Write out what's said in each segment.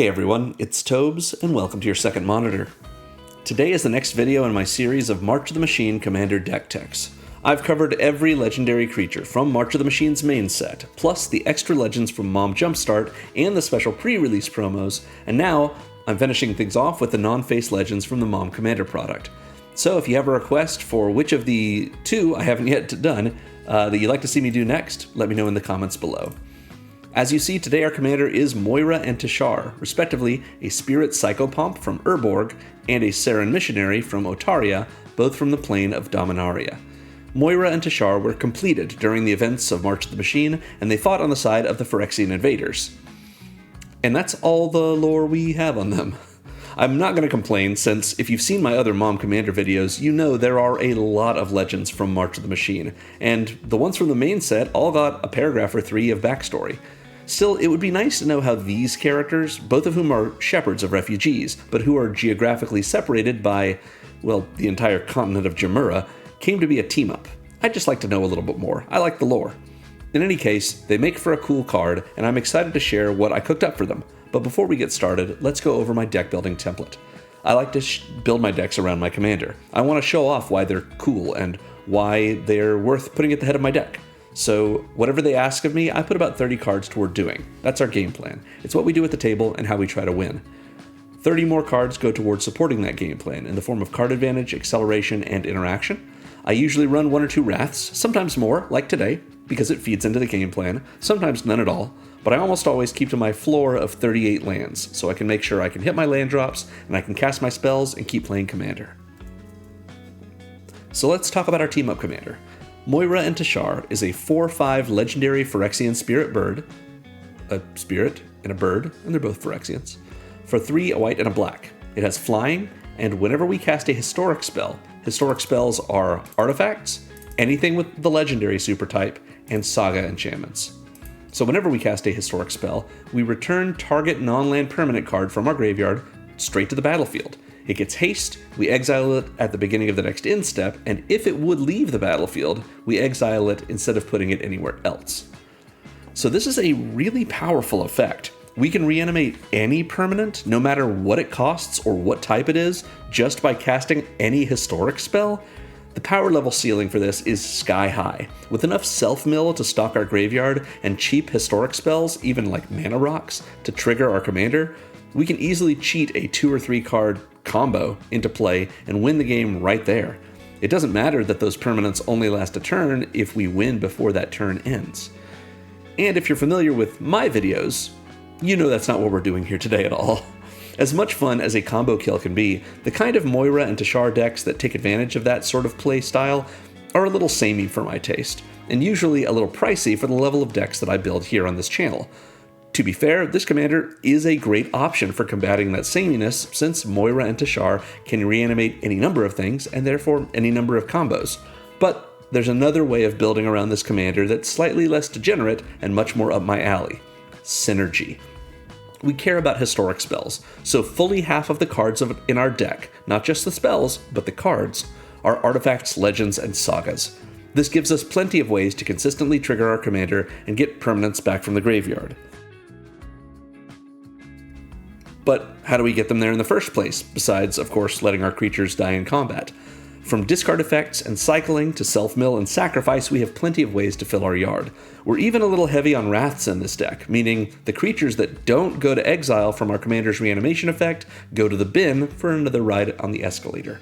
Hey everyone, it's Tobes, and welcome to your second monitor. Today is the next video in my series of March of the Machine Commander deck techs. I've covered every legendary creature from March of the Machine's main set, plus the extra legends from Mom Jumpstart and the special pre-release promos, and now I'm finishing things off with the non-face legends from the Mom Commander product. So if you have a request for which of the two I haven't yet done that you'd like to see me do next, let me know in the comments below. As you see, today our commander is Moira and Teshar, respectively a Spirit Psychopomp from Urborg and a Saren Missionary from Otaria, both from the plane of Dominaria. Moira and Teshar were completed during the events of March of the Machine, and they fought on the side of the Phyrexian invaders. And that's all the lore we have on them. I'm not going to complain, since if you've seen my other Mom Commander videos, you know there are a lot of legends from March of the Machine, and the ones from the main set all got a paragraph or three of backstory. Still, it would be nice to know how these characters, both of whom are shepherds of refugees, but who are geographically separated by, well, the entire continent of Jamura, came to be a team-up. I'd just like to know a little bit more. I like the lore. In any case, they make for a cool card, and I'm excited to share what I cooked up for them. But before we get started, let's go over my deck building template. I like to build my decks around my commander. I want to show off why they're cool and why they're worth putting at the head of my deck. So whatever they ask of me, I put about 30 cards toward doing. That's our game plan. It's what we do at the table and how we try to win. 30 more cards go towards supporting that game plan in the form of card advantage, acceleration, and interaction. I usually run 1 or 2 Wraths, sometimes more, like today, because it feeds into the game plan, sometimes none at all, but I almost always keep to my floor of 38 lands, so I can make sure I can hit my land drops, and I can cast my spells and keep playing Commander. So let's talk about our team-up Commander. Moira and Teshar is a 4/5 legendary Phyrexian spirit bird, a spirit and a bird, and they're both Phyrexians, for 3, a white, and a black. It has flying, and whenever we cast a historic spells are artifacts, anything with the legendary super type, and saga enchantments. So whenever we cast a historic spell, we return target non-land permanent card from our graveyard straight to the battlefield. It gets haste, we exile it at the beginning of the next end step, and if it would leave the battlefield, we exile it instead of putting it anywhere else. So this is a really powerful effect. We can reanimate any permanent, no matter what it costs or what type it is, just by casting any historic spell. The power level ceiling for this is sky high. With enough self-mill to stock our graveyard and cheap historic spells, even like mana rocks, to trigger our commander, we can easily cheat a 2 or 3 card combo into play and win the game right there. It doesn't matter that those permanents only last a turn if we win before that turn ends. And if you're familiar with my videos, you know that's not what we're doing here today at all. As much fun as a combo kill can be, the kind of Moira and Teshar decks that take advantage of that sort of play style are a little samey for my taste, and usually a little pricey for the level of decks that I build here on this channel. To be fair, this commander is a great option for combating that sameness, since Moira and Teshar can reanimate any number of things, and therefore any number of combos. But there's another way of building around this commander that's slightly less degenerate and much more up my alley. Synergy. We care about historic spells, so fully half of the cards in our deck, not just the spells, but the cards, are artifacts, legends, and sagas. This gives us plenty of ways to consistently trigger our commander and get permanents back from the graveyard. But how do we get them there in the first place, besides, of course, letting our creatures die in combat? From discard effects and cycling to self-mill and sacrifice, we have plenty of ways to fill our yard. We're even a little heavy on Wraths in this deck, meaning the creatures that don't go to exile from our commander's reanimation effect go to the bin for another ride on the escalator.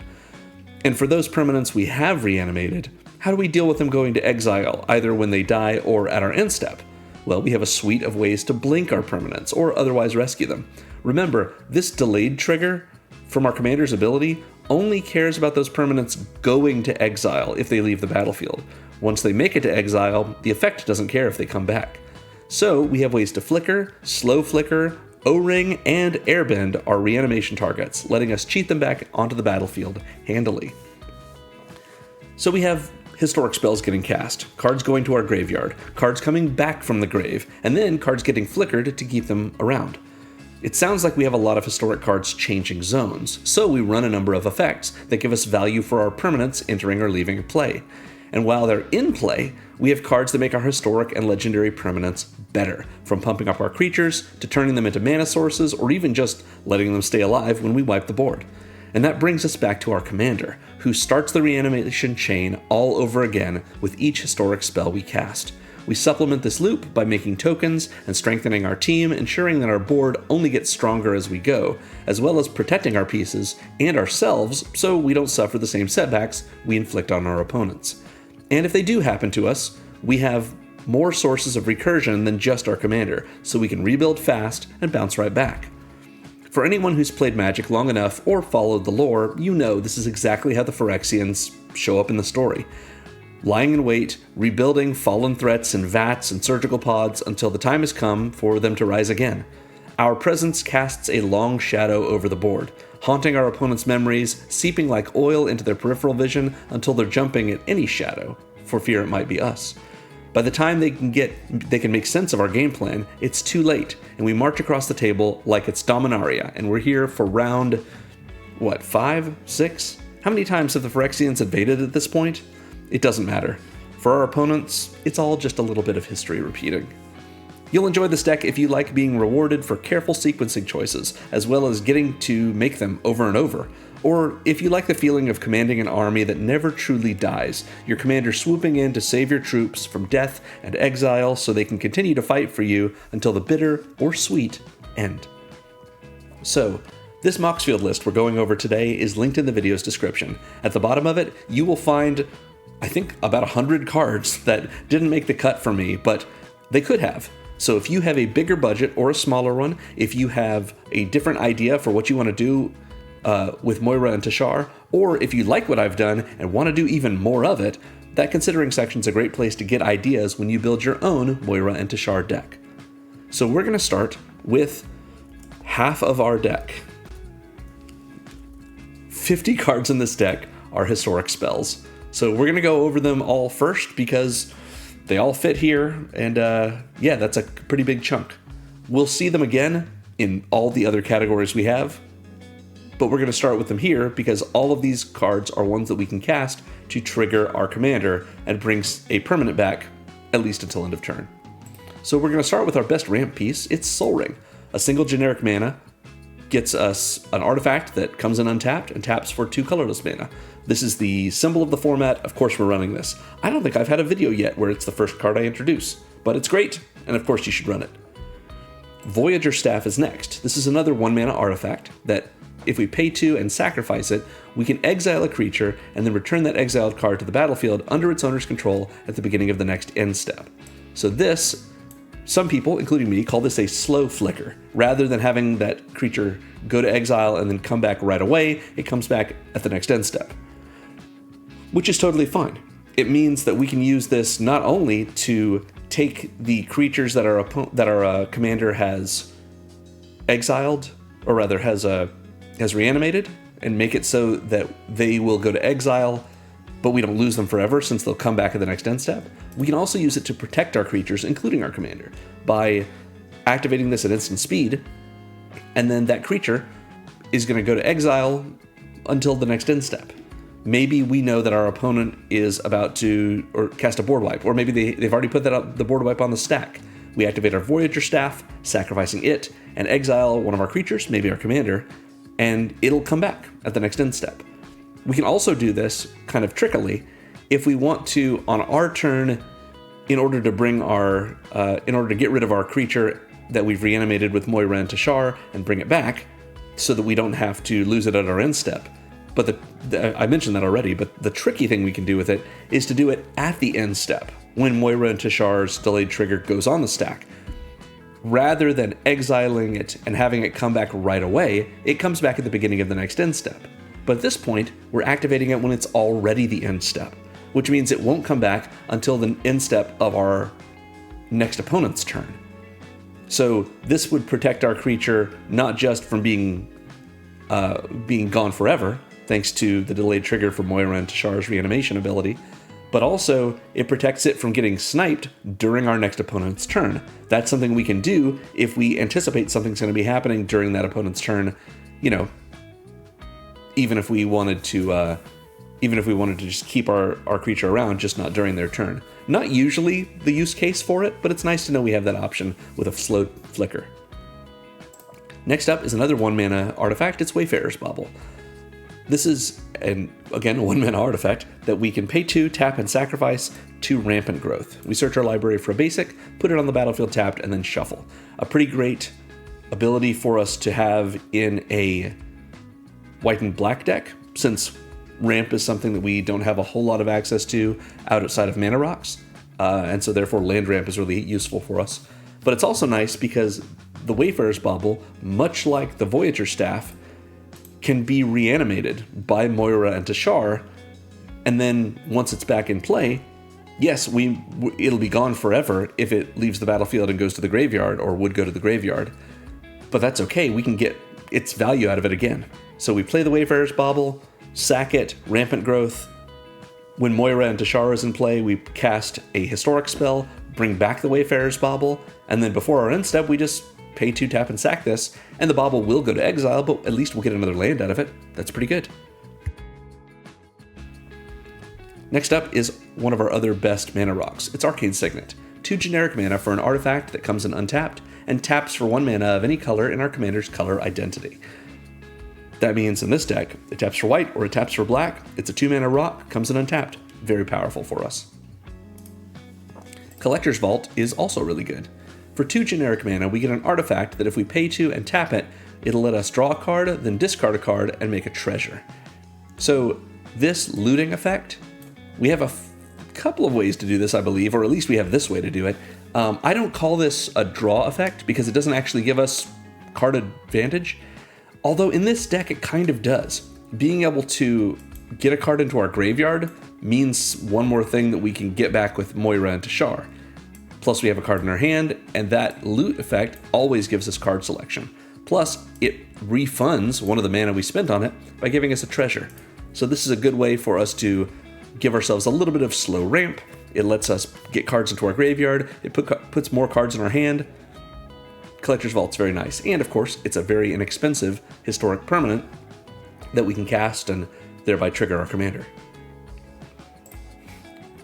And for those permanents we have reanimated, how do we deal with them going to exile, either when they die or at our end step? Well, we have a suite of ways to blink our permanents, or otherwise rescue them. Remember, this delayed trigger from our commander's ability only cares about those permanents going to exile if they leave the battlefield. Once they make it to exile, the effect doesn't care if they come back. So we have ways to flicker, slow flicker, O-ring, and airbend our reanimation targets, letting us cheat them back onto the battlefield handily. So we have historic spells getting cast, cards going to our graveyard, cards coming back from the grave, and then cards getting flickered to keep them around. It sounds like we have a lot of historic cards changing zones, so we run a number of effects that give us value for our permanents entering or leaving play. And while they're in play, we have cards that make our historic and legendary permanents better, from pumping up our creatures to turning them into mana sources or even just letting them stay alive when we wipe the board. And that brings us back to our commander, who starts the reanimation chain all over again with each historic spell we cast. We supplement this loop by making tokens and strengthening our team, ensuring that our board only gets stronger as we go, as well as protecting our pieces and ourselves so we don't suffer the same setbacks we inflict on our opponents. And if they do happen to us, we have more sources of recursion than just our commander, so we can rebuild fast and bounce right back. For anyone who's played Magic long enough or followed the lore, you know this is exactly how the Phyrexians show up in the story. Lying in wait, rebuilding fallen threats in vats and surgical pods until the time has come for them to rise again. Our presence casts a long shadow over the board, haunting our opponent's memories, seeping like oil into their peripheral vision until they're jumping at any shadow, for fear it might be us. By the time they can make sense of our game plan, it's too late, and we march across the table like it's Dominaria, and we're here for round, 5, 6? How many times have the Phyrexians invaded at this point? It doesn't matter. For our opponents, it's all just a little bit of history repeating. You'll enjoy this deck if you like being rewarded for careful sequencing choices, as well as getting to make them over and over. Or if you like the feeling of commanding an army that never truly dies, your commander swooping in to save your troops from death and exile so they can continue to fight for you until the bitter or sweet end. So, this Moxfield list we're going over today is linked in the video's description. At the bottom of it, you will find, I think, about 100 cards that didn't make the cut for me, but they could have. So if you have a bigger budget or a smaller one, if you have a different idea for what you want to do with Moira and Teshar, or if you like what I've done and want to do even more of it, that considering section's a great place to get ideas when you build your own Moira and Teshar deck. So we're going to start with half of our deck. 50 cards in this deck are historic spells. So we're going to go over them all first because they all fit here, and yeah, that's a pretty big chunk. We'll see them again in all the other categories we have, but we're going to start with them here because all of these cards are ones that we can cast to trigger our commander and brings a permanent back, at least until end of turn. So we're going to start with our best ramp piece. It's Soul Ring. A single generic mana gets us an artifact that comes in untapped and taps for 2 colorless mana. This is the symbol of the format. Of course, we're running this. I don't think I've had a video yet where it's the first card I introduce, but it's great, and of course you should run it. Voyager Staff is next. This is another 1 mana artifact that, if we pay 2 and sacrifice it, we can exile a creature and then return that exiled card to the battlefield under its owner's control at the beginning of the next end step. So this, some people, including me, call this a slow flicker. Rather than having that creature go to exile and then come back right away, it comes back at the next end step, which is totally fine. It means that we can use this not only to take the creatures that our commander has exiled, or rather has reanimated, and make it so that they will go to exile, but we don't lose them forever since they'll come back at the next end step. We can also use it to protect our creatures, including our commander, by activating this at instant speed, and then that creature is going to go to exile until the next end step. Maybe we know that our opponent is about to cast a board wipe, or maybe they've already put the board wipe on the stack. We activate our Voyager Staff, sacrificing it, and exile one of our creatures, maybe our commander, and it'll come back at the next end step. We can also do this kind of trickily if we want to, on our turn, in order to get rid of our creature that we've reanimated with Moira and Teshar and bring it back, so that we don't have to lose it at our end step. But I mentioned that already, but the tricky thing we can do with it is to do it at the end step, when Moira and Teshar's delayed trigger goes on the stack. Rather than exiling it and having it come back right away, it comes back at the beginning of the next end step. But at this point, we're activating it when it's already the end step, which means it won't come back until the end step of our next opponent's turn. So this would protect our creature not just from being gone forever, thanks to the delayed trigger for Moira and Teshar's reanimation ability, but also it protects it from getting sniped during our next opponent's turn. That's something we can do if we anticipate something's going to be happening during that opponent's turn, even if we wanted to even if we wanted to just keep our creature around, just not during their turn. Not usually the use case for it, but it's nice to know we have that option with a slow flicker. Next up is another 1-mana artifact. It's Wayfarer's Bauble. This is, again, a 1-mana artifact that we can pay 2, tap, and sacrifice to Rampant Growth. We search our library for a basic, put it on the battlefield tapped, and then shuffle. A pretty great ability for us to have in a white and black deck, since ramp is something that we don't have a whole lot of access to outside of mana rocks, and so therefore land ramp is really useful for us. But it's also nice because the Wayfarer's Bauble, much like the Voyager Staff, can be reanimated by Moira and Teshar, and then once it's back in play, yes, it'll be gone forever if it leaves the battlefield and goes to the graveyard, or would go to the graveyard, but that's okay, we can get its value out of it again. So we play the Wayfarer's Bauble, sack it, Rampant Growth. When Moira and Teshar is in play, we cast a historic spell, bring back the Wayfarer's Bauble, and then before our end step, we just pay 2, tap, and sack this, and the Bauble will go to exile, but at least we'll get another land out of it. That's pretty good. Next up is one of our other best mana rocks. It's Arcane Signet. 2 generic mana for an artifact that comes in untapped, and taps for 1 mana of any color in our commander's color identity. That means in this deck, it taps for white or it taps for black. It's a 2-mana rock, comes in untapped. Very powerful for us. Collector's Vault is also really good. For 2 generic mana, we get an artifact that if we pay 2 and tap it, it'll let us draw a card, then discard a card, and make a treasure. So this looting effect, we have a couple of ways to do this, I believe, or at least we have this way to do it. I don't call this a draw effect because it doesn't actually give us card advantage, although in this deck it kind of does. Being able to get a card into our graveyard means one more thing that we can get back with Moira and Teshar. Plus we have a card in our hand, and that loot effect always gives us card selection. Plus, it refunds one of the mana we spent on it by giving us a treasure. So this is a good way for us to give ourselves a little bit of slow ramp. It lets us get cards into our graveyard. It puts more cards in our hand. Collector's Vault's very nice. And of course, it's a very inexpensive historic permanent that we can cast and thereby trigger our commander.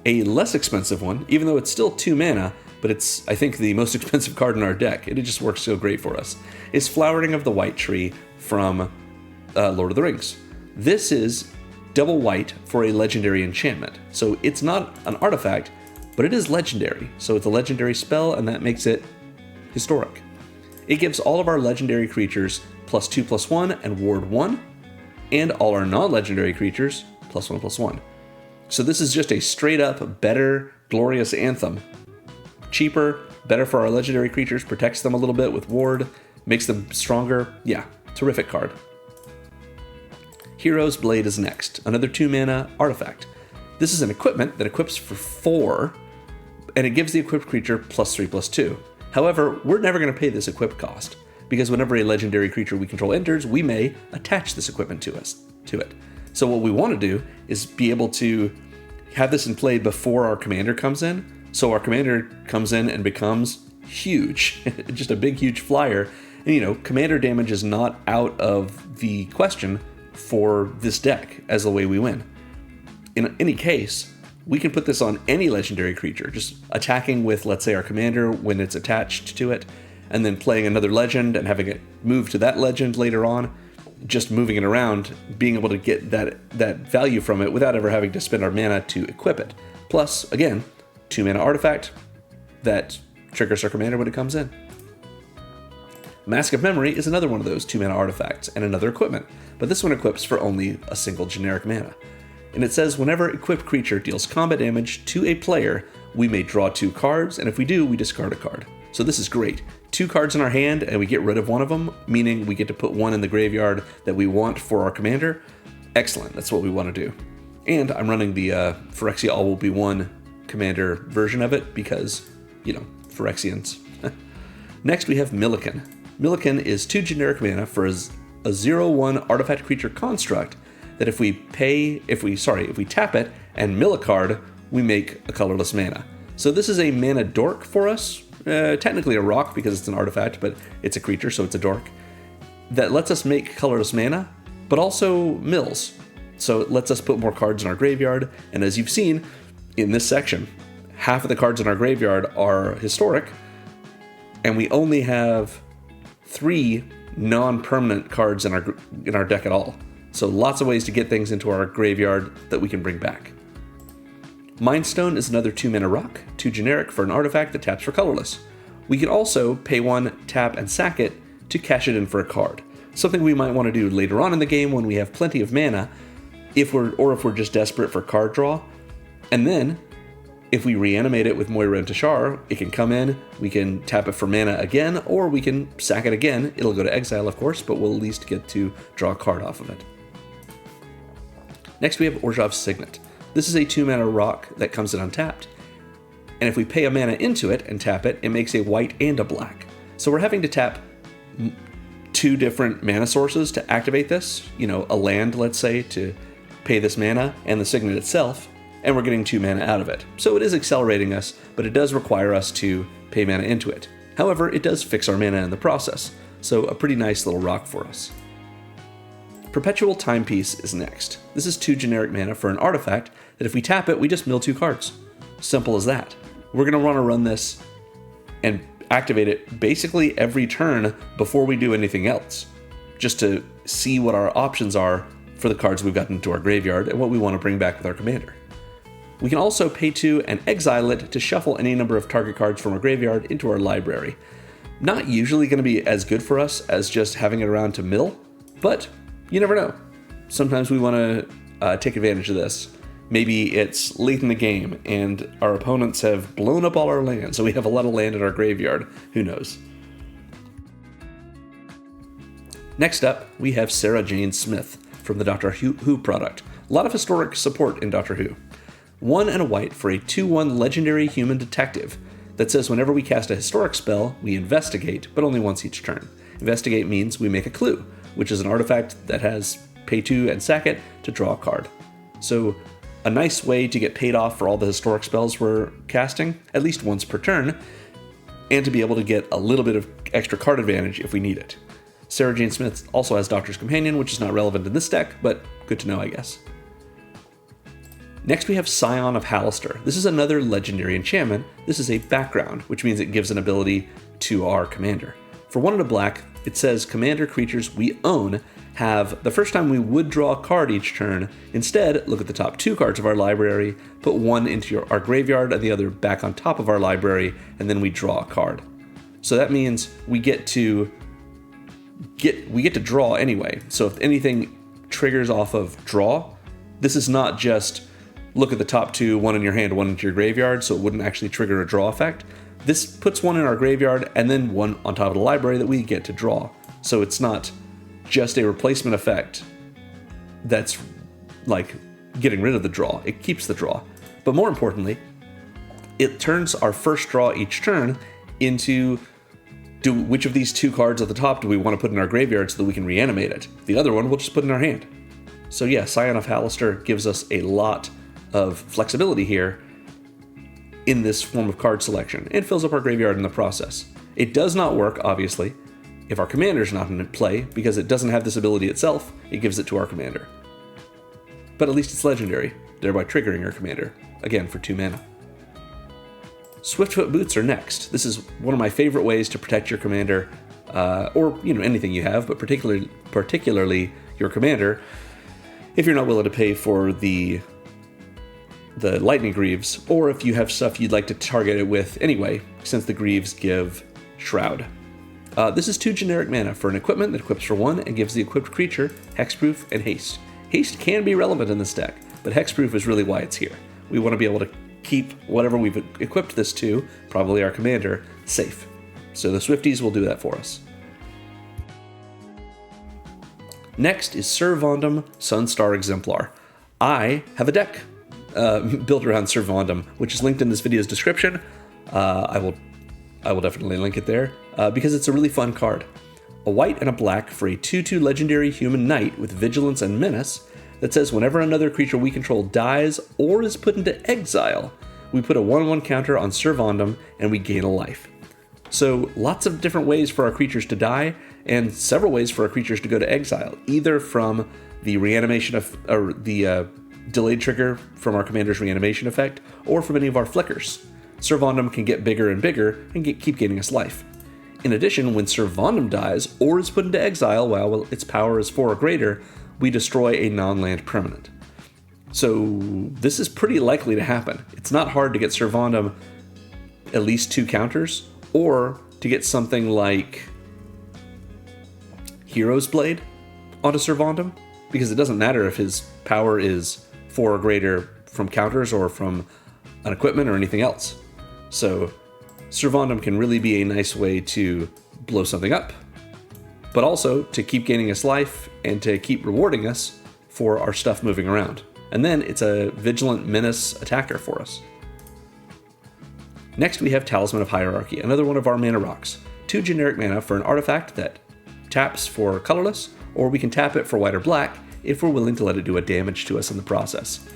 A less expensive one, even though it's still 2 mana, but it's, I think, the most expensive card in our deck, it just works so great for us, is Flowering of the White Tree from Lord of the Rings. This is double white for a legendary enchantment. So it's not an artifact, but it is legendary. So it's a legendary spell, and that makes it historic. It gives all of our legendary creatures +2/+1 and ward 1, and all our non-legendary creatures +1/+1. So this is just a straight up better glorious anthem. Cheaper, better for our legendary creatures, protects them a little bit with ward, makes them stronger. Yeah, terrific card. Hero's Blade is next, another 2 mana artifact. This is an equipment that equips for 4, and it gives the equipped creature +3/+2. However, we're never going to pay this equip cost, because whenever a legendary creature we control enters, we may attach this equipment to it. So what we want to do is be able to have this in play before our commander comes in, so our commander comes in and becomes huge, just a big huge flyer. And commander damage is not out of the question for this deck as the way we win. In any case, we can put this on any legendary creature, just attacking with, let's say, our commander when it's attached to it, and then playing another legend and having it move to that legend later on, just moving it around, being able to get that value from it without ever having to spend our mana to equip it. Plus, again, 2 mana artifact that triggers our commander when it comes in. Mask of Memory is another one of those 2 mana artifacts and another equipment, but this one equips for only a single generic mana. And it says whenever equipped creature deals combat damage to a player, we may draw 2 cards, and if we do, we discard a card. So this is great. 2 cards in our hand, and we get rid of one of them, meaning we get to put one in the graveyard that we want for our commander. Excellent, that's what we want to do. And I'm running the Phyrexia All Will Be One commander version of it because, Phyrexians. Next we have Millikan. Millikan is 2 generic mana for a 0/1 artifact creature construct that if we tap it and mill a card, we make a colorless mana. So this is a mana dork for us, technically a rock because it's an artifact, but it's a creature, so it's a dork, that lets us make colorless mana, but also mills. So it lets us put more cards in our graveyard, and as you've seen in this section, half of the cards in our graveyard are historic, and we only have 3 non-permanent cards in our deck at all. So lots of ways to get things into our graveyard that we can bring back. Mind Stone is another 2-mana rock, 2 generic for an artifact that taps for colorless. We can also pay 1, tap, and sack it to cash it in for a card. Something we might want to do later on in the game when we have plenty of mana, if we're just desperate for card draw. And then, if we reanimate it with Moira and Teshar, it can come in, we can tap it for mana again, or we can sack it again. It'll go to exile, of course, but we'll at least get to draw a card off of it. Next we have Orzhov's Signet. This is a 2-mana rock that comes in untapped. And if we pay a mana into it and tap it, it makes a white and a black. So we're having to tap 2 different mana sources to activate this. You know, a land, let's say, to pay this mana, and the Signet itself, and we're getting 2 mana out of it. So it is accelerating us, but it does require us to pay mana into it. However, it does fix our mana in the process, so a pretty nice little rock for us. Perpetual Timepiece is next. This is 2 generic mana for an artifact that if we tap it, we just mill 2 cards. Simple as that. We're going to want to run this and activate it basically every turn before we do anything else, just to see what our options are for the cards we've gotten into our graveyard and what we want to bring back with our commander. We can also pay 2 and exile it to shuffle any number of target cards from our graveyard into our library. Not usually going to be as good for us as just having it around to mill, but you never know. Sometimes we want to take advantage of this. Maybe it's late in the game and our opponents have blown up all our land, so we have a lot of land in our graveyard. Who knows? Next up, we have Sarah Jane Smith from the Doctor Who product. A lot of historic support in Doctor Who. 1 and a white for a 2/1 legendary human detective that says whenever we cast a historic spell, we investigate, but only once each turn. Investigate means we make a clue, which is an artifact that has pay 2 and sack it to draw a card. So a nice way to get paid off for all the historic spells we're casting, at least once per turn, and to be able to get a little bit of extra card advantage if we need it. Sarah Jane Smith also has Doctor's Companion, which is not relevant in this deck, but good to know, I guess. Next we have Scion of Halaster. This is another legendary enchantment. This is a background, which means it gives an ability to our commander. For 1 and a black, it says commander creatures we own have, the first time we would draw a card each turn, instead look at the top 2 cards of our library, put 1 into our graveyard and the other back on top of our library, and then we draw a card. So that means we get to draw anyway. So if anything triggers off of draw, this is not just look at the top 2, 1 in your hand, 1 into your graveyard, so it wouldn't actually trigger a draw effect. This puts 1 in our graveyard and then 1 on top of the library that we get to draw. So it's not just a replacement effect that's like getting rid of the draw. It keeps the draw. But more importantly, it turns our first draw each turn into which of these 2 cards at the top do we want to put in our graveyard so that we can reanimate it. The other one we'll just put in our hand. So yeah, Scion of Halaster gives us a lot of flexibility here in this form of card selection, and fills up our graveyard in the process. It does not work, obviously, if our commander's not in play, because it doesn't have this ability itself, it gives it to our commander. But at least it's legendary, thereby triggering our commander, again for 2 mana. Swiftfoot Boots are next. This is one of my favorite ways to protect your commander, or anything you have, but particularly your commander, if you're not willing to pay for the Lightning Greaves, or if you have stuff you'd like to target it with anyway, since the Greaves give Shroud. This is 2 generic mana for an equipment that equips for 1 and gives the equipped creature Hexproof and Haste. Haste can be relevant in this deck, but Hexproof is really why it's here. We want to be able to keep whatever we've equipped this to, probably our commander, safe. So the Swifties will do that for us. Next is Sir Vondum Sunstar Exemplar. I have a deck built around Sir Vondum, which is linked in this video's description. I will definitely link it there, because it's a really fun card. A white and a black for a 2/2 legendary human knight with vigilance and menace that says whenever another creature we control dies or is put into exile, we put a 1/1 counter on Sir Vondum and we gain a life. So lots of different ways for our creatures to die, and several ways for our creatures to go to exile, either from the reanimation of, or the delayed trigger from our commander's reanimation effect, or from any of our flickers. Servandum can get bigger and bigger and keep gaining us life. In addition, when Servandum dies or is put into exile while its power is 4 or greater, we destroy a non-land permanent. So this is pretty likely to happen. It's not hard to get Servandum at least 2 counters, or to get something like Hero's Blade onto Servandum, because it doesn't matter if his power is 4 or greater from counters or from an equipment or anything else. So Servandum can really be a nice way to blow something up, but also to keep gaining us life and to keep rewarding us for our stuff moving around. And then it's a vigilant menace attacker for us. Next we have Talisman of Hierarchy, another one of our mana rocks. 2 generic mana for an artifact that taps for colorless, or we can tap it for white or black if we're willing to let it do a damage to us in the process.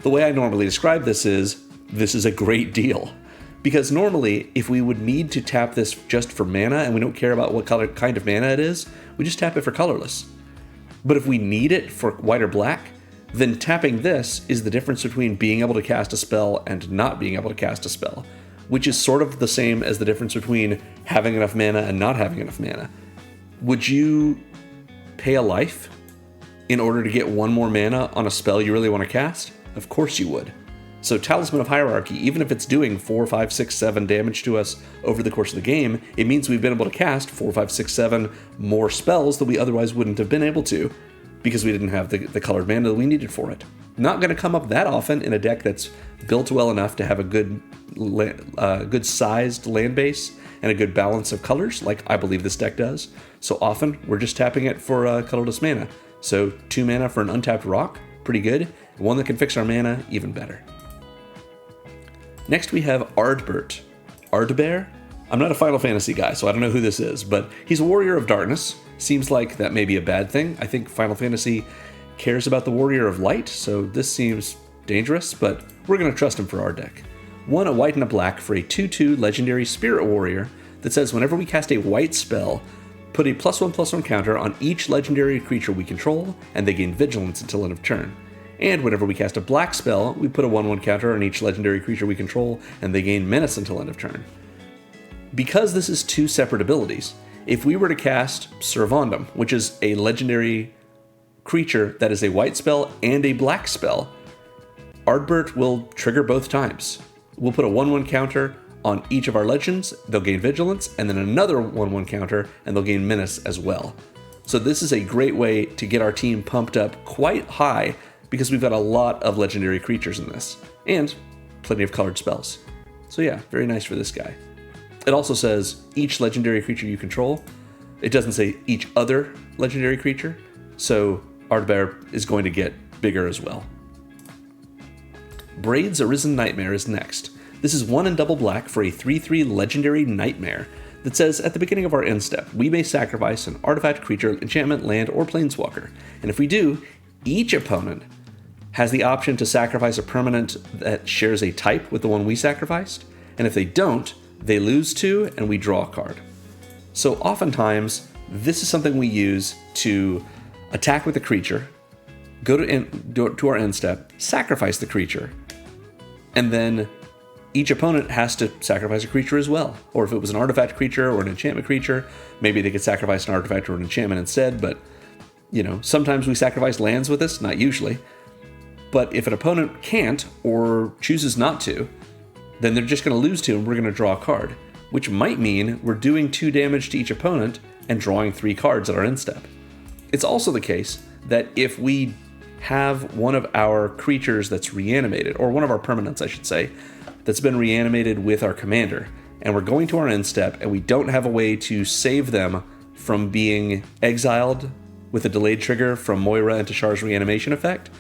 The way I normally describe this is a great deal. Because normally, if we would need to tap this just for mana and we don't care about what kind of mana it is, we just tap it for colorless. But if we need it for white or black, then tapping this is the difference between being able to cast a spell and not being able to cast a spell, which is sort of the same as the difference between having enough mana and not having enough mana. Would you pay a life in order to get 1 more mana on a spell you really want to cast? Of course you would. So Talisman of Hierarchy, even if it's doing 4, 5, 6, 7 damage to us over the course of the game, it means we've been able to cast 4, 5, 6, 7 more spells that we otherwise wouldn't have been able to, because we didn't have the colored mana that we needed for it. Not going to come up that often in a deck that's built well enough to have a good sized land base and a good balance of colors, like I believe this deck does. So often we're just tapping it for colorless mana. So 2 mana for an untapped rock, pretty good. One that can fix our mana, even better. Next we have Ardbert. Ardbear? I'm not a Final Fantasy guy, so I don't know who this is, but he's a Warrior of Darkness. Seems like that may be a bad thing. I think Final Fantasy cares about the Warrior of Light, so this seems dangerous, but we're going to trust him for our deck. 1 a white and a black for a 2/2 legendary Spirit Warrior that says whenever we cast a white spell, put a +1/+1 counter on each legendary creature we control, and they gain vigilance until end of turn. And whenever we cast a black spell, we put a 1/1 counter on each legendary creature we control, and they gain menace until end of turn. Because this is 2 separate abilities, if we were to cast Servandum, which is a legendary creature that is a white spell and a black spell, Ardbert will trigger both times. We'll put a 1/1 counter on each of our legends, they'll gain vigilance, and then another 1/1 counter, and they'll gain menace as well. So this is a great way to get our team pumped up quite high, because we've got a lot of legendary creatures in this, and plenty of colored spells. So yeah, very nice for this guy. It also says each legendary creature you control. It doesn't say each other legendary creature, so Ardbear is going to get bigger as well. Braid's Arisen Nightmare is next. This is 1 and double black for a 3/3 legendary nightmare that says at the beginning of our end step, we may sacrifice an artifact, creature, enchantment, land, or planeswalker. And if we do, each opponent has the option to sacrifice a permanent that shares a type with the one we sacrificed, and if they don't, they lose 2 and we draw a card. So oftentimes, this is something we use to attack with a creature, go to our end step, sacrifice the creature, and then each opponent has to sacrifice a creature as well. Or if it was an artifact creature or an enchantment creature, maybe they could sacrifice an artifact or an enchantment instead, but sometimes we sacrifice lands with this, not usually. But if an opponent can't or chooses not to, then they're just going to lose 2 and we're going to draw a card, which might mean we're doing 2 damage to each opponent and drawing 3 cards at our end step. It's also the case that if we have one of our creatures that's reanimated, or one of our permanents, I should say, that's been reanimated with our commander, and we're going to our end step and we don't have a way to save them from being exiled with a delayed trigger from Moira and Teshar's reanimation effect,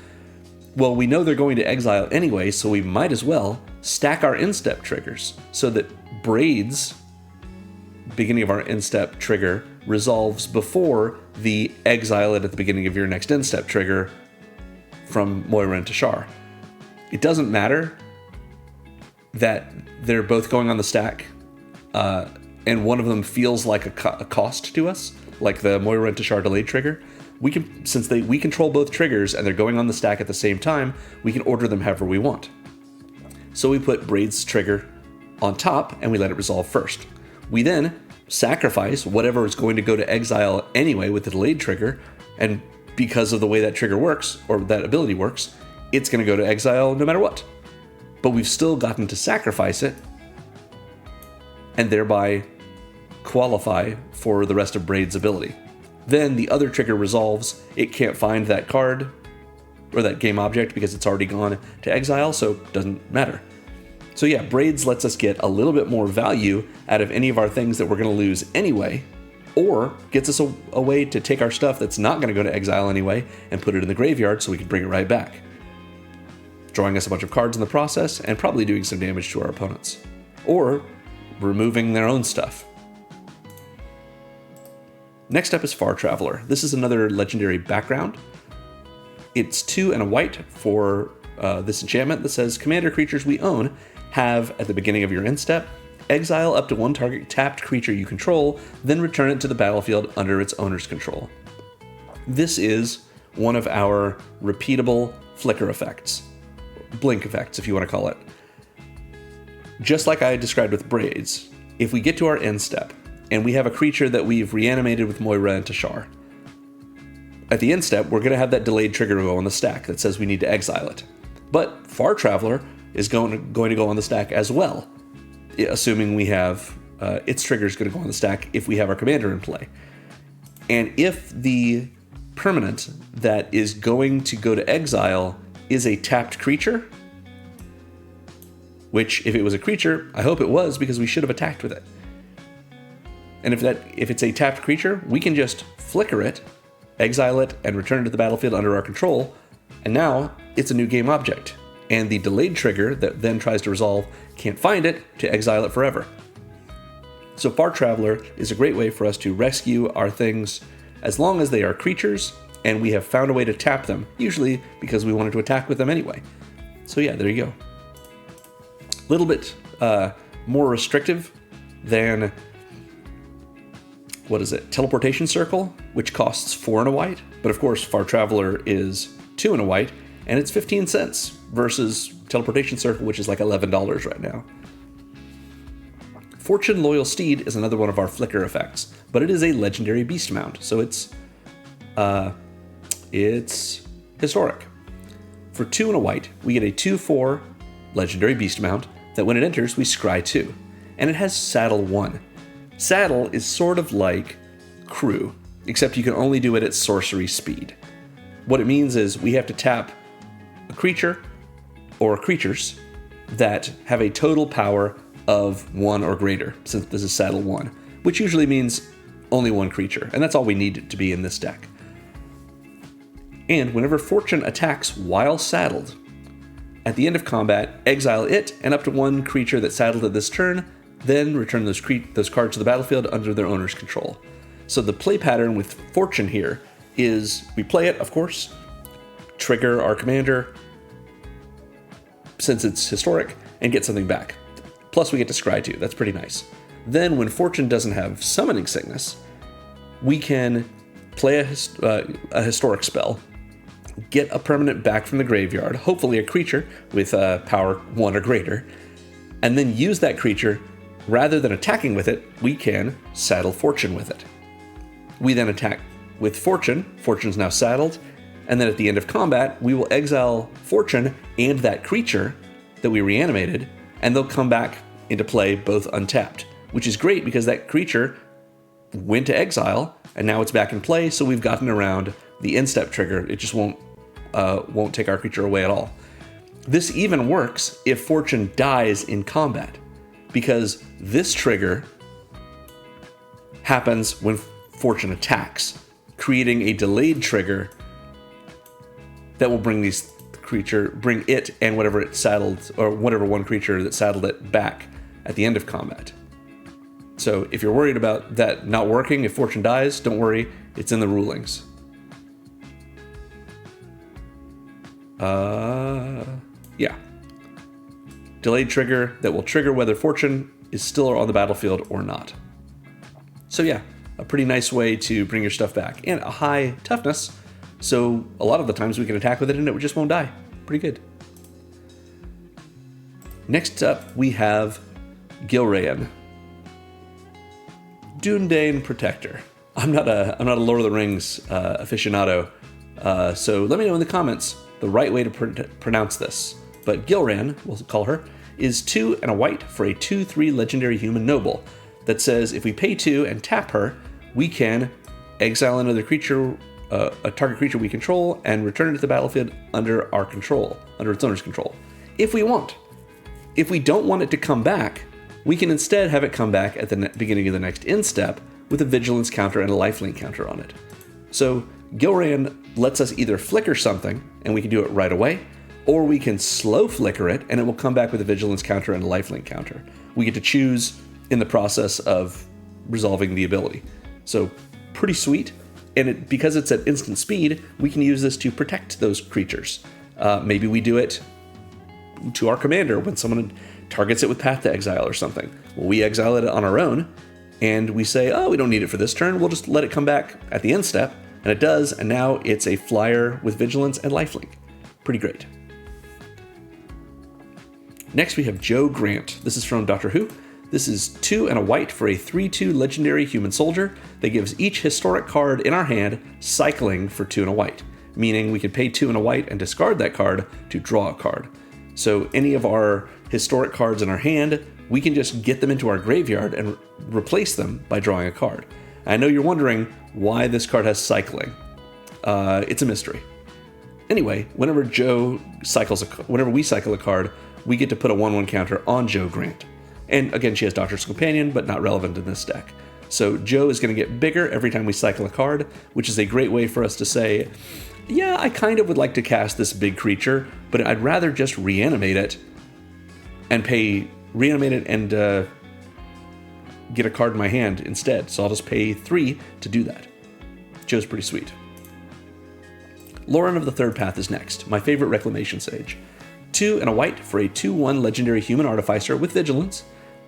well, we know they're going to exile anyway, so we might as well stack our end-step triggers so that Braid's beginning of our end-step trigger resolves before the exile it at the beginning of your next end-step trigger from Moira and Teshar. It doesn't matter that they're both going on the stack, and one of them feels like a cost to us. like the Moira and Teshar delayed trigger, we can, since we control both triggers and they're going on the stack at the same time, we can order them however we want. So we put Braid's trigger on top and we let it resolve first. We then sacrifice whatever is going to go to exile anyway with the delayed trigger, and because of the way that trigger works, or that ability works, it's going to go to exile no matter what. But we've still gotten to sacrifice it and thereby qualify for the rest of Braid's ability. Then the other trigger resolves. It can't find that card or that game object because it's already gone to exile, so it doesn't matter. So yeah, Braids lets us get a little bit more value out of any of our things that we're going to lose anyway, or gets us a way to take our stuff that's not going to go to exile anyway and put it in the graveyard so we can bring it right back, drawing us a bunch of cards in the process and probably doing some damage to our opponents, or removing their own stuff. Next up is Far Traveler. This is another legendary background. It's 2 and a white for this enchantment that says, commander creatures we own have, at the beginning of your end step, exile up to one target tapped creature you control, then return it to the battlefield under its owner's control. This is one of our repeatable flicker effects, blink effects if you want to call it. Just like I described with Braids, if we get to our end step and we have a creature that we've reanimated with Moira and Teshar, at the end step we're going to have that delayed trigger go on the stack that says we need to exile it. But Far Traveler is going to go on the stack as well, assuming we have its trigger is going to go on the stack if we have our commander in play. And if the permanent that is going to go to exile is a tapped creature, which if it was a creature, I hope it was, because we should have attacked with it. And if it's a tapped creature, we can just flicker it, exile it, and return it to the battlefield under our control, and now it's a new game object. And the delayed trigger that then tries to resolve can't find it to exile it forever. So Far Traveler is a great way for us to rescue our things as long as they are creatures and we have found a way to tap them, usually because we wanted to attack with them anyway. So yeah, there you go. A little bit more restrictive than, Teleportation Circle, which costs 4 and a white, but of course Far Traveler is 2 and a white, and it's 15 cents versus Teleportation Circle, which is like $11 right now. Fortune Loyal Steed is another one of our flicker effects, but it is a legendary beast mount, so it's historic. For 2 and a white, we get a 2/4 legendary beast mount that when it enters, we scry 2, and it has Saddle 1. Saddle is sort of like Crew, except you can only do it at sorcery speed. What it means is we have to tap a creature or creatures that have a total power of 1 or greater, since this is Saddle 1, which usually means only one creature, and that's all we need it to be in this deck. And whenever Fortune attacks while saddled, at the end of combat, exile it and up to one creature that's saddled at this turn, then return those cards to the battlefield under their owner's control. So the play pattern with Fortune here is we play it, of course, trigger our commander, since it's historic, and get something back. Plus we get to scry 2, that's pretty nice. Then when Fortune doesn't have Summoning Sickness, we can play a historic spell, get a permanent back from the graveyard, hopefully a creature with power 1 or greater, and then use that creature. Rather than attacking with it, we can saddle Fortune with it. We then attack with Fortune. Fortune's now saddled, and then at the end of combat, we will exile Fortune and that creature that we reanimated, and they'll come back into play both untapped, which is great because that creature went to exile, and now it's back in play, so we've gotten around the end step trigger. It just won't take our creature away at all. This even works if Fortune dies in combat, because this trigger happens when Fortune attacks, creating a delayed trigger that will bring it and whatever it saddled, or whatever one creature that saddled it, back at the end of combat. So if you're worried about that not working if Fortune dies, don't worry, it's in the rulings. Yeah. Delayed trigger that will trigger whether Fortune is still on the battlefield or not. So yeah, a pretty nice way to bring your stuff back. And a high toughness, so a lot of the times we can attack with it and it just won't die. Pretty good. Next up, we have Gilrayan, Dundane Protector. I'm not a Lord of the Rings aficionado, so let me know in the comments the right way to pronounce this. But Gilran, we'll call her, is 2 and a white for a 2/3 legendary human noble that says if we pay 2 and tap her, we can exile another creature, a target creature we control, and return it to the battlefield under our control, under its owner's control, if we want. If we don't want it to come back, we can instead have it come back at the beginning of the next end step with a vigilance counter and a lifelink counter on it. So Gilran lets us either flicker something, and we can do it right away, or we can slow flicker it, and it will come back with a vigilance counter and a lifelink counter. We get to choose in the process of resolving the ability. So pretty sweet, and because it's at instant speed, we can use this to protect those creatures. Maybe we do it to our commander when someone targets it with Path to Exile or something. Well, we exile it on our own, and we say, oh, we don't need it for this turn, we'll just let it come back at the end step, and it does, and now it's a flyer with vigilance and lifelink. Pretty great. Next we have Joe Grant. This is from Doctor Who. This is 2 and a white for a 3/2 legendary human soldier that gives each historic card in our hand cycling for 2 and a white, meaning we can pay 2 and a white and discard that card to draw a card. So any of our historic cards in our hand, we can just get them into our graveyard and replace them by drawing a card. I know you're wondering why this card has cycling. It's a mystery. Anyway, whenever we cycle a card, we get to put a 1/1 counter on Joe Grant. And again, she has Doctor's Companion, but not relevant in this deck. So Joe is going to get bigger every time we cycle a card, which is a great way for us to say, yeah, I kind of would like to cast this big creature, but I'd rather just reanimate it and get a card in my hand instead. So I'll just pay 3 to do that. Joe's pretty sweet. Lauren of the Third Path is next, my favorite Reclamation Sage. 2 and a white for a 2/1 legendary human artificer with vigilance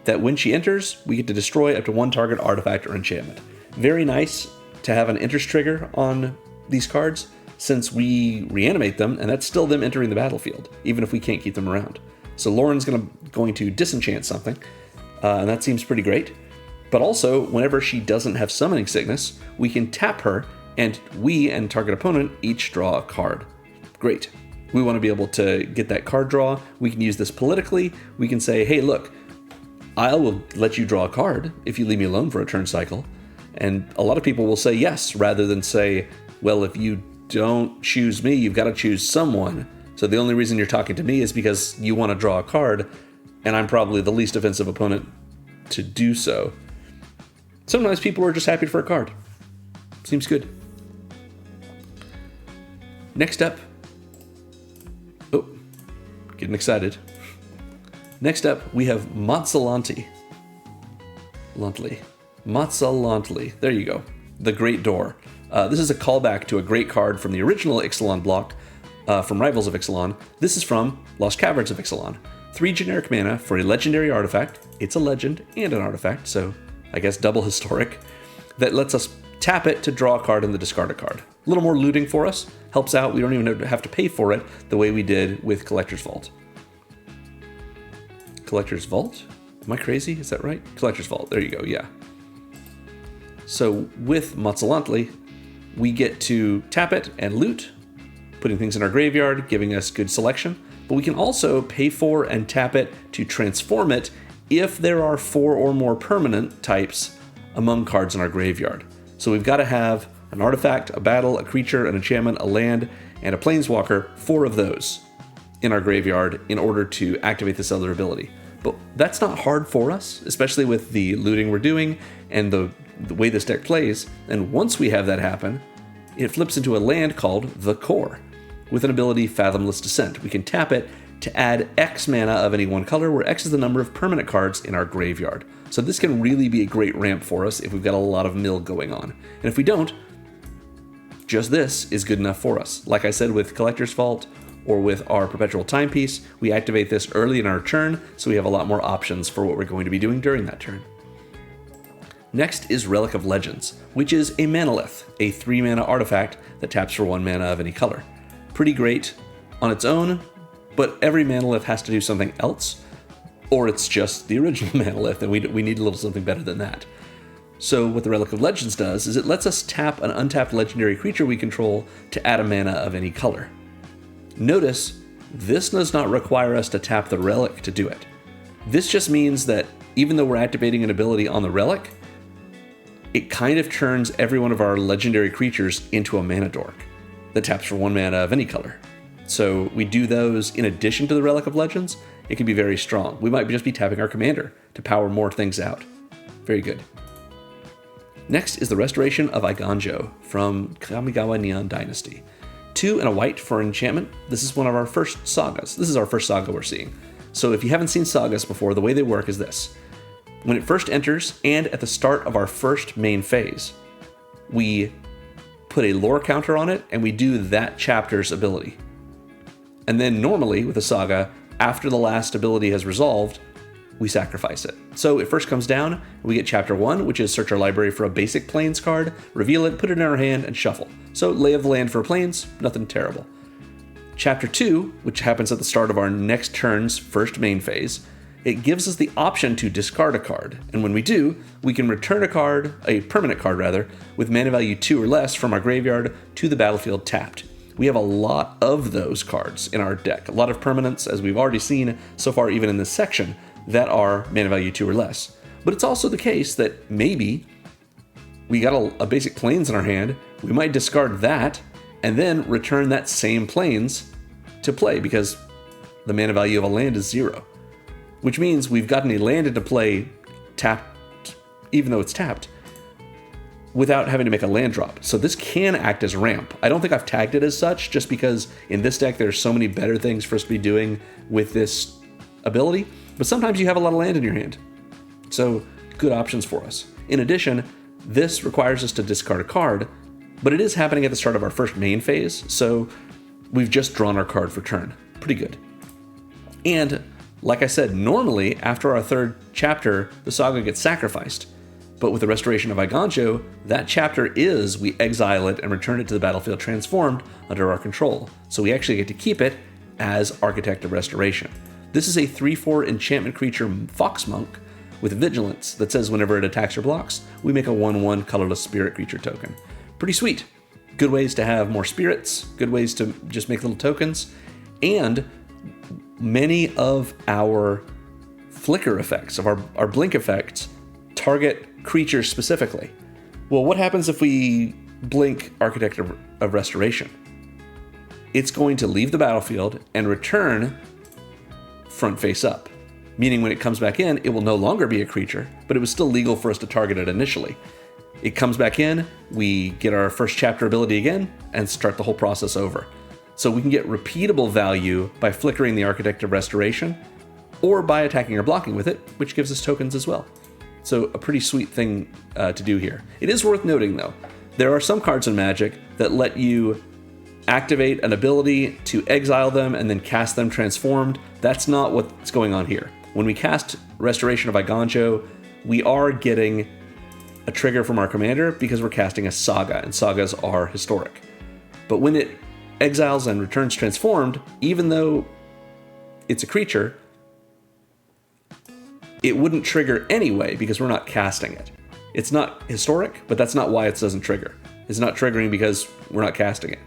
that when she enters, we get to destroy up to 1 target artifact or enchantment. Very nice to have an interest trigger on these cards, since we reanimate them, and that's still them entering the battlefield, even if we can't keep them around. So Lauren's going to disenchant something, and that seems pretty great. But also, whenever she doesn't have summoning sickness, we can tap her, and we and target opponent each draw a card. Great. We want to be able to get that card draw. We can use this politically. We can say, hey, look, I will let you draw a card if you leave me alone for a turn cycle. And a lot of people will say yes, rather than say, well, if you don't choose me, you've got to choose someone. So the only reason you're talking to me is because you want to draw a card, and I'm probably the least offensive opponent to do so. Sometimes people are just happy for a card. Seems good. Next up. Oh, getting excited. Next up, we have Matsalantli. Matsalantli. There you go. The Great Door. This is a callback to a great card from the original Ixalan block, from Rivals of Ixalan. This is from Lost Caverns of Ixalan. 3 generic mana for a legendary artifact. It's a legend and an artifact, so I guess double historic. That lets us tap it to draw a card and then discard a card. A little more looting for us. Helps out. We don't even have to pay for it the way we did with Collector's Vault. Collector's Vault? Am I crazy? Is that right? Collector's Vault. There you go. Yeah. So with Matsalantli, we get to tap it and loot, putting things in our graveyard, giving us good selection. But we can also pay for and tap it to transform it if there are 4 or more permanent types among cards in our graveyard. So we've got to have an artifact, a battle, a creature, an enchantment, a land, and a planeswalker, 4 of those in our graveyard in order to activate this other ability. But that's not hard for us, especially with the looting we're doing and the way this deck plays. And once we have that happen, it flips into a land called the Core with an ability Fathomless Descent. We can tap it to add X mana of any one color, where X is the number of permanent cards in our graveyard. So this can really be a great ramp for us if we've got a lot of mill going on. And if we don't, just this is good enough for us. Like I said with Collector's Vault or with our Perpetual Timepiece, we activate this early in our turn, so we have a lot more options for what we're going to be doing during that turn. Next is Relic of Legends, which is a manalith, a 3-mana artifact that taps for 1 mana of any color. Pretty great on its own, but every manalith has to do something else, or it's just the original manalith, and we need a little something better than that. So what the Relic of Legends does is it lets us tap an untapped legendary creature we control to add a mana of any color. Notice, this does not require us to tap the relic to do it. This just means that even though we're activating an ability on the relic, it kind of turns every one of our legendary creatures into a mana dork that taps for 1 mana of any color. So we do those in addition to the Relic of Legends. It can be very strong. We might just be tapping our commander to power more things out. Very good. Next is the Restoration of Eiganjo from Kamigawa Neon Dynasty. 2 and a white for enchantment. This is one of our first sagas. This is our first saga we're seeing. So if you haven't seen sagas before, the way they work is this. When it first enters, and at the start of our first main phase, we put a lore counter on it, and we do that chapter's ability. And then normally, with a saga, after the last ability has resolved, we sacrifice it. So it first comes down, we get chapter 1, which is search our library for a basic plains card, reveal it, put it in our hand, and shuffle. So lay of the land for plains, nothing terrible. Chapter 2, which happens at the start of our next turn's first main phase, it gives us the option to discard a card, and when we do, we can return a permanent card rather, with mana value 2 or less from our graveyard to the battlefield tapped. We have a lot of those cards in our deck, a lot of permanents, as we've already seen so far even in this section, that are mana value 2 or less. But it's also the case that maybe we got a basic plains in our hand, we might discard that, and then return that same plains to play, because the mana value of a land is 0. Which means we've gotten a land into play tapped, even though it's tapped, without having to make a land drop. So this can act as ramp. I don't think I've tagged it as such, just because in this deck there's so many better things for us to be doing with this ability, but sometimes you have a lot of land in your hand. So good options for us. In addition, this requires us to discard a card, but it is happening at the start of our first main phase, so we've just drawn our card for turn. Pretty good. And like I said, normally, after our third chapter, the saga gets sacrificed. But with the Restoration of Eiganjo, that chapter is we exile it and return it to the battlefield transformed under our control. So we actually get to keep it as Architect of Restoration. This is a 3/4 enchantment creature Fox Monk with Vigilance that says whenever it attacks or blocks, we make a 1/1 colorless spirit creature token. Pretty sweet. Good ways to have more spirits, good ways to just make little tokens, and many of our flicker effects, of our blink effects, target creatures specifically. Well, what happens if we blink Architect of Restoration? It's going to leave the battlefield and return front face up, meaning when it comes back in, it will no longer be a creature, but it was still legal for us to target it initially. It comes back in, we get our first chapter ability again, and start the whole process over. So we can get repeatable value by flickering the Architect of Restoration, or by attacking or blocking with it, which gives us tokens as well. So a pretty sweet thing to do here. It is worth noting though, there are some cards in Magic that let you activate an ability to exile them and then cast them transformed. That's not what's going on here. When we cast Restoration of Eiganjo, we are getting a trigger from our commander because we're casting a saga, and sagas are historic. But when it exiles and returns transformed, even though it's a creature, it wouldn't trigger anyway because we're not casting it. It's not historic, but that's not why it doesn't trigger. It's not triggering because we're not casting it.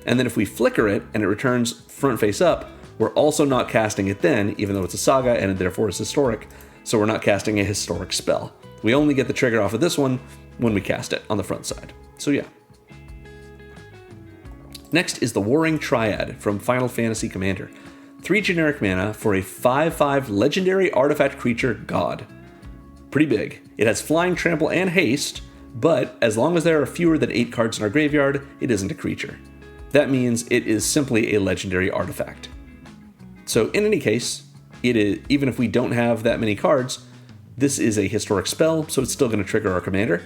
And then if we flicker it and it returns front face up, we're also not casting it then, even though it's a saga and therefore it's historic, so we're not casting a historic spell. We only get the trigger off of this one when we cast it on the front side. So yeah. Next is the Warring Triad from Final Fantasy Commander. 3 generic mana for a 5/5 legendary artifact creature god. Pretty big. It has flying, trample, and haste, but as long as there are fewer than 8 cards in our graveyard, it isn't a creature. That means it is simply a legendary artifact. So in any case, it is, even if we don't have that many cards, this is a historic spell, so it's still going to trigger our commander.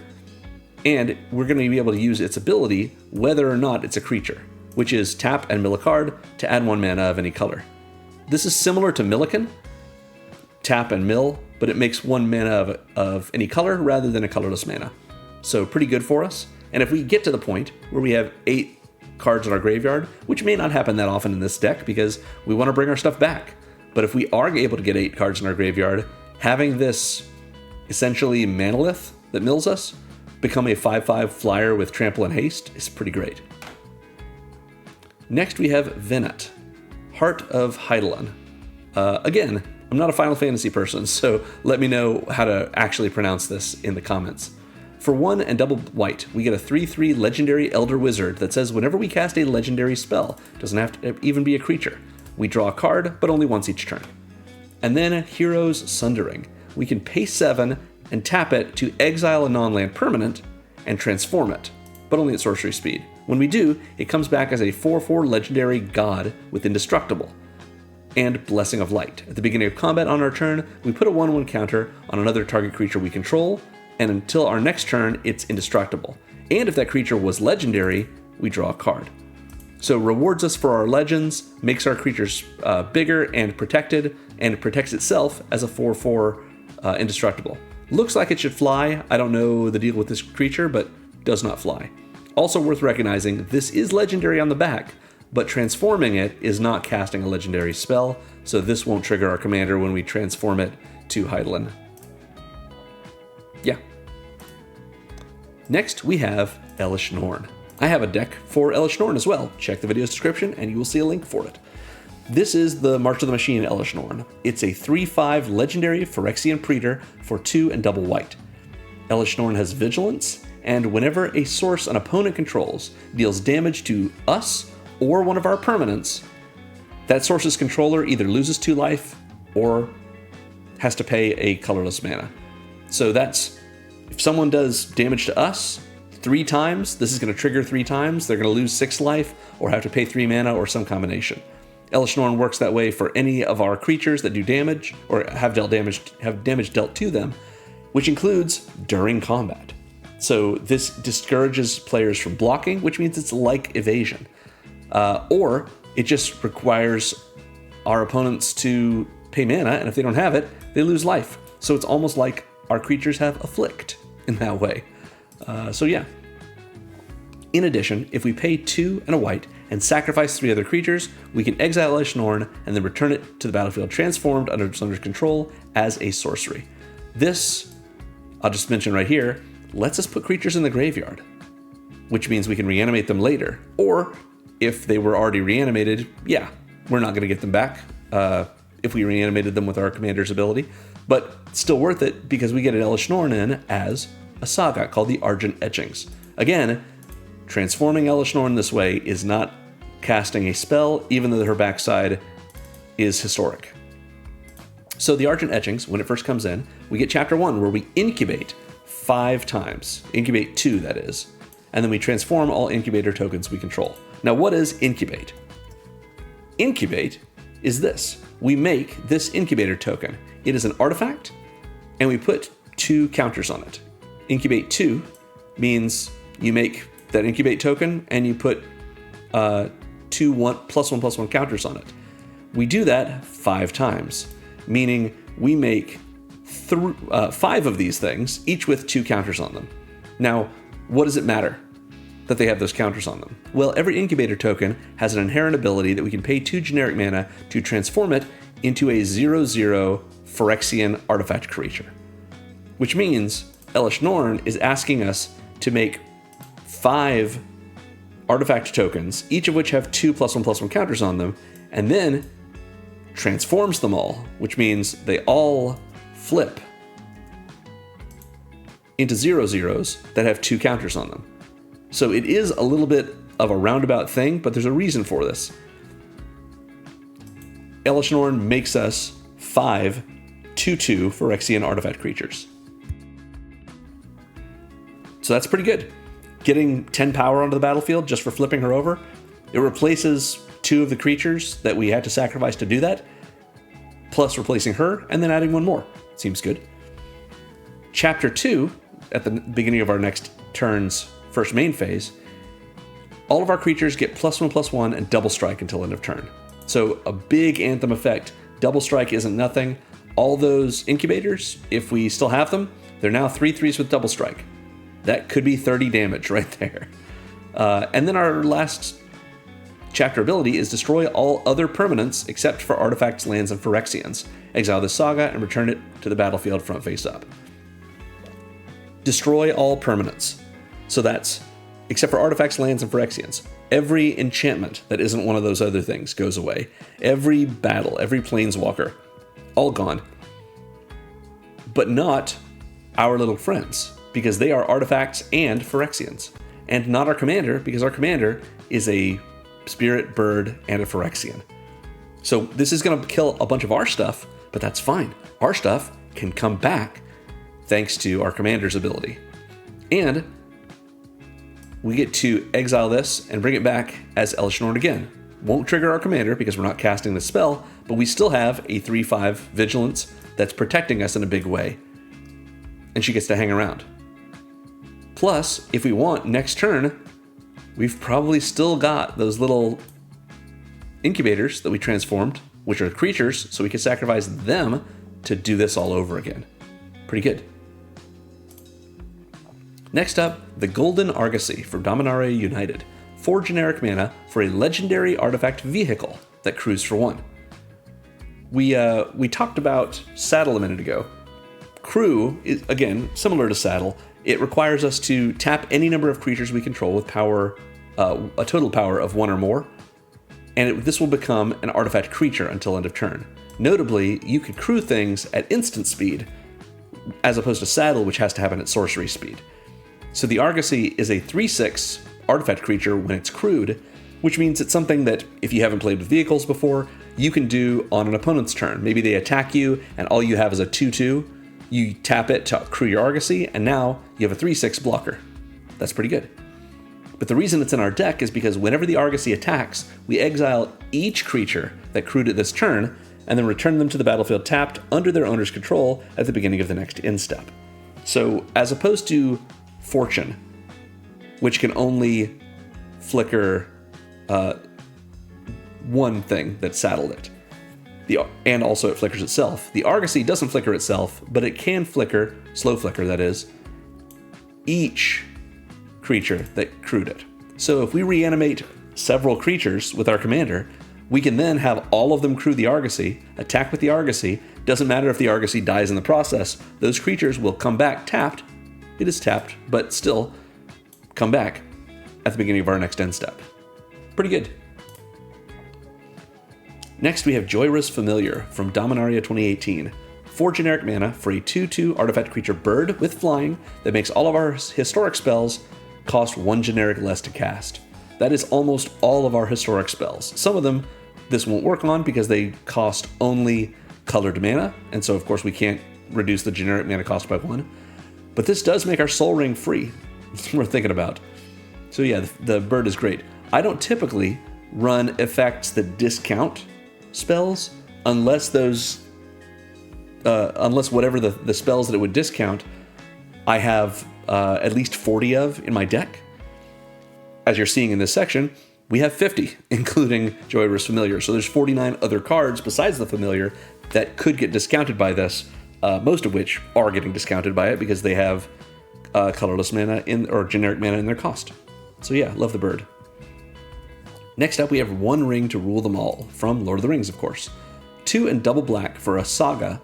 And we're going to be able to use its ability whether or not it's a creature, which is tap and mill a card to add 1 mana of any color. This is similar to Millikan. Tap and mill but it makes 1 mana of any color rather than a colorless mana. So pretty good for us. And if we get to the point where we have 8 cards in our graveyard, which may not happen that often in this deck because we want to bring our stuff back. But if we are able to get 8 cards in our graveyard, having this essentially Manalith that mills us become a 5/5 flyer with trample and haste is pretty great. Next we have Venat, Heart of Hydaelyn. Again, I'm not a Final Fantasy person, so let me know how to actually pronounce this in the comments. For 1 and double white, we get a 3/3 legendary Elder Wizard that says whenever we cast a legendary spell, doesn't have to even be a creature, we draw a card, but only once each turn. And then Hero's Sundering. We can pay 7 and tap it to exile a non-land permanent and transform it, but only at sorcery speed. When we do, it comes back as a 4/4 legendary god with Indestructible and Blessing of Light. At the beginning of combat on our turn, we put a 1/1 counter on another target creature we control, and until our next turn, it's indestructible. And if that creature was legendary, we draw a card. So rewards us for our legends, makes our creatures bigger and protects itself as a 4/4 indestructible. Looks like it should fly. I don't know the deal with this creature, but does not fly. Also worth recognizing, this is legendary on the back, but transforming it is not casting a legendary spell, so this won't trigger our commander when we transform it to Hydaelyn. Yeah. Next, we have Elesh Norn. I have a deck for Elesh Norn as well. Check the video's description and you will see a link for it. This is the March of the Machine Elesh Norn. It's a 3/5 legendary Phyrexian Praetor for 2 and double white. Elesh Norn has Vigilance, and whenever a source an opponent controls deals damage to us or one of our permanents, that source's controller either loses 2 life or has to pay a colorless mana. So that's, if someone does damage to us 3 times, this is going to trigger 3 times, they're going to lose 6 life or have to pay 3 mana or some combination. Elesh Norn works that way for any of our creatures that do damage or have damage dealt to them, which includes during combat. So this discourages players from blocking, which means it's like evasion. Or it just requires our opponents to pay mana, and if they don't have it, they lose life. So it's almost like our creatures have Afflict in that way. So yeah. In addition, if we pay 2 and a white and sacrifice 3 other creatures, we can exile Elesh Norn and then return it to the battlefield transformed under Summoner's control as a sorcery. This, I'll just mention right here, lets us put creatures in the graveyard, which means we can reanimate them later. Or if they were already reanimated, yeah, we're not going to get them back if we reanimated them with our commander's ability, but still worth it because we get an Elesh Norn in as a saga called the Argent Etchings. Again, transforming Elesh Norn this way is not casting a spell, even though her backside is historic. So the Argent Etchings, when it first comes in, we get chapter 1 where we incubate 5 times. Incubate 2, that is. And then we transform all incubator tokens we control. Now, what is incubate? Incubate is this. We make this incubator token. It is an artifact, and we put 2 counters on it. Incubate 2 means you make that incubate token and you put 2 +1/+1 counters on it. We do that 5 times, meaning we make 5 of these things, each with 2 counters on them. Now, what does it matter that they have those counters on them? Well, every incubator token has an inherent ability that we can pay 2 generic mana to transform it into a 0/0 Phyrexian artifact creature. Which means Elesh Norn is asking us to make 5 artifact tokens, each of which have 2 +1/+1 counters on them, and then transforms them all, which means they all flip into 0/0s that have 2 counters on them. So it is a little bit of a roundabout thing, but there's a reason for this. Elesh Norn makes us 5 2/2 Phyrexian artifact creatures. So that's pretty good. Getting 10 power onto the battlefield just for flipping her over. It replaces 2 of the creatures that we had to sacrifice to do that, plus replacing her, and then adding 1 more. Seems good. Chapter 2, at the beginning of our next turn's first main phase, all of our creatures get +1/+1 and double strike until end of turn. So a big Anthem effect. Double strike isn't nothing. all those incubators, if we still have them, they're now 3/3s with double strike. That could be 30 damage right there. And then our last chapter ability is destroy all other permanents except for artifacts, lands, and Phyrexians. Exile the saga and return it to the battlefield front face up. Destroy all permanents. So that's except for artifacts, lands, and Phyrexians. Every enchantment that isn't one of those other things goes away. Every battle, every planeswalker, all gone. But not our little friends, because they are artifacts and Phyrexians. And not our commander, because our commander is a spirit, bird, and a Phyrexian. So this is going to kill a bunch of our stuff, but that's fine. Our stuff can come back thanks to our commander's ability. And we get to exile this and bring it back as Elesh Norn again. Won't trigger our commander because we're not casting the spell, but we still have a 3/5 vigilance that's protecting us in a big way. And she gets to hang around. Plus, if we want, next turn, we've probably still got those little incubators that we transformed, which are creatures, so we can sacrifice them to do this all over again. Pretty good. Next up, the Golden Argosy from Dominaria United. 4 generic mana for a legendary artifact vehicle that crews for 1. We talked about Saddle a minute ago. Crew is, again, similar to Saddle. It requires us to tap any number of creatures we control with power, a total power of 1 or more, and this will become an artifact creature until end of turn. Notably, you could crew things at instant speed, as opposed to Saddle, which has to happen at sorcery speed. So the Argosy is a 3/6 artifact creature when it's crewed, which means it's something that, if you haven't played with vehicles before, you can do on an opponent's turn. Maybe they attack you, and all you have is a 2/2. You tap it to crew your Argosy, and now you have a 3/6 blocker. That's pretty good. But the reason it's in our deck is because whenever the Argosy attacks, we exile each creature that crewed it this turn, and then return them to the battlefield tapped under their owner's control at the beginning of the next end step. So, as opposed to Fortune, which can only flicker one thing that saddled it, and also it flickers itself. The Argosy doesn't flicker itself, but it can flicker, slow flicker that is, each creature that crewed it. So if we reanimate several creatures with our commander, we can then have all of them crew the Argosy, attack with the Argosy. Doesn't matter if the Argosy dies in the process, those creatures will come back tapped. It is tapped, but still come back at the beginning of our next end step. Pretty good. Next, we have Joyra's Familiar from Dominaria 2018. 4 generic mana for a 2/2 artifact creature bird with flying that makes all of our historic spells cost 1 generic less to cast. That is almost all of our historic spells. Some of them this won't work on because they cost only colored mana, and so of course we can't reduce the generic mana cost by 1. But this does make our Soul Ring free. It's worth thinking about. So yeah, the bird is great. I don't typically run effects that discount spells unless whatever the spells that it would discount, I have at least 40 of in my deck. As you're seeing in this section, we have 50, including Joyra's Familiar. So there's 49 other cards besides the Familiar that could get discounted by this, most of which are getting discounted by it because they have colorless mana or generic mana in their cost. So yeah, love the bird. Next up, we have One Ring to Rule Them All, from Lord of the Rings, of course. 2 and double black for a saga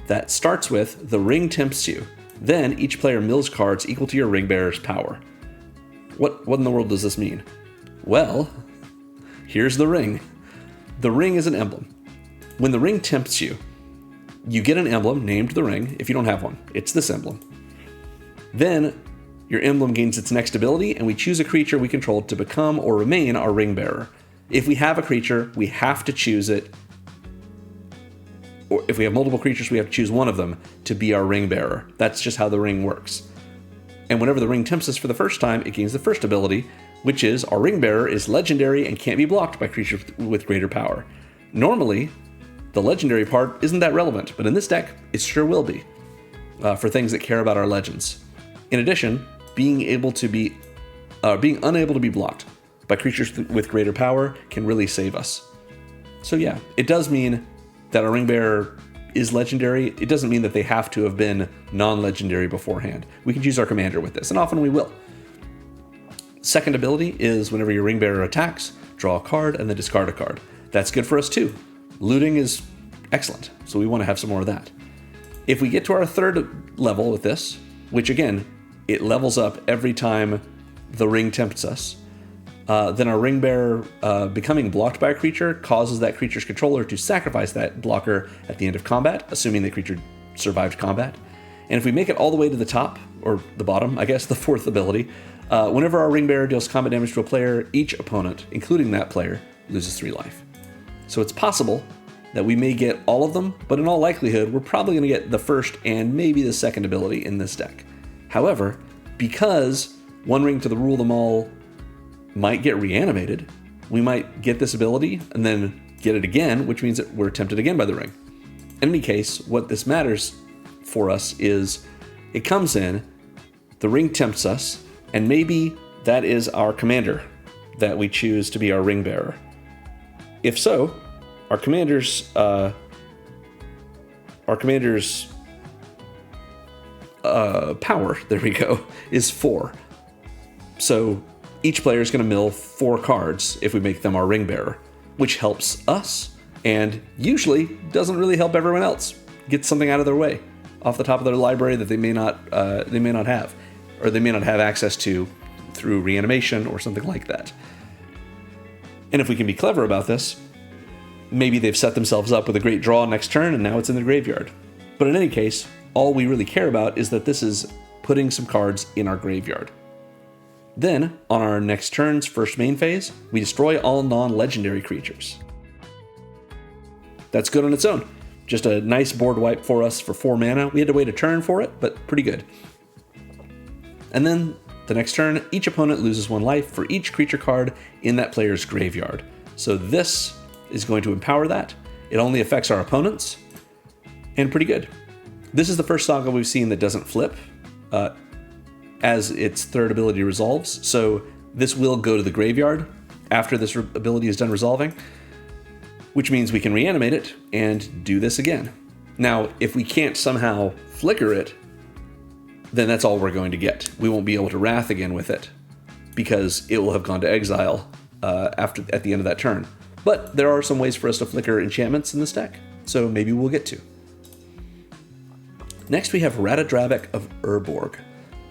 that starts with The Ring Tempts You. Then each player mills cards equal to your ring bearer's power. What in the world does this mean? Well, here's the ring. The ring is an emblem. When the ring tempts you, you get an emblem named the ring. If you don't have one, it's this emblem. Then your emblem gains its next ability, and we choose a creature we control to become or remain our ring bearer. If we have a creature, we have to choose it. Or if we have multiple creatures, we have to choose one of them to be our ring bearer. That's just how the ring works. And whenever the ring tempts us for the first time, it gains the first ability, which is our ring bearer is legendary and can't be blocked by creatures with greater power. Normally, the legendary part isn't that relevant, but in this deck, it sure will be, for things that care about our legends. In addition, being unable to be blocked by creatures with greater power can really save us. So yeah, it does mean that our ring bearer is legendary, it doesn't mean that they have to have been non-legendary beforehand. We can choose our commander with this, and often we will. Second ability is whenever your ring bearer attacks, draw a card and then discard a card. That's good for us too. Looting is excellent, so we want to have some more of that. If we get to our third level with this, which again, it levels up every time the ring tempts us, then our ring bearer becoming blocked by a creature causes that creature's controller to sacrifice that blocker at the end of combat, assuming the creature survived combat. And if we make it all the way to the top, or the bottom, I guess, the fourth ability, whenever our ring bearer deals combat damage to a player, each opponent, including that player, loses 3 life. So it's possible that we may get all of them, but in all likelihood, we're probably going to get the first and maybe the second ability in this deck. However, because One Ring to the Rule Them All might get reanimated, we might get this ability and then get it again, which means that we're tempted again by the ring. In any case, what this matters for us is it comes in, the ring tempts us, and maybe that is our commander that we choose to be our ring bearer. If so, our commander's power, there we go, is 4. So each player is going to mill 4 cards if we make them our ring bearer, which helps us and usually doesn't really help everyone else. Get something out of their way, off the top of their library that they may not have, or they may not have access to through reanimation or something like that. And if we can be clever about this, maybe they've set themselves up with a great draw next turn and now it's in the graveyard. But in any case, all we really care about is that this is putting some cards in our graveyard. Then, on our next turn's first main phase, we destroy all non-legendary creatures. That's good on its own. Just a nice board wipe for us for 4 mana. We had to wait a turn for it, but pretty good. And then, the next turn, each opponent loses 1 life for each creature card in that player's graveyard. So this is going to empower that. It only affects our opponents, and pretty good. This is the first saga we've seen that doesn't flip as its third ability resolves, so this will go to the graveyard after this ability is done resolving, which means we can reanimate it and do this again. Now, if we can't somehow flicker it, then that's all we're going to get. We won't be able to Wrath again with it, because it will have gone to exile at the end of that turn. But there are some ways for us to flicker enchantments in this deck, so maybe we'll get to. Next we have Ratadrabek of Urborg.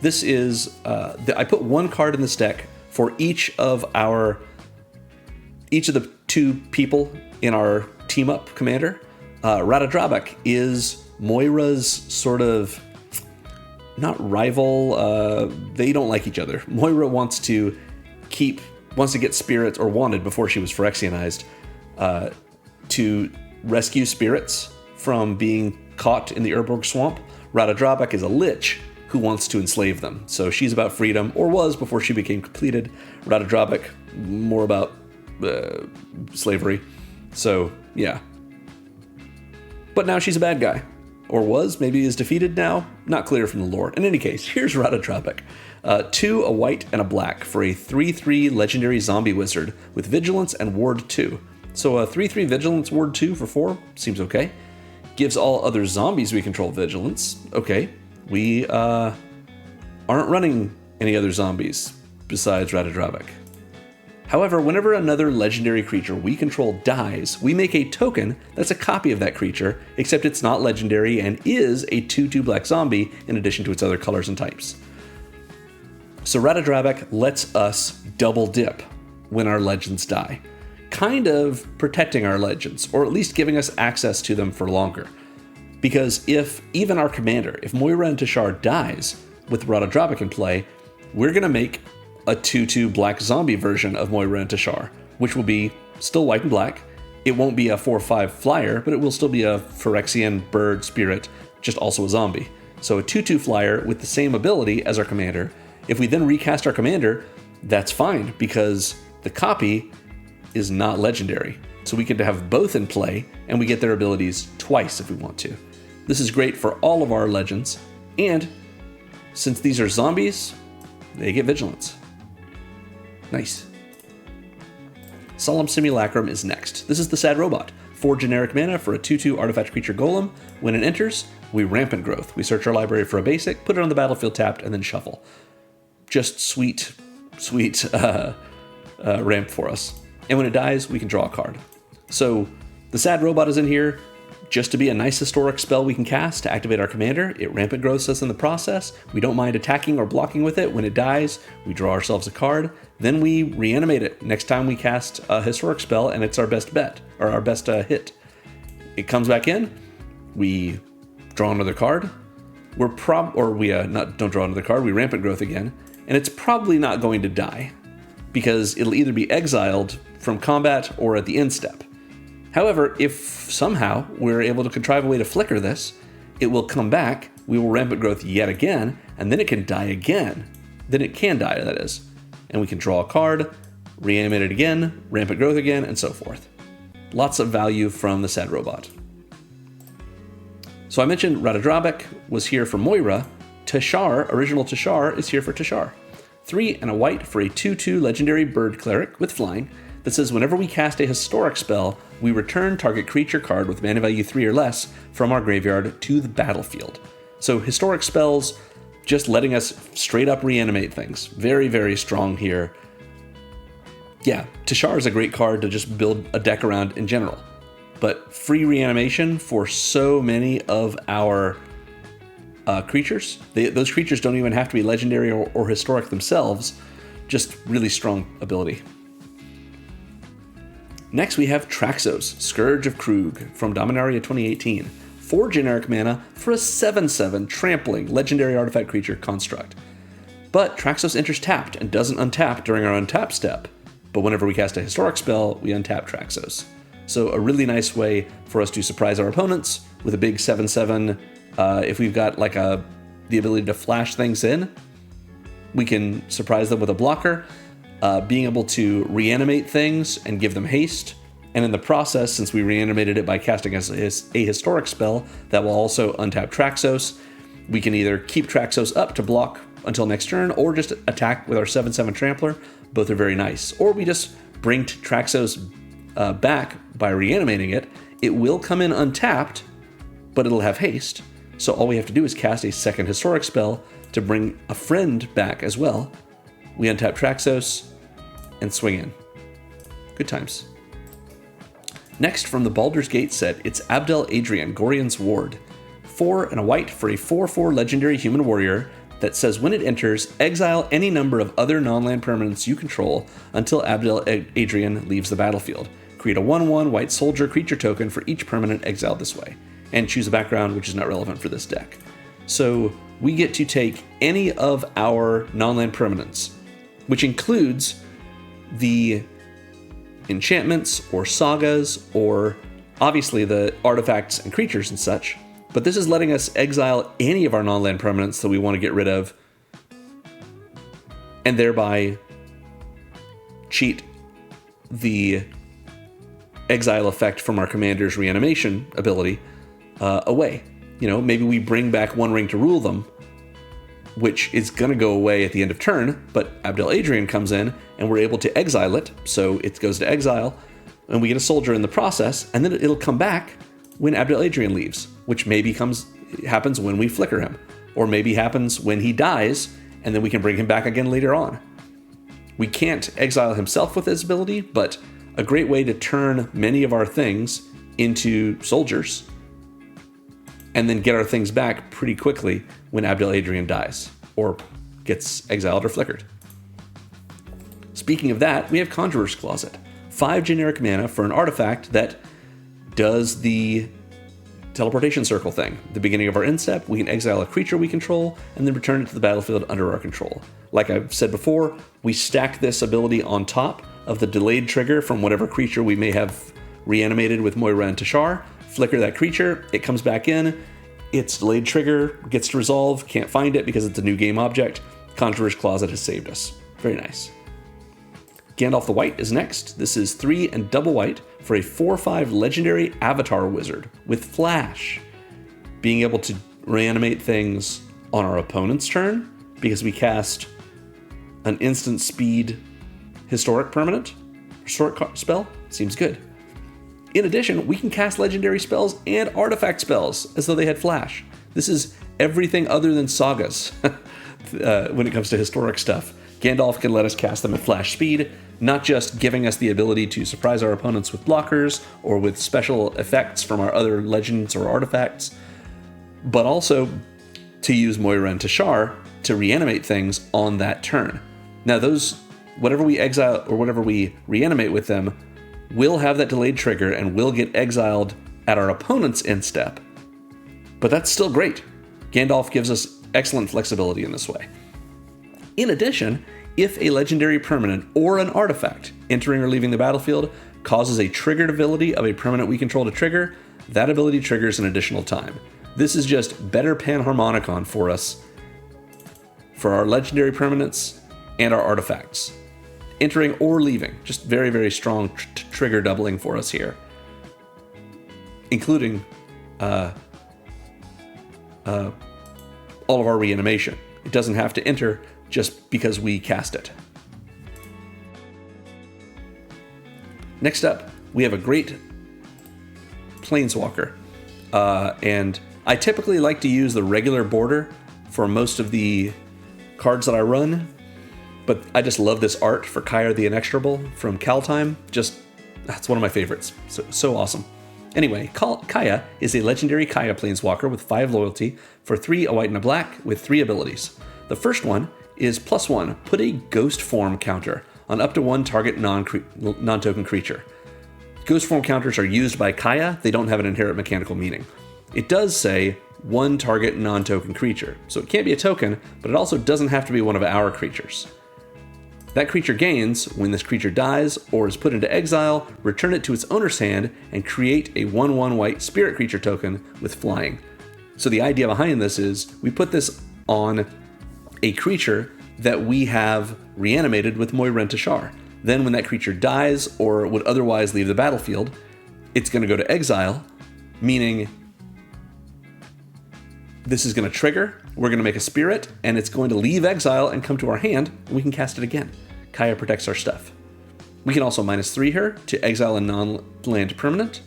This is, I put 1 card in this deck for each of the 2 people in our team-up commander. Ratadrabek is Moira's sort of, not rival, they don't like each other. Moira wants to get spirits, or wanted before she was Phyrexianized, to rescue spirits from being caught in the Urborg swamp. Ratadrabek is a lich who wants to enslave them. So she's about freedom, or was before she became completed. Ratadrabek, more about slavery. So, yeah. But now she's a bad guy. Or was, maybe is defeated now. Not clear from the lore. In any case, here's Ratadrabek. 2, a white, and a black for a 3/3 legendary zombie wizard with vigilance and ward 2. So a 3/3 vigilance ward 2 for 4 seems okay. Gives all other zombies we control vigilance. Okay. We aren't running any other zombies besides Ratadrabek. However, whenever another legendary creature we control dies, we make a token that's a copy of that creature, except it's not legendary and is a 2/2 black zombie in addition to its other colors and types. So Ratadrabek lets us double dip when our legends die, kind of protecting our legends, or at least giving us access to them for longer. Because if even our commander, if Moira and Teshar dies with Ratadrabek in play, we're going to make a 2/2 black zombie version of Moira and Teshar, which will be still white and black. It won't be a 4/5 flyer, but it will still be a Phyrexian bird spirit, just also a zombie. So a 2/2 flyer with the same ability as our commander. If we then recast our commander, that's fine, because the copy is not legendary. So we get to have both in play, and we get their abilities twice if we want to. This is great for all of our legends, and since these are zombies, they get vigilance. Nice. Solemn Simulacrum is next. This is the sad robot. 4 generic mana for a 2/2 artifact creature golem. When it enters, we Rampant Growth. We search our library for a basic, put it on the battlefield tapped, and then shuffle. Just sweet ramp for us. And when it dies, we can draw a card. So the Sad Robot is in here just to be a nice historic spell we can cast to activate our commander. It Rampant Growths us in the process. We don't mind attacking or blocking with it. When it dies, we draw ourselves a card. Then we reanimate it next time we cast a historic spell, and it's our best bet, or our best hit. It comes back in. We draw another card. We don't draw another card. We Rampant Growth again, and it's probably not going to die because it'll either be exiled from combat or at the end step. However, if somehow we're able to contrive a way to flicker this, it will come back, we will Rampant Growth yet again, and then it can die again. Then it can die, that is. And we can draw a card, reanimate it again, Rampant Growth again, and so forth. Lots of value from the Sad Robot. So I mentioned Radadrabek was here for Moira. Teshar, original Teshar, is here for Teshar. 3 and a white for a 2/2 legendary bird cleric with flying that says whenever we cast a historic spell, we return target creature card with mana value 3 or less from our graveyard to the battlefield. So historic spells, just letting us straight up reanimate things. Very, very strong here. Yeah, Teshar is a great card to just build a deck around in general. But free reanimation for so many of our creatures. Those creatures don't even have to be legendary or historic themselves. Just really strong ability. Next we have Traxos, Scourge of Krug from Dominaria 2018. 4 generic mana for a 7/7 trampling legendary artifact creature construct. But Traxos enters tapped and doesn't untap during our untap step. But whenever we cast a historic spell, we untap Traxos. So a really nice way for us to surprise our opponents with a big 7/7. If we've got like the ability to flash things in, we can surprise them with a blocker. Being able to reanimate things and give them haste. And in the process, since we reanimated it by casting a historic spell, that will also untap Traxos. We can either keep Traxos up to block until next turn, or just attack with our 7/7 Trampler. Both are very nice. Or we just bring Traxos back by reanimating it. It will come in untapped, but it'll have haste. So all we have to do is cast a second historic spell to bring a friend back as well. We untap Traxos and swing in. Good times. Next, from the Baldur's Gate set, it's Abdel Adrian, Gorian's Ward. 4 and a white for a 4/4 legendary human warrior that says when it enters, exile any number of other non-land permanents you control until Abdel Adrian leaves the battlefield. Create a 1/1 white soldier creature token for each permanent exiled this way, and choose a background which is not relevant for this deck. So we get to take any of our non-land permanents, which includes the enchantments or sagas or obviously the artifacts and creatures and such, but this is letting us exile any of our non-land permanents that we want to get rid of and thereby cheat the exile effect from our commander's reanimation ability away. You know, maybe we bring back One Ring to Rule them, which is going to go away at the end of turn, but Abdel Adrian comes in and we're able to exile it, so it goes to exile, and we get a soldier in the process, and then it'll come back when Abdel Adrian leaves, which maybe happens when we flicker him, or maybe happens when he dies, and then we can bring him back again later on. We can't exile himself with his ability, but a great way to turn many of our things into soldiers, and then get our things back pretty quickly when Abdel Adrian dies, or gets exiled or flickered. Speaking of that, we have Conjurer's Closet. 5 generic mana for an artifact that does the teleportation circle thing. At the beginning of our end step, we can exile a creature we control, and then return it to the battlefield under our control. Like I've said before, we stack this ability on top of the delayed trigger from whatever creature we may have reanimated with Moira and Teshar. Flicker that creature, it comes back in, its delayed trigger gets to resolve, can't find it because it's a new game object. Conjurer's Closet has saved us. Very nice. Gandalf the White is next. This is 3 and double white for a 4/5 legendary avatar wizard with flash. Being able to reanimate things on our opponent's turn because we cast an instant speed historic spell seems good. In addition, we can cast legendary spells and artifact spells as though they had flash. This is everything other than sagas when it comes to historic stuff. Gandalf can let us cast them at flash speed, not just giving us the ability to surprise our opponents with blockers or with special effects from our other legends or artifacts, but also to use Moira and Teshar to reanimate things on that turn. Now those, whatever we exile or whatever we reanimate with them, will have that delayed trigger and will get exiled at our opponent's end step. But that's still great. Gandalf gives us excellent flexibility in this way. In addition, if a legendary permanent or an artifact entering or leaving the battlefield causes a triggered ability of a permanent we control to trigger, that ability triggers an additional time. This is just better Panharmonicon for us, for our legendary permanents and our artifacts. Entering or leaving, just very, very strong trigger doubling for us here. Including all of our reanimation. It doesn't have to enter just because we cast it. Next up, we have a great Planeswalker. And I typically like to use the regular border for most of the cards that I run, but I just love this art for Kaya the Inexorable from Kaldheim. That's one of my favorites. So awesome. Anyway, Kaya is a legendary Kaya Planeswalker with 5 loyalty for 3 a white and a black with 3 abilities. The first one is +1, put a ghost form counter on up to 1 target non-token creature. Ghost form counters are used by Kaya, they don't have an inherent mechanical meaning. It does say 1 target non-token creature, so it can't be a token, but it also doesn't have to be one of our creatures. That creature gains, when this creature dies or is put into exile, return it to its owner's hand and create a 1/1 white spirit creature token with flying. So the idea behind this is we put this on a creature that we have reanimated with Moira and Teshar. Then when that creature dies or would otherwise leave the battlefield, it's going to go to exile, meaning this is going to trigger, we're going to make a spirit, and it's going to leave exile and come to our hand, and we can cast it again. Kaya protects our stuff. We can also -3 her to exile a non-land permanent,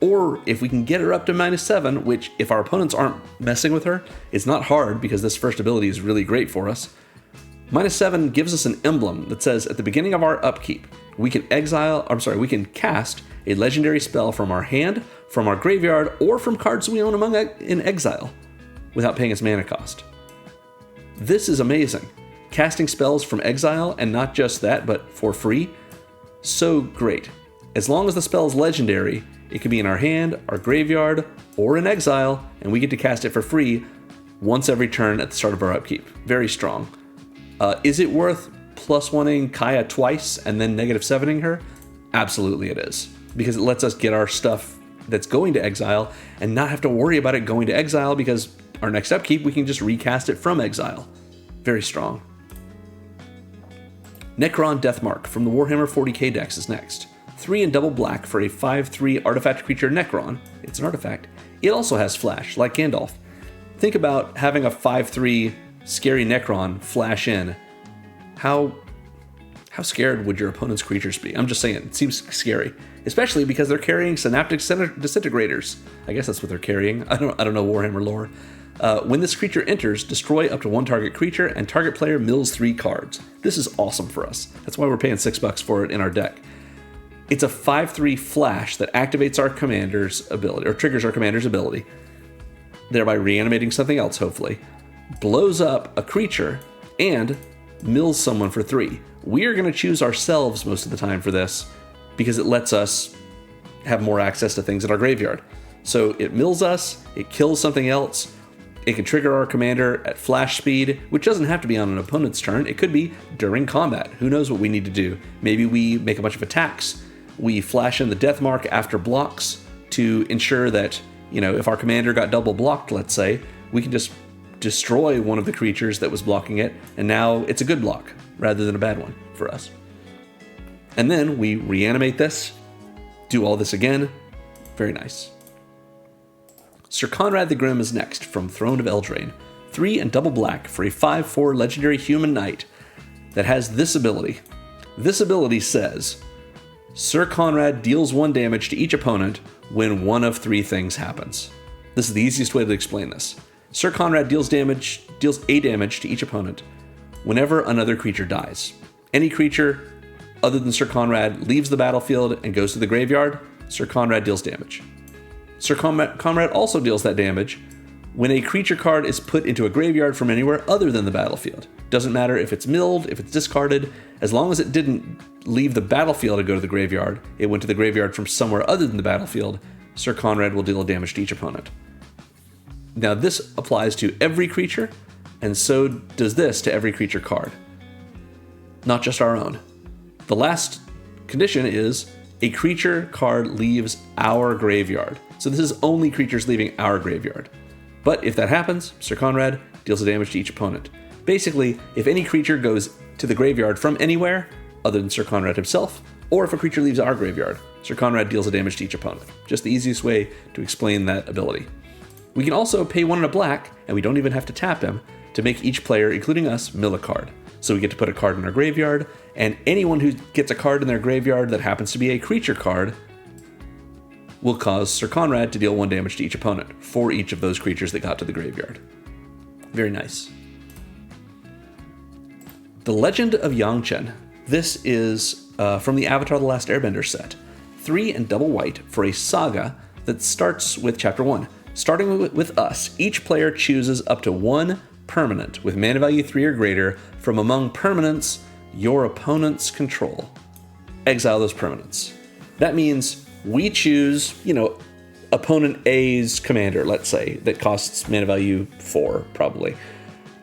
or if we can get her up to -7, which if our opponents aren't messing with her, it's not hard because this first ability is really great for us. -7 gives us an emblem that says at the beginning of our upkeep, we can cast a legendary spell from our hand, from our graveyard, or from cards we own in exile, without paying its mana cost. This is amazing. Casting spells from exile, and not just that, but for free, so great. As long as the spell is legendary, it can be in our hand, our graveyard, or in exile, and we get to cast it for free once every turn at the start of our upkeep. Very strong. Is it worth +1ing Kaya twice and then -7ing her? Absolutely it is, because it lets us get our stuff that's going to exile and not have to worry about it going to exile, because our next upkeep we can just recast it from exile. Very strong. Necron Deathmark from the Warhammer 40k decks is next. 3 and double black for a 5/3 artifact creature Necron. It's an artifact. It also has flash, like Gandalf. Think about having a 5/3 scary Necron flash in. How scared would your opponent's creatures be? I'm just saying, it seems scary. Especially because they're carrying synaptic disintegrators. I guess that's what they're carrying. I don't know Warhammer lore. When this creature enters, destroy up to 1 target creature, and target player mills 3 cards. This is awesome for us. That's why we're paying $6 for it in our deck. It's a 5/3 flash that activates our commander's ability, or triggers our commander's ability, thereby reanimating something else, hopefully, blows up a creature, and mills someone for 3. We are going to choose ourselves most of the time for this, because it lets us have more access to things in our graveyard. So it mills us, it kills something else, it can trigger our commander at flash speed, which doesn't have to be on an opponent's turn, it could be during combat. Who knows what we need to do? Maybe we make a bunch of attacks, we flash in the Deathmark after blocks to ensure that, if our commander got double blocked, let's say, we can just destroy one of the creatures that was blocking it, and now it's a good block rather than a bad one for us. And then we reanimate this, do all this again. Very nice. Sir Conrad the Grim is next from Throne of Eldraine. 3 and double black for a 5/4 legendary human knight that has this ability. This ability says, Sir Conrad deals 1 damage to each opponent when one of 3 things happens. This is the easiest way to explain this. Sir Conrad deals A damage to each opponent whenever another creature dies. Any creature other than Sir Conrad leaves the battlefield and goes to the graveyard, Sir Conrad deals damage. Sir Conrad also deals that damage when a creature card is put into a graveyard from anywhere other than the battlefield. Doesn't matter if it's milled, if it's discarded, as long as it didn't leave the battlefield to go to the graveyard, it went to the graveyard from somewhere other than the battlefield, Sir Conrad will deal damage to each opponent. Now this applies to every creature, and so does this to every creature card. Not just our own. The last condition is a creature card leaves our graveyard. So this is only creatures leaving our graveyard. But if that happens, Sir Conrad deals the damage to each opponent. Basically, if any creature goes to the graveyard from anywhere other than Sir Conrad himself, or if a creature leaves our graveyard, Sir Conrad deals the damage to each opponent. Just the easiest way to explain that ability. We can also pay 1 in a black, and we don't even have to tap him, to make each player, including us, mill a card. So we get to put a card in our graveyard, and anyone who gets a card in their graveyard that happens to be a creature card will cause Sir Conrad to deal 1 damage to each opponent for each of those creatures that got to the graveyard. Very nice. The Legend of Yangchen. This is from the Avatar The Last Airbender set. 3 and double white for a saga that starts with Chapter 1. Starting with us, each player chooses up to 1 permanent with mana value 3 or greater from among permanents your opponents control. Exile those permanents. That means we choose, opponent A's commander, let's say, that costs mana value 4, probably.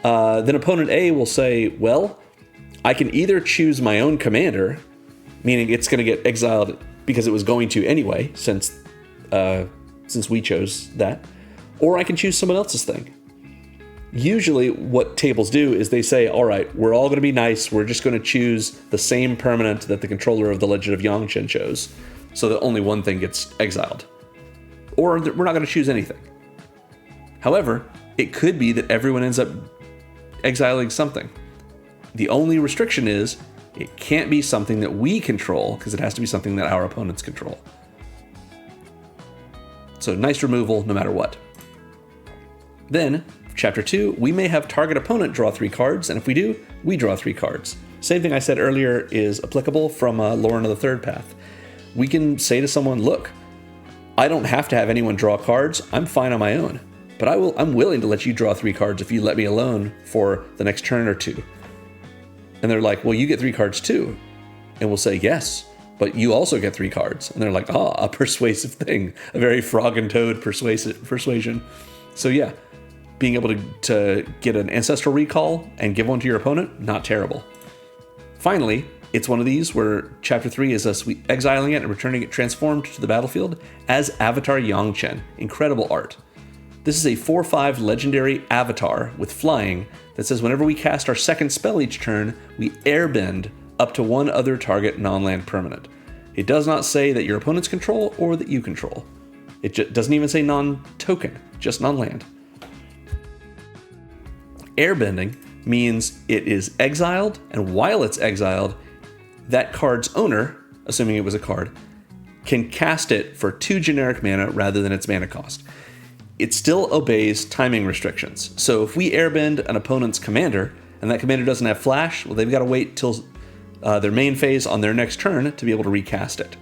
Then opponent A will say, well, I can either choose my own commander, meaning it's going to get exiled because it was going to anyway, since we chose that, or I can choose someone else's thing. Usually what tables do is they say, all right, we're all going to be nice. We're just going to choose the same permanent that the controller of the Legend of Yangchen chose, so that only one thing gets exiled. Or we're not going to choose anything. However, it could be that everyone ends up exiling something. The only restriction is it can't be something that we control, because it has to be something that our opponents control. So nice removal no matter what. Then, Chapter 2, we may have target opponent draw 3 cards, and if we do, we draw 3 cards. Same thing I said earlier is applicable from Lorna the Third Path. We can say to someone, look, I don't have to have anyone draw cards, I'm fine on my own, but I'm willing to let you draw 3 cards if you let me alone for the next turn or 2. And they're like, well, you get 3 cards too. And we'll say, yes, but you also get 3 cards. And they're like, a persuasive thing, a very frog and toad persuasion. So yeah, being able to get an ancestral recall and give one to your opponent, not terrible. Finally, it's one of these where Chapter 3 is us exiling it and returning it transformed to the battlefield as Avatar Yangchen. Incredible art. This is a 4/5 legendary avatar with flying that says whenever we cast our second spell each turn, we airbend up to 1 other target non-land permanent. It does not say that your opponents control or that you control. It doesn't even say non-token, just non-land. Airbending means it is exiled, and while it's exiled, that card's owner, assuming it was a card, can cast it for 2 generic mana rather than its mana cost. It still obeys timing restrictions. So if we airbend an opponent's commander, and that commander doesn't have flash, well, they've got to wait till their main phase on their next turn to be able to recast it.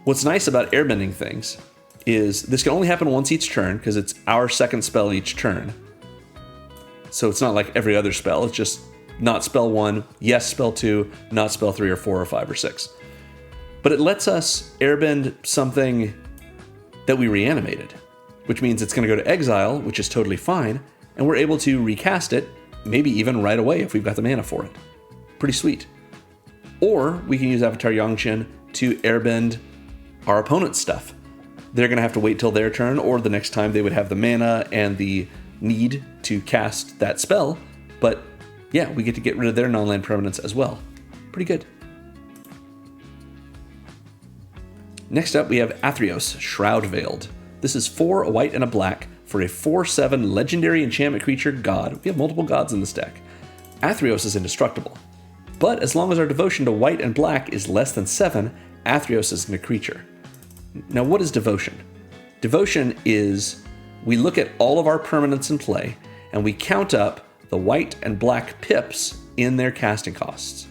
What's nice about airbending things is this can only happen once each turn, because it's our second spell each turn. So it's not like every other spell, it's just not spell 1, yes spell 2, not spell 3 or 4 or 5 or 6. But it lets us airbend something that we reanimated, which means it's going to go to exile, which is totally fine, and we're able to recast it, maybe even right away if we've got the mana for it. Pretty sweet. Or we can use Avatar Yangchen to airbend our opponent's stuff. They're going to have to wait till their turn, or the next time they would have the mana and the need to cast that spell, but yeah, we get to get rid of their non-land permanents as well. Pretty good. Next up, we have Athreos, Shroud Veiled. This is 4, a white, and a black for a 4/7 legendary enchantment creature god. We have multiple gods in this deck. Athreos is indestructible. But as long as our devotion to white and black is less than 7, Athreos isn't a creature. Now, what is devotion? Devotion is we look at all of our permanents in play and we count up the white and black pips in their casting costs.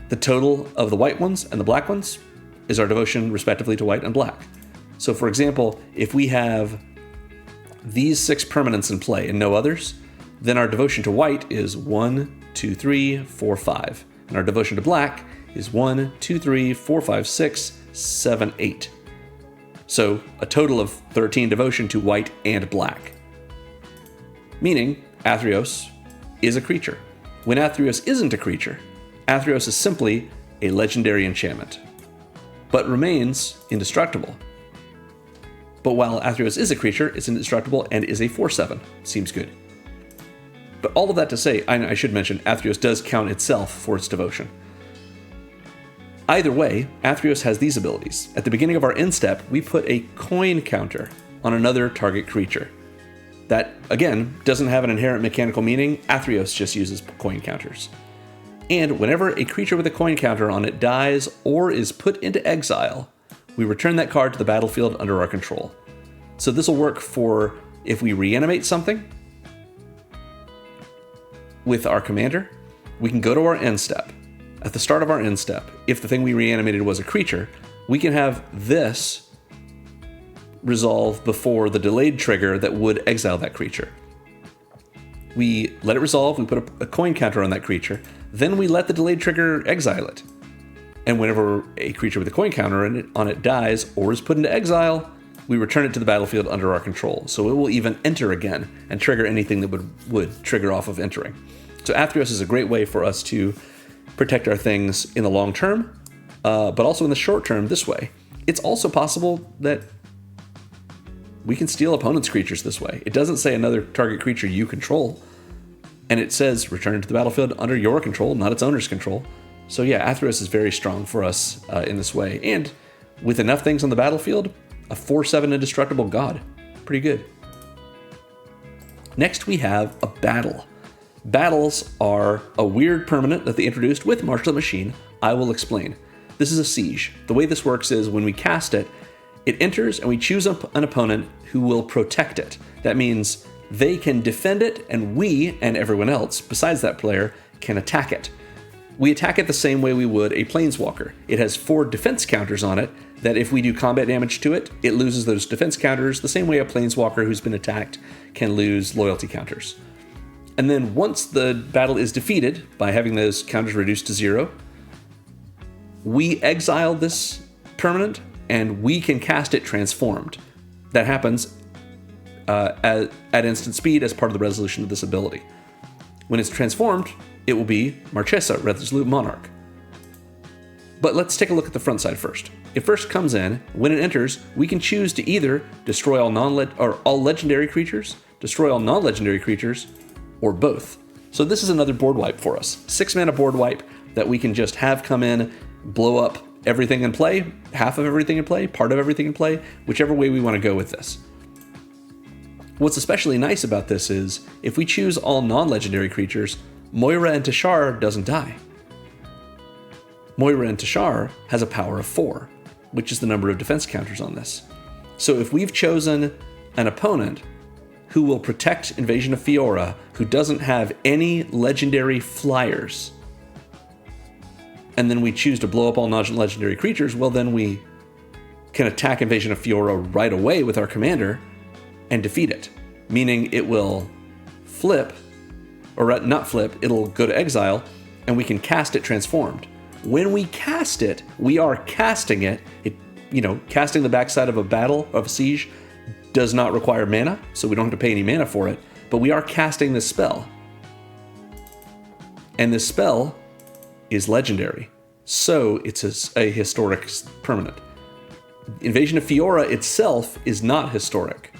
The total of the white ones and the black ones is our devotion respectively to white and black. So for example, if we have these 6 permanents in play and no others, then our devotion to white is 1, 2, 3, 4, 5. And our devotion to black is 1, 2, 3, 4, 5, 6, 7, 8. So a total of 13 devotion to white and black. Meaning, Athreos is a creature. When Athreos isn't a creature, Athreos is simply a legendary enchantment, but remains indestructible. But while Athreos is a creature, it's indestructible and is a 4/7. Seems good. But all of that to say, I should mention, Athreos does count itself for its devotion. Either way, Athreos has these abilities. At the beginning of our end step, we put a coin counter on another target creature. That, again, doesn't have an inherent mechanical meaning. Athreos just uses coin counters. And whenever a creature with a coin counter on it dies or is put into exile, we return that card to the battlefield under our control. So this will work for if we reanimate something with our commander, we can go to our end step. At the start of our end step, if the thing we reanimated was a creature, we can have this resolve before the delayed trigger that would exile that creature. We let it resolve, we put a coin counter on that creature, then we let the delayed trigger exile it. And whenever a creature with a coin counter on it dies or is put into exile, we return it to the battlefield under our control. So it will even enter again and trigger anything that would trigger off of entering. So Athreos is a great way for us to protect our things in the long term, but also in the short term this way. It's also possible that we can steal opponents' creatures this way. It doesn't say another target creature you control, and it says return to the battlefield under your control, not its owner's control. So yeah, Athreos is very strong for us in this way. And with enough things on the battlefield, a 4/7 indestructible god. Pretty good. Next we have a battle. Battles are a weird permanent that they introduced with March of the Machine. I will explain. This is a siege. The way this works is when we cast it, it enters and we choose an opponent who will protect it. That means they can defend it and we and everyone else besides that player can attack it. We attack it the same way we would a Planeswalker. It has 4 defense counters on it that if we do combat damage to it, it loses those defense counters the same way a Planeswalker who's been attacked can lose loyalty counters. And then once the battle is defeated by having those counters reduced to 0, we exile this permanent and we can cast it transformed. That happens at instant speed as part of the resolution of this ability. When it's transformed, it will be Marchesa, Resolute Monarch. But let's take a look at the front side first. It first comes in, when it enters, we can choose to either destroy all legendary creatures, destroy all non-legendary creatures, or both. So this is another board wipe for us. 6 mana board wipe that we can just have come in, blow up everything in play, half of everything in play, part of everything in play, whichever way we want to go with this. What's especially nice about this is, if we choose all non-legendary creatures, Moira and Teshar doesn't die. Moira and Teshar has a power of 4, which is the number of defense counters on this. So if we've chosen an opponent who will protect Invasion of Fiora, who doesn't have any legendary flyers, and then we choose to blow up all non-legendary creatures, well then we can attack Invasion of Fiora right away with our commander and defeat it. Meaning it will flip, or not flip, it'll go to exile, and we can cast it transformed. When we cast it, we are casting it. Casting the backside of a battle, of a siege, does not require mana, so we don't have to pay any mana for it, but we are casting this spell. And this spell is legendary, so it's a historic permanent. Invasion of Fiora itself is not historic,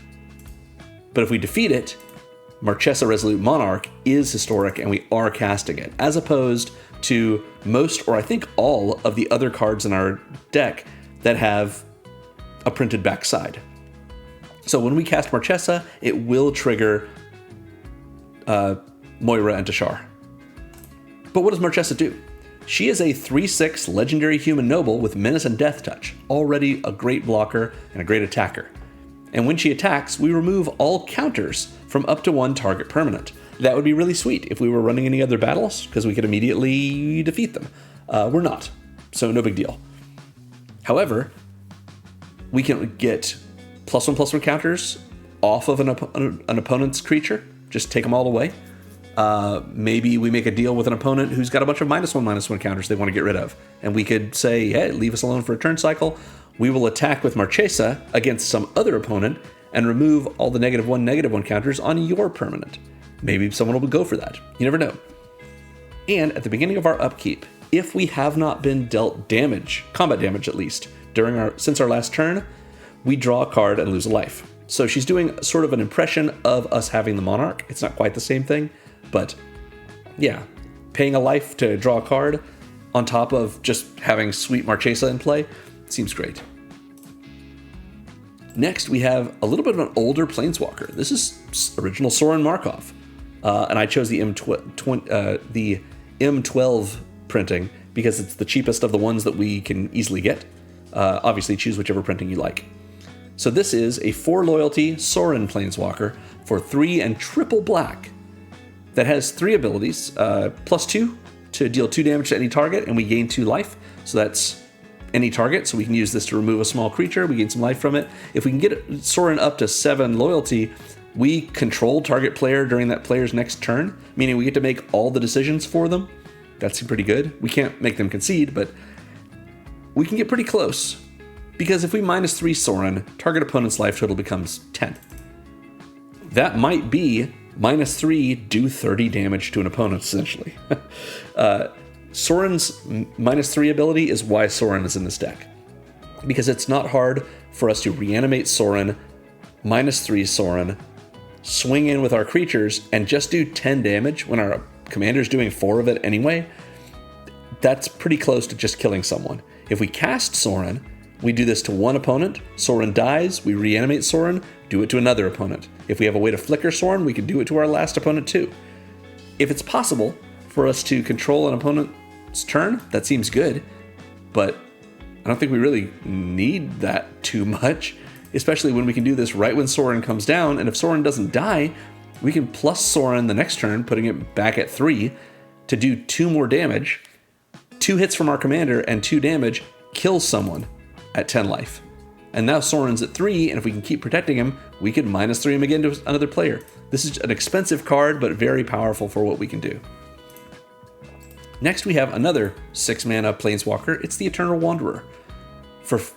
but if we defeat it, Marchesa Resolute Monarch is historic and we are casting it, as opposed to most, or I think all, of the other cards in our deck that have a printed backside. So when we cast Marchesa, it will trigger Moira and Teshar. But what does Marchesa do? She is a 3/6 legendary human noble with menace and death touch, already a great blocker and a great attacker. And when she attacks, we remove all counters from up to one target permanent. That would be really sweet if we were running any other battles, because we could immediately defeat them. We're not, so no big deal. However, we can get +1/+1 counters off of an opponent's creature. Just take them all away. Maybe we make a deal with an opponent who's got a bunch of -1/-1 counters they want to get rid of. And we could say, hey, leave us alone for a turn cycle. We will attack with Marchesa against some other opponent and remove all the -1/-1 counters on your permanent. Maybe someone will go for that. You never know. And at the beginning of our upkeep, if we have not been dealt damage, combat damage at least, since our last turn, we draw a card and lose a life. So she's doing sort of an impression of us having the Monarch. It's not quite the same thing, but yeah, paying a life to draw a card on top of just having sweet Marchesa in play seems great. Next, we have a little bit of an older Planeswalker. This is original Sorin Markov, and I chose the M12 printing because it's the cheapest of the ones that we can easily get. Obviously, choose whichever printing you like. So this is a 4 loyalty Sorin Planeswalker for 3 and triple black that has 3 abilities, +2 to deal 2 damage to any target, and we gain 2 life. So that's any target, so we can use this to remove a small creature. We gain some life from it. If we can get Sorin up to 7 loyalty, we control target player during that player's next turn, meaning we get to make all the decisions for them. That's pretty good. We can't make them concede, but we can get pretty close. Because if we -3 Sorin, target opponent's life total becomes 10. That might be -3, do 30 damage to an opponent, essentially. Sorin's -3 ability is why Sorin is in this deck. Because it's not hard for us to reanimate Sorin, -3 Sorin, swing in with our creatures, and just do 10 damage when our commander's doing 4 of it anyway. That's pretty close to just killing someone. If we cast Sorin, we do this to one opponent, Sorin dies, we reanimate Sorin, do it to another opponent. If we have a way to flicker Sorin, we can do it to our last opponent too. If it's possible for us to control an opponent's turn, that seems good, but I don't think we really need that too much, especially when we can do this right when Sorin comes down, and if Sorin doesn't die, we can plus Sorin the next turn, putting it back at 3 to do 2 more damage. 2 hits from our commander and 2 damage kills someone at 10 life. And now Sorin's at 3, and if we can keep protecting him, we can -3 him again to another player. This is an expensive card, but very powerful for what we can do. Next, we have another 6-mana Planeswalker. It's the Eternal Wanderer.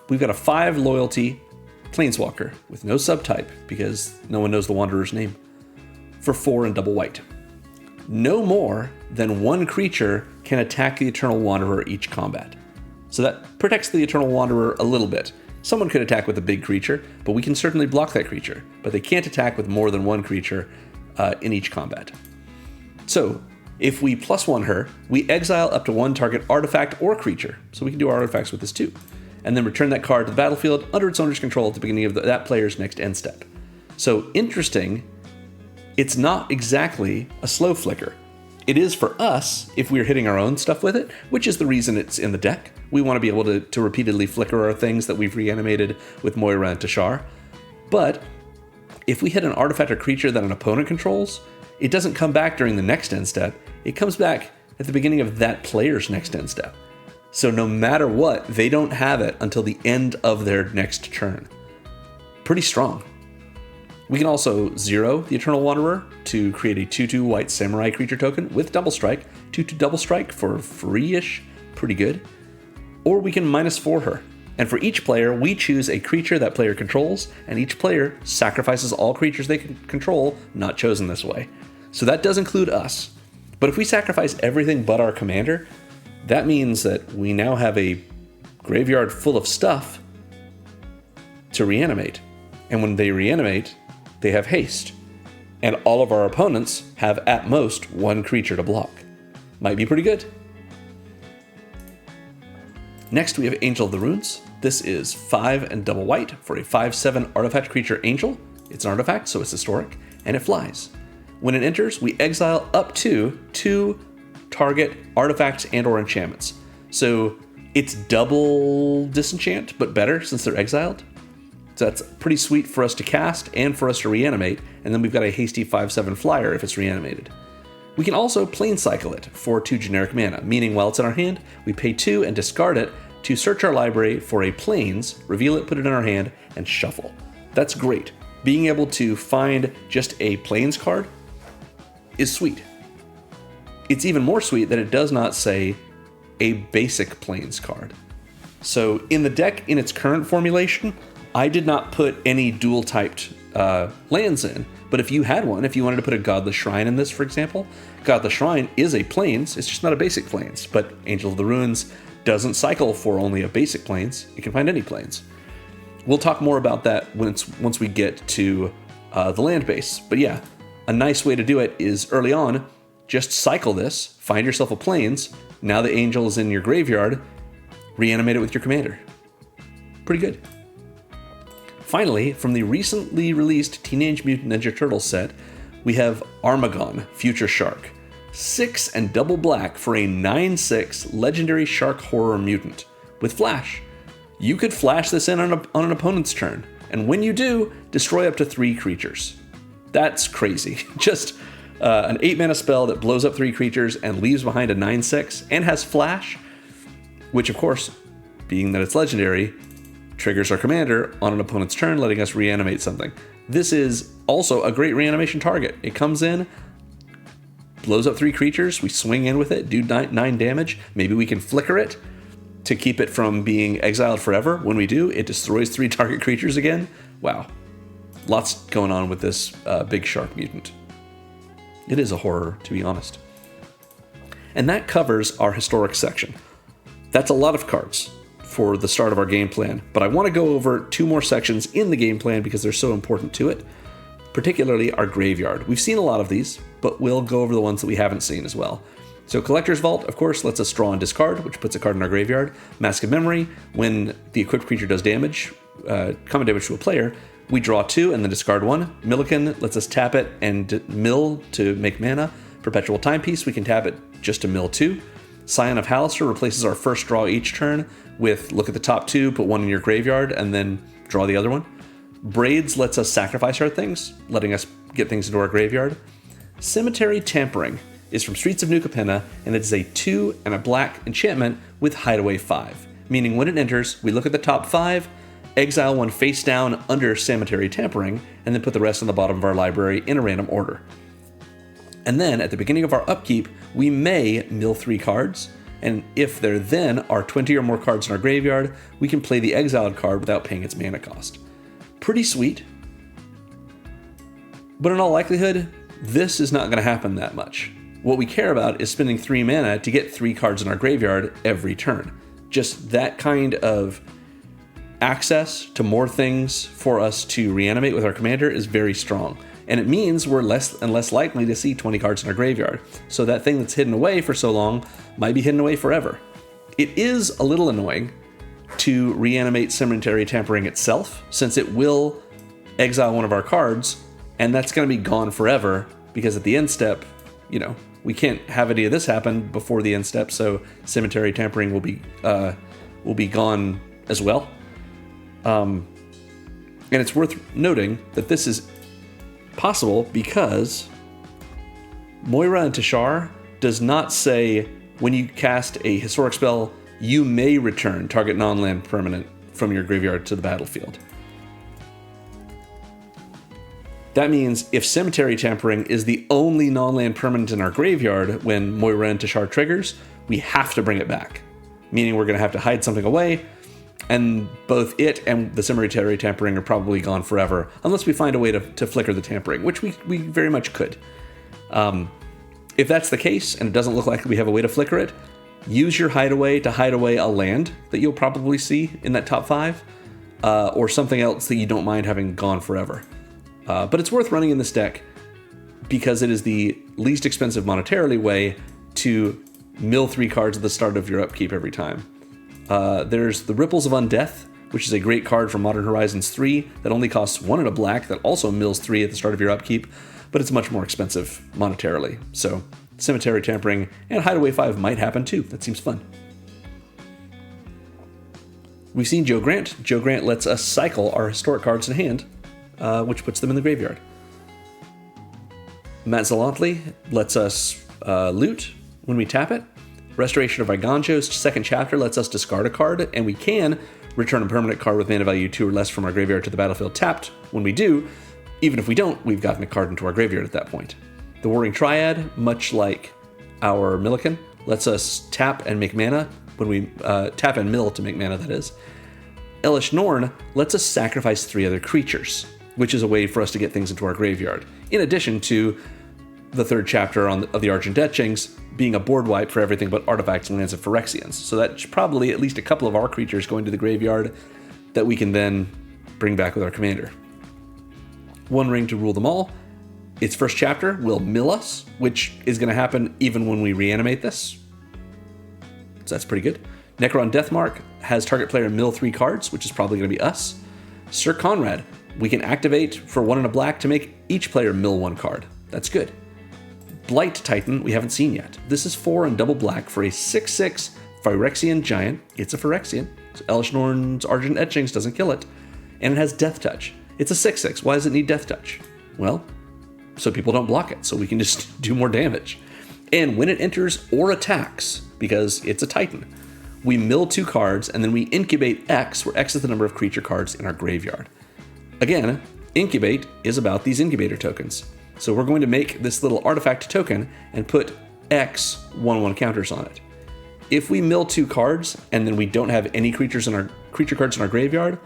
We've got a 5 loyalty Planeswalker with no subtype, because no one knows the Wanderer's name, for 4 and double white. No more than 1 creature can attack the Eternal Wanderer each combat. So that protects the Eternal Wanderer a little bit. Someone could attack with a big creature, but we can certainly block that creature. But they can't attack with more than 1 creature in each combat. So if we +1 her, we exile up to 1 target artifact or creature. So we can do our artifacts with this too. And then return that card to the battlefield under its owner's control at the beginning of that player's next end step. So interesting, it's not exactly a slow flicker. It is for us if we're hitting our own stuff with it, which is the reason it's in the deck. We want to be able to repeatedly flicker our things that we've reanimated with Moira and Teshar. But if we hit an artifact or creature that an opponent controls, it doesn't come back during the next end step. It comes back at the beginning of that player's next end step. So no matter what, they don't have it until the end of their next turn. Pretty strong. We can also 0 the Eternal Wanderer to create a 2/2 white samurai creature token with double strike, 2/2 double strike for free-ish, pretty good. Or we can -4 her. And for each player, we choose a creature that player controls, and each player sacrifices all creatures they can control, not chosen this way. So that does include us. But if we sacrifice everything but our commander, that means that we now have a graveyard full of stuff to reanimate. And when they reanimate, they have haste. And all of our opponents have at most 1 creature to block. Might be pretty good. Next, we have Angel of the Runes. This is 5 and double white for a 5/7 artifact creature angel. It's an artifact, so it's historic, and it flies. When it enters, we exile up to 2 target artifacts and or enchantments. So it's double disenchant, but better since they're exiled. So that's pretty sweet for us to cast and for us to reanimate, and then we've got a hasty 5/7 flyer if it's reanimated. We can also plane cycle it for 2 generic mana, meaning while it's in our hand, we pay 2 and discard it to search our library for a planes, reveal it, put it in our hand, and shuffle. That's great. Being able to find just a planes card is sweet. It's even more sweet that it does not say a basic planes card. So in the deck in its current formulation, I did not put any dual-typed lands in, but if you had one, if you wanted to put a Godless Shrine in this, for example, Godless Shrine is a plains, it's just not a basic plains, but Angel of the Ruins doesn't cycle for only a basic plains, it can find any plains. We'll talk more about that once we get to the land base, but yeah, a nice way to do it is early on, just cycle this, find yourself a plains, now the Angel is in your graveyard, reanimate it with your commander. Pretty good. Finally, from the recently released Teenage Mutant Ninja Turtles set, we have Armagon, Future Shark. 6 and double black for a 9/6 legendary shark horror mutant with flash. You could flash this in on an opponent's turn, and when you do, destroy up to 3 creatures. That's crazy. Just an 8 mana spell that blows up 3 creatures and leaves behind a 9/6 and has flash, which of course, being that it's legendary, triggers our commander on an opponent's turn, letting us reanimate something. This is also a great reanimation target. It comes in, blows up 3 creatures, we swing in with it, do 9 damage. Maybe we can flicker it to keep it from being exiled forever. When we do, it destroys 3 target creatures again. Wow. Lots going on with this big shark mutant. It is a horror, to be honest. And that covers our historic section. That's a lot of cards for the start of our game plan, but I want to go over 2 more sections in the game plan because they're so important to it, particularly our graveyard. We've seen a lot of these, but we'll go over the ones that we haven't seen as well. So Collector's Vault, of course, lets us draw and discard, which puts a card in our graveyard. Mask of Memory, when the equipped creature does damage, common damage to a player, we draw 2 and then discard 1. Millican lets us tap it and mill to make mana. Perpetual Timepiece, we can tap it just to mill 2. Scion of Halaster replaces our first draw each turn with look at the top 2, put 1 in your graveyard, and then draw the other one. Braids lets us sacrifice our things, letting us get things into our graveyard. Cemetery Tampering is from Streets of New Capenna, and it is a 2 and a black enchantment with Hideaway 5, meaning when it enters, we look at the top 5, exile 1 face down under Cemetery Tampering, and then put the rest on the bottom of our library in a random order. And then, at the beginning of our upkeep, we may mill 3 cards, and if there then are 20 or more cards in our graveyard, we can play the exiled card without paying its mana cost. Pretty sweet, but in all likelihood, this is not going to happen that much. What we care about is spending 3 mana to get 3 cards in our graveyard every turn. Just that kind of access to more things for us to reanimate with our commander is very strong. And it means we're less and less likely to see 20 cards in our graveyard. So that thing that's hidden away for so long might be hidden away forever. It is a little annoying to reanimate Cemetery Tampering itself, since it will exile one of our cards, and that's going to be gone forever, because at the end step, we can't have any of this happen before the end step, so Cemetery Tampering will be gone as well. And it's worth noting that this is possible because Moira and Teshar does not say when you cast a historic spell, you may return target non-land permanent from your graveyard to the battlefield. That means if Cemetery Tampering is the only non-land permanent in our graveyard when Moira and Teshar triggers, we have to bring it back. Meaning we're going to have to hide something away, and both it and the Cemetery Tampering are probably gone forever, unless we find a way to flicker the tampering, which we very much could. If that's the case, and it doesn't look like we have a way to flicker it, use your hideaway to hide away a land that you'll probably see in that top 5, or something else that you don't mind having gone forever. But it's worth running in this deck because it is the least expensive monetarily way to mill 3 cards at the start of your upkeep every time. There's the Ripples of Undeath, which is a great card from Modern Horizons 3 that only costs 1 and a black that also mills 3 at the start of your upkeep, but it's much more expensive monetarily. So Cemetery Tampering, and Hideaway 5 might happen too. That seems fun. We've seen Joe Grant. Joe Grant lets us cycle our historic cards in hand, which puts them in the graveyard. Matt Zalantli lets us loot when we tap it. Restoration of Iganjo's second chapter lets us discard a card, and we can return a permanent card with mana value 2 or less from our graveyard to the battlefield tapped. When we do, even if we don't, we've gotten a card into our graveyard at that point. The Warring Triad, much like our Millican, lets us tap and make mana when we tap and mill to make mana, that is. Elish Norn lets us sacrifice 3 other creatures, which is a way for us to get things into our graveyard, in addition to the third chapter of the Argent Etchings being a board wipe for everything but artifacts and lands of Phyrexians. So that's probably at least a couple of our creatures going to the graveyard that we can then bring back with our commander. One Ring to Rule Them All. Its first chapter will mill us, which is going to happen even when we reanimate this. So that's pretty good. Necron Deathmark has target player mill 3 cards, which is probably going to be us. Sir Conrad, we can activate for 1 and a black to make each player mill 1 card. That's good. Blight Titan, we haven't seen yet. This is 4 and double black for a 6/6 Phyrexian Giant. It's a Phyrexian, so Elish Norn's Argent Etchings doesn't kill it. And it has Death Touch. It's a 6/6. Why does it need Death Touch? Well, so people don't block it, so we can just do more damage. And when it enters or attacks, because it's a Titan, we mill 2 cards, and then we incubate X, where X is the number of creature cards in our graveyard. Again, incubate is about these incubator tokens. So we're going to make this little artifact token and put X 1/1 counters on it. If we mill 2 cards and then we don't have any creature cards in our graveyard,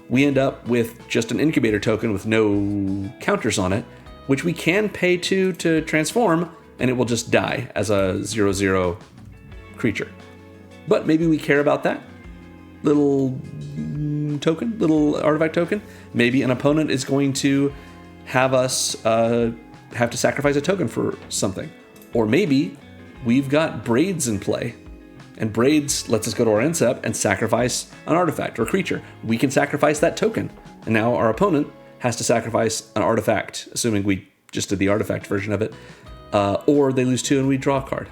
we end up with just an incubator token with no counters on it, which we can pay to transform, and it will just die as a 0/0 creature. But maybe we care about that little token, little artifact token. Maybe an opponent is going to have us have to sacrifice a token for something. Or maybe we've got Braids in play, and Braids lets us go to our end step and sacrifice an artifact or a creature. We can sacrifice that token, and now our opponent has to sacrifice an artifact, assuming we just did the artifact version of it, or they lose 2 and we draw a card.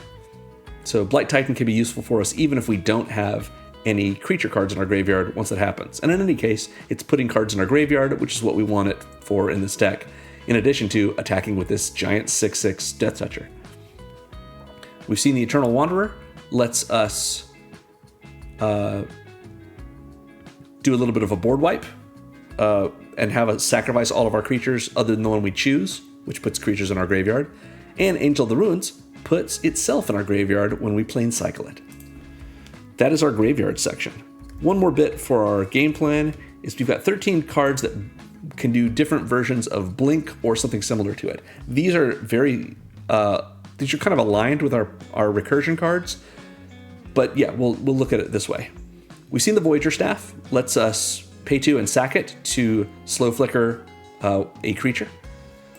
So Blight Titan can be useful for us even if we don't have any creature cards in our graveyard once that happens. And in any case, it's putting cards in our graveyard, which is what we want it for in this deck, in addition to attacking with this giant 6/6 Death Toucher. We've seen the Eternal Wanderer lets us do a little bit of a board wipe and have us sacrifice all of our creatures other than the one we choose, which puts creatures in our graveyard. And Angel of the Ruins puts itself in our graveyard when we plane cycle it. That is our graveyard section. One more bit for our game plan is we've got 13 cards that can do different versions of Blink or something similar to it. These are these are kind of aligned with our Recursion cards, but yeah, we'll look at it this way. We've seen the Voyager Staff lets us pay 2 and sack it to slow flicker a creature.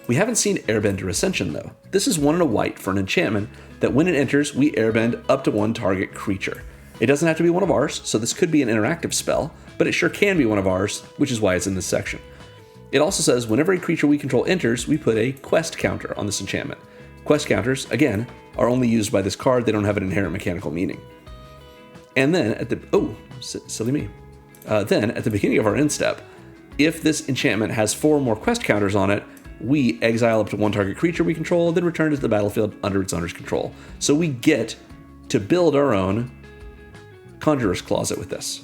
We haven't seen Airbender Ascension though. This is 1 and a white for an enchantment that when it enters, we airbend up to 1 target creature. It doesn't have to be one of ours, so this could be an interactive spell, but it sure can be one of ours, which is why it's in this section. It also says whenever a creature we control enters, we put a quest counter on this enchantment. Quest counters, again, are only used by this card. They don't have an inherent mechanical meaning. And then at the, silly me. Then at the beginning of our end step, if this enchantment has 4 more quest counters on it, we exile up to 1 target creature we control, then return it to the battlefield under its owner's control. So we get to build our own Conjurer's Closet with this.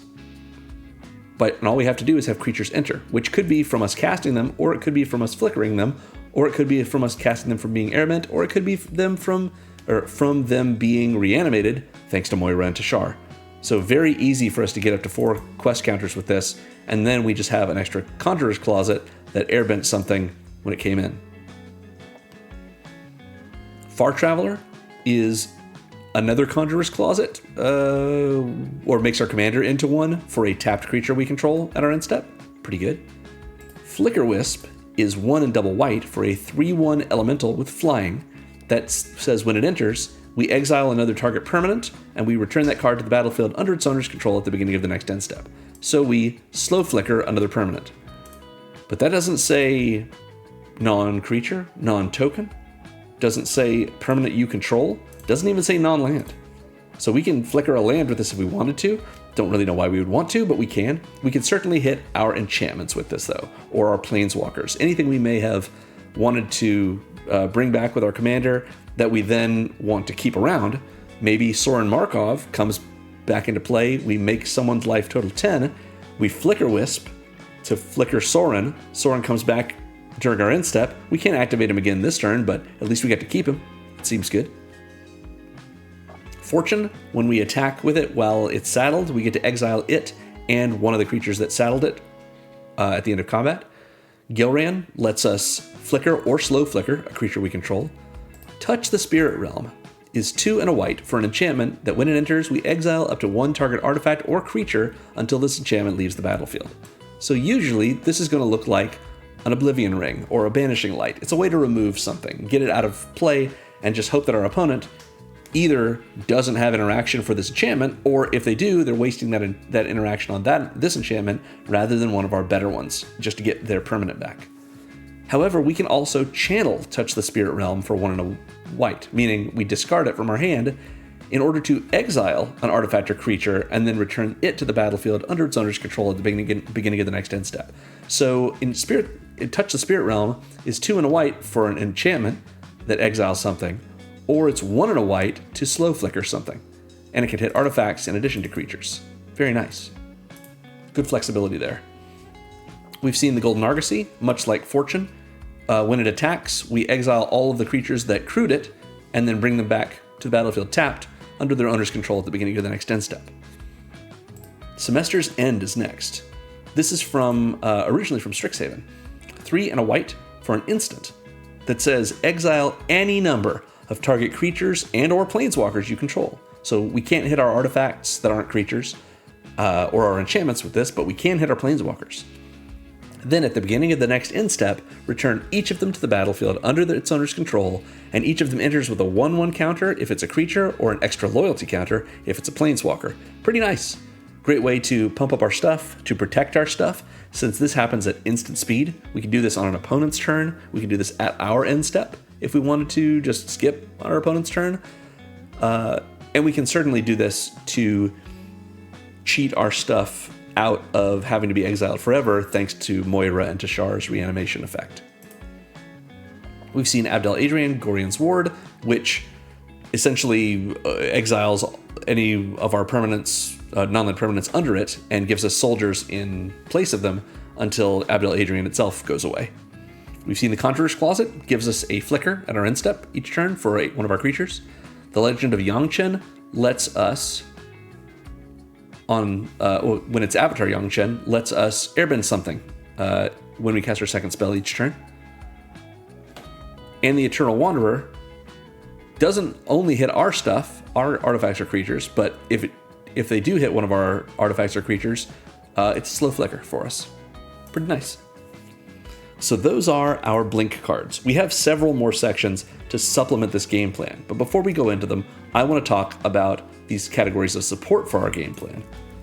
And all we have to do is have creatures enter, which could be from us casting them, or it could be from us flickering them, or it could be from us casting them from being airbent, or it could be them from them being reanimated, thanks to Moira and Teshar. So very easy for us to get up to 4 quest counters with this, and then we just have an extra Conjurer's Closet that airbent something when it came in. Far Traveler is another Conjurer's Closet, or makes our commander into 1 for a tapped creature we control at our end step. Pretty good. Flicker Wisp is 1 and double white for a 3/1 elemental with flying that says when it enters, we exile another target permanent, and we return that card to the battlefield under its owner's control at the beginning of the next end step. So we slow flicker another permanent. But that doesn't say non-creature, non-token. doesn't say permanent you control, doesn't even say non-land. So we can flicker a land with this if we wanted to. Don't really know why we would want to, but we can. We can certainly hit our enchantments with this though, or our planeswalkers. Anything we may have wanted to bring back with our commander that we then want to keep around. Maybe Sorin Markov comes back into play. We make someone's life total 10. We flicker Wisp to flicker Sorin. Sorin comes back during our end step. We can't activate him again this turn, but at least we get to keep him. It seems good. Fortune, when we attack with it while it's saddled, we get to exile it and one of the creatures that saddled it at the end of combat. Gilran lets us flicker or slow flicker a creature we control. Touch the Spirit Realm is 2 and a white for an enchantment that when it enters, we exile up to 1 target artifact or creature until this enchantment leaves the battlefield. So usually this is going to look like an Oblivion Ring or a Banishing Light. It's a way to remove something, get it out of play, and just hope that our opponent either doesn't have interaction for this enchantment, or if they do, they're wasting that interaction on this enchantment rather than one of our better ones, just to get their permanent back. However, we can also channel Touch the Spirit Realm for 1 and a white, meaning we discard it from our hand in order to exile an artifact or creature and then return it to the battlefield under its owner's control at the beginning of the next end step. So in Touch the Spirit Realm is 2 and a white for an enchantment that exiles something, or it's 1 and a white to slow flicker something, and it can hit artifacts in addition to creatures. Very nice. Good flexibility there. We've seen the Golden Argosy, much like Fortune. When it attacks, we exile all of the creatures that crewed it, and then bring them back to the battlefield tapped under their owner's control at the beginning of the next end step. Semester's End is next. This is originally from Strixhaven. 3 and a white for an instant that says exile any number of target creatures and or planeswalkers you control. So we can't hit our artifacts that aren't creatures or our enchantments with this, but we can hit our planeswalkers. Then at the beginning of the next end step, return each of them to the battlefield under its owner's control, and each of them enters with a 1/1 counter if it's a creature or an extra loyalty counter if it's a planeswalker. Pretty nice. Great way to pump up our stuff, to protect our stuff. Since this happens at instant speed, we can do this on an opponent's turn. We can do this at our end step if we wanted to just skip our opponent's turn. And we can certainly do this to cheat our stuff out of having to be exiled forever thanks to Moira and Teshar's reanimation effect. We've seen Abdel Adrian, Gorian's Ward, which essentially exiles any of our permanents, non-land permanents under it, and gives us soldiers in place of them until Abdel Adrian itself goes away. We've seen the Conjurer's Closet, gives us a flicker at our end step each turn for one of our creatures. The Legend of Yangchen lets us, when it's Avatar Yangchen, lets us airbend something when we cast our second spell each turn. And the Eternal Wanderer doesn't only hit our stuff, our artifacts or creatures, but if they do hit one of our artifacts or creatures, it's a slow flicker for us. Pretty nice. So those are our blink cards. We have several more sections to supplement this game plan, but before we go into them, I want to talk about these categories of support for our game plan,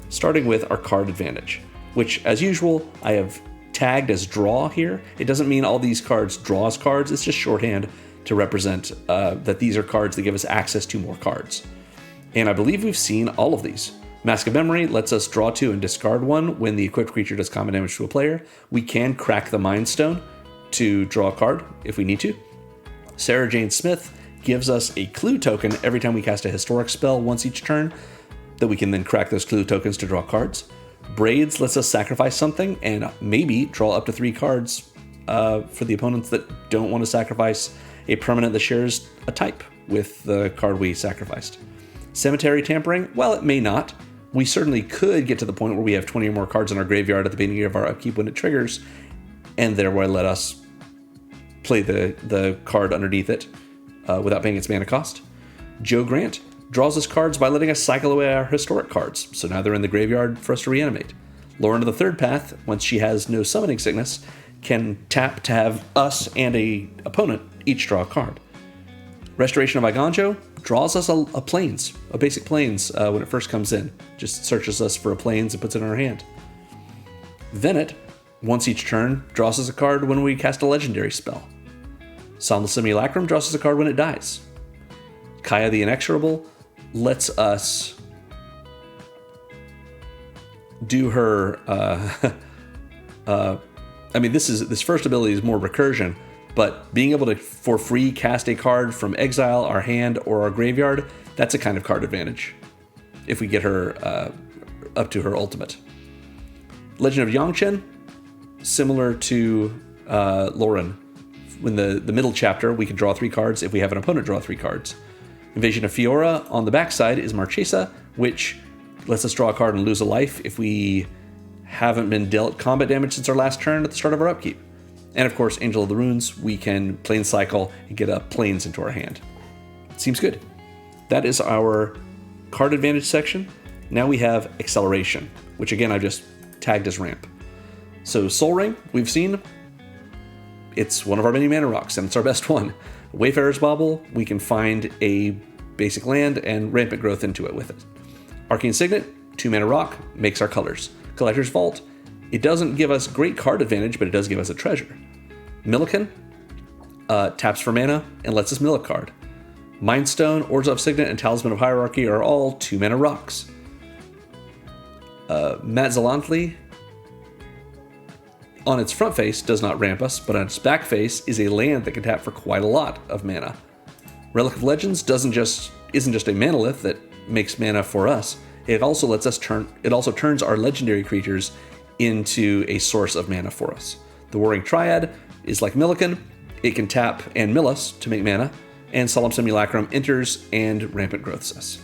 starting with our card advantage, which as usual, I have tagged as draw here. It doesn't mean all these cards draw as cards, it's just shorthand to represent that these are cards that give us access to more cards. And I believe we've seen all of these. Mask of Memory lets us draw 2 and discard 1 when the equipped creature does combat damage to a player. We can crack the Mind Stone to draw a card if we need to. Sarah Jane Smith gives us a clue token every time we cast a historic spell once each turn, that we can then crack those clue tokens to draw cards. Braids lets us sacrifice something and maybe draw up to 3 cards for the opponents that don't want to sacrifice a permanent that shares a type with the card we sacrificed. Cemetery Tampering, well, it may not. We certainly could get to the point where we have 20 or more cards in our graveyard at the beginning of our upkeep when it triggers, and thereby let us play the card underneath it without paying its mana cost. Joe Grant draws us cards by letting us cycle away our historic cards, so now they're in the graveyard for us to reanimate. Lauren of the Third Path, once she has no summoning sickness, can tap to have us and a opponent each draw a card. Restoration of Iganjo draws us a plains, a basic plains when it first comes in. Just searches us for a plains and puts it in our hand. Venet, once each turn, draws us a card when we cast a legendary spell. Somnolent Simulacrum draws us a card when it dies. Kaya the Inexorable lets us do her... this first ability is more recursion, but being able to, for free, cast a card from exile, our hand, or our graveyard, that's a kind of card advantage if we get her up to her ultimate. Legend of Yangchen, similar to Lauren. In the middle chapter, we can draw 3 cards if we have an opponent draw 3 cards. Invasion of Fiora on the backside is Marchesa, which lets us draw a card and lose a life if we haven't been dealt combat damage since our last turn at the start of our upkeep. And of course, Angel of the Runes, we can plane cycle and get planes into our hand. Seems good. That is our card advantage section. Now we have acceleration, which again I just tagged as ramp. So Soul Ring, we've seen, it's one of our many mana rocks, and it's our best one. Wayfarer's Bauble, we can find a basic land and rampant growth into it with it. Arcane Signet, 2 mana rock, makes our colors. Collector's Vault, it doesn't give us great card advantage, but it does give us a treasure. Millikan, taps for mana and lets us mill a card. Mind Stone, Orzhov Signet, and Talisman of Hierarchy are all 2 mana rocks. Matzalantli, on its front face, does not ramp us, but on its back face is a land that can tap for quite a lot of mana. Relic of Legends isn't just a manalith that makes mana for us. It also turns our legendary creatures into a source of mana for us. The Warring Triad is like Millikan. It can tap and mill us to make mana, and Solemn Simulacrum enters and rampant growths us.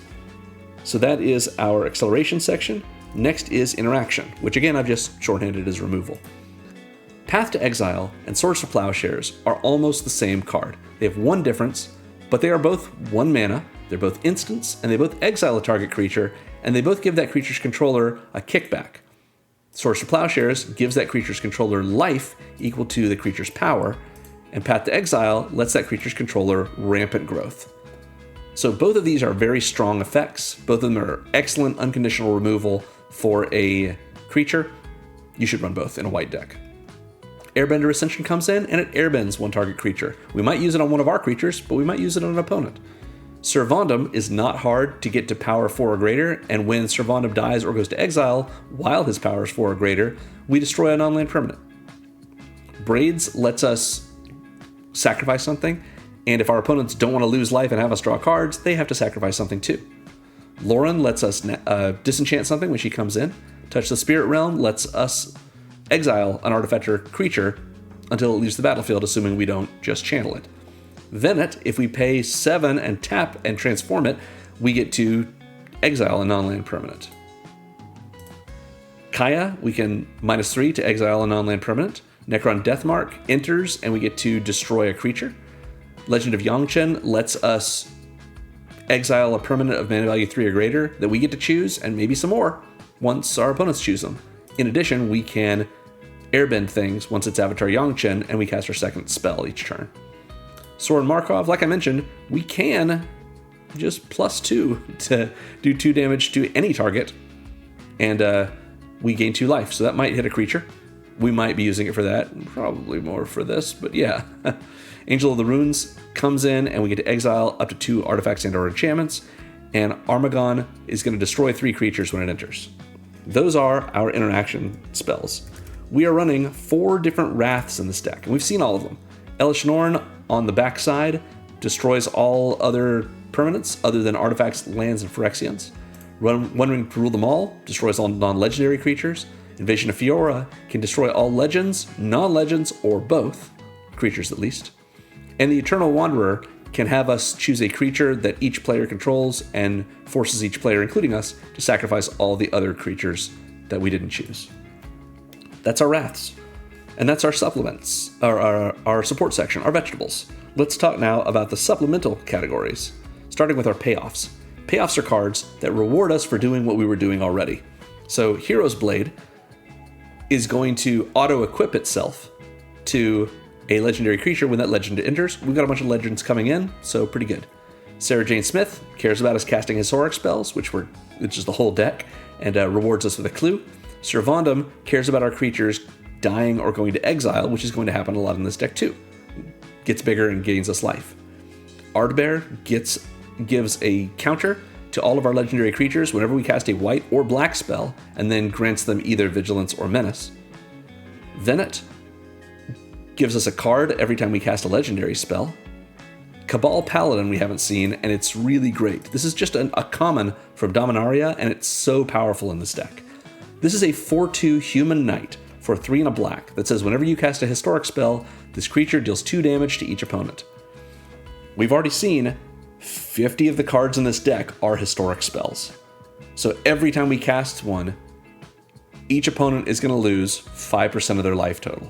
So that is our acceleration section. Next is interaction, which again I've just shorthanded as removal. Path to Exile and Swords to Plowshares are almost the same card. They have one difference, but they are both 1 mana, they're both instants, and they both exile a target creature, and they both give that creature's controller a kickback. Swords to Plowshares gives that creature's controller life equal to the creature's power, and Path to Exile lets that creature's controller rampant growth. So both of these are very strong effects. Both of them are excellent unconditional removal for a creature. You should run both in a white deck. Airbender Ascension comes in, and it airbends 1 target creature. We might use it on one of our creatures, but we might use it on an opponent. Servandum is not hard to get to power 4 or greater, and when Servandum dies or goes to exile while his power is 4 or greater, we destroy a non-land permanent. Braids lets us sacrifice something, and if our opponents don't want to lose life and have us draw cards, they have to sacrifice something too. Lauren lets us disenchant something when she comes in. Touch the Spirit Realm lets us exile an artifact or creature until it leaves the battlefield, assuming we don't just channel it. Venet, if we pay 7 and tap and transform it, we get to exile a non-land permanent. Kaya, we can -3 to exile a non-land permanent. Necron Deathmark enters, and we get to destroy a creature. Legend of Yangchen lets us exile a permanent of mana value 3 or greater that we get to choose, and maybe some more, once our opponents choose them. In addition, we can airbend things once it's Avatar Yangchen, and we cast our 2nd spell each turn. Soren Markov, like I mentioned, we can just +2 to do 2 damage to any target, and we gain 2 life, so that might hit a creature. We might be using it for that, probably more for this, but yeah. Angel of the Runes comes in, and we get to exile up to 2 artifacts and/or enchantments, and Armagon is going to destroy 3 creatures when it enters. Those are our interaction spells. We are running 4 different Wraths in this deck, and we've seen all of them. Elish Norn on the backside destroys all other permanents other than artifacts, lands, and Phyrexians. One Ring to Rule Them All destroys all non-legendary creatures. Invasion of Fiora can destroy all legends, non-legends, or both, creatures at least. And the Eternal Wanderer can have us choose a creature that each player controls and forces each player, including us, to sacrifice all the other creatures that we didn't choose. That's our Wraths. And that's our supplements, our support section, our vegetables. Let's talk now about the supplemental categories, starting with our payoffs. Payoffs are cards that reward us for doing what we were doing already. So Hero's Blade is going to auto-equip itself to a legendary creature when that legend enters. We've got a bunch of legends coming in, so pretty good. Sarah Jane Smith cares about us casting Historic spells, which is the whole deck, and rewards us with a clue. Servandum cares about our creatures dying or going to exile, which is going to happen a lot in this deck too. gets bigger and gains us life. Ardbear gives a counter to all of our legendary creatures whenever we cast a white or black spell, and then grants them either Vigilance or Menace. Venet gives us a card every time we cast a legendary spell. Cabal Paladin we haven't seen, and it's really great. This is just a common from Dominaria, and it's so powerful in this deck. This is a 4/2 human knight for 3 and a black that says whenever you cast a historic spell, this creature deals 2 damage to each opponent. We've already seen 50 of the cards in this deck are historic spells. So every time we cast one, each opponent is going to lose 5% of their life total.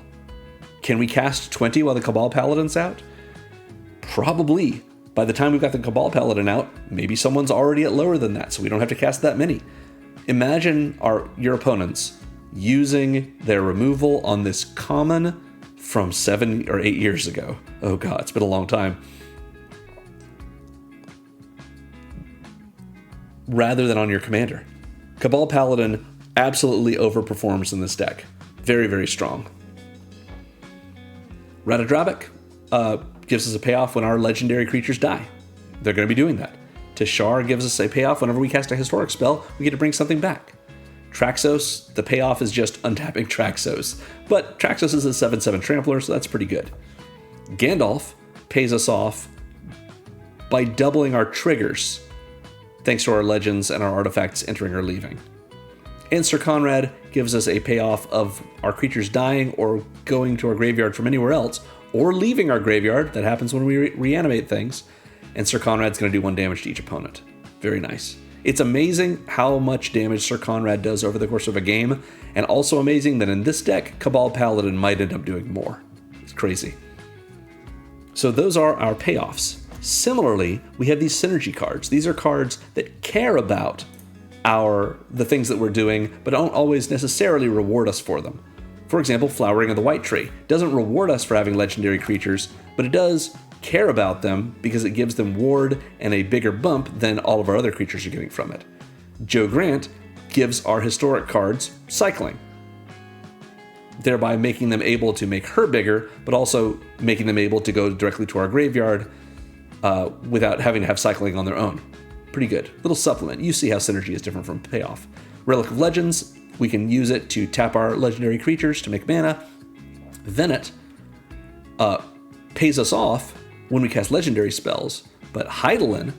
Can we cast 20 while the Cabal Paladin's out? Probably. By the time we've got the Cabal Paladin out, maybe someone's already at lower than that, so we don't have to cast that many. Imagine your opponents using their removal on this common from 7 or 8 years ago. Oh god, it's been a long time. Rather than on your commander. Cabal Paladin absolutely overperforms in this deck. Very, very strong. Ratadrabik gives us a payoff when our legendary creatures die. They're going to be doing that. Teshar gives us a payoff whenever we cast a historic spell, we get to bring something back. Traxos, the payoff is just untapping Traxos. But Traxos is a 7/7 trampler, so that's pretty good. Gandalf pays us off by doubling our triggers, thanks to our legends and our artifacts entering or leaving. And Sir Conrad gives us a payoff of our creatures dying or going to our graveyard from anywhere else, or leaving our graveyard. That happens when we reanimate things. And Sir Conrad's going to do 1 damage to each opponent. Very nice. It's amazing how much damage Sir Conrad does over the course of a game, and also amazing that in this deck, Cabal Paladin might end up doing more. It's crazy. So those are our payoffs. Similarly, we have these synergy cards. These are cards that care about the things that we're doing, but don't always necessarily reward us for them. For example, Flowering of the White Tree doesn't reward us for having legendary creatures, but it does care about them because it gives them ward and a bigger bump than all of our other creatures are getting from it. Joe Grant gives our historic cards cycling, thereby making them able to make her bigger, but also making them able to go directly to our graveyard without having to have cycling on their own. Pretty good. Little supplement. You see how synergy is different from payoff. Relic of Legends, we can use it to tap our legendary creatures to make mana. Venet pays us off when we cast legendary spells, but Hydaelyn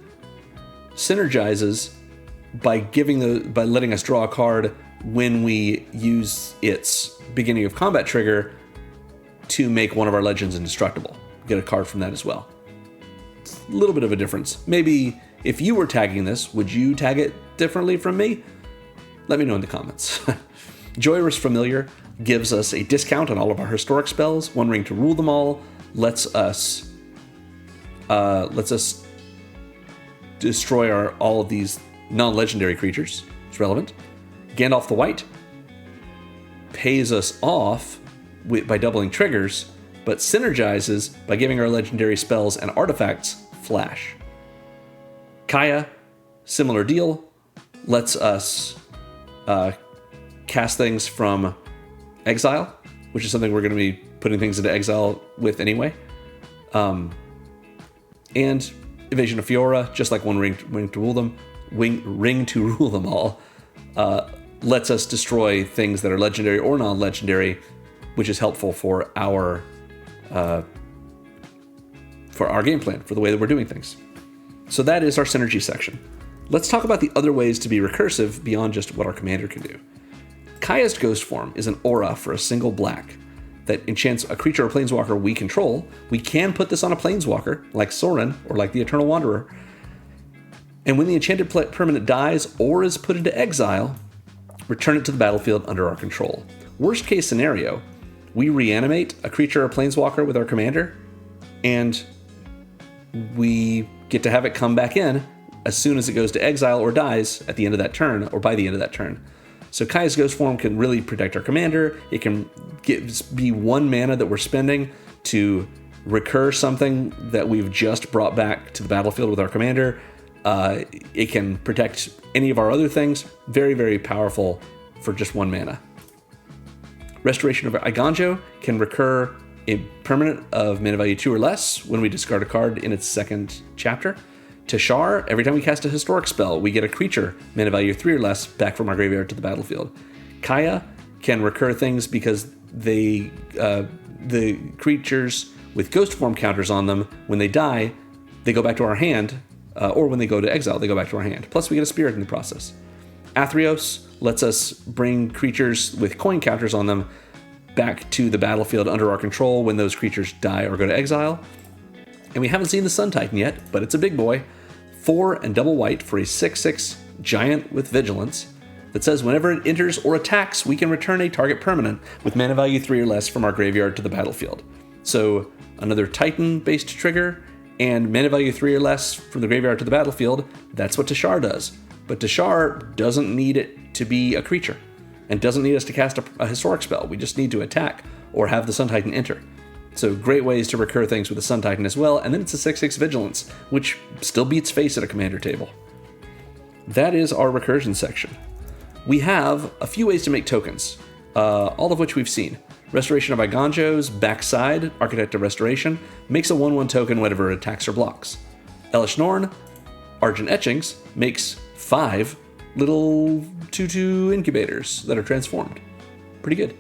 synergizes by letting us draw a card when we use its beginning of combat trigger to make one of our legends indestructible. Get a card from that as well. A little bit of a difference. Maybe if you were tagging this, would you tag it differently from me? Let me know in the comments. Joyrus Familiar gives us a discount on all of our historic spells. 1 ring to rule them all. Lets us destroy all of these non-legendary creatures. It's relevant. Gandalf the White pays us off by doubling triggers, but synergizes by giving our legendary spells and artifacts flash. Kaya, similar deal, lets us cast things from exile, which is something we're going to be putting things into exile with anyway. And Evasion of Fiora, just like 1 ring to rule them, ring to rule them all, lets us destroy things that are legendary or non-legendary, which is helpful for our game plan, for the way that we're doing things. So that is our synergy section. Let's talk about the other ways to be recursive beyond just what our commander can do. Kaya's Ghost Form is an aura for a single black that enchants a creature or planeswalker we control. We can put this on a planeswalker, like Sorin or like the Eternal Wanderer. And when the enchanted permanent dies or is put into exile, return it to the battlefield under our control. Worst case scenario, we reanimate a creature or planeswalker with our commander, and we get to have it come back in as soon as it goes to exile or dies at the end of that turn, or by the end of that turn. So Kaya's Ghost Form can really protect our commander. It can be 1 mana that we're spending to recur something that we've just brought back to the battlefield with our commander. It can protect any of our other things. Very, very powerful for just 1 mana. Restoration of Iganjo can recur a permanent of mana value 2 or less when we discard a card in its second chapter. Teshar, every time we cast a historic spell, we get a creature, mana value 3 or less, back from our graveyard to the battlefield. Kaya can recur things because the creatures with ghost form counters on them, when they die, they go back to our hand, or when they go to exile, they go back to our hand. Plus, we get a spirit in the process. Athreos lets us bring creatures with coin counters on them back to the battlefield under our control when those creatures die or go to exile. And we haven't seen the Sun Titan yet, but it's a big boy. 4 and double white for a 6/6 giant with vigilance that says whenever it enters or attacks, we can return a target permanent with mana value 3 or less from our graveyard to the battlefield. So another Titan-based trigger and mana value 3 or less from the graveyard to the battlefield. That's what Teshar does. But Teshar doesn't need it to be a creature and doesn't need us to cast a historic spell. We just need to attack or have the Sun Titan enter. So great ways to recur things with the Sun Titan as well. And then it's a 6/6 vigilance, which still beats face at a commander table. That is our recursion section. We have a few ways to make tokens, all of which we've seen. Restoration of Iganjo's backside, Architect of Restoration, makes a 1/1 token whenever it attacks or blocks. Elish Norn, Argent Etchings, makes 5 little 2/2 incubators that are transformed. Pretty good.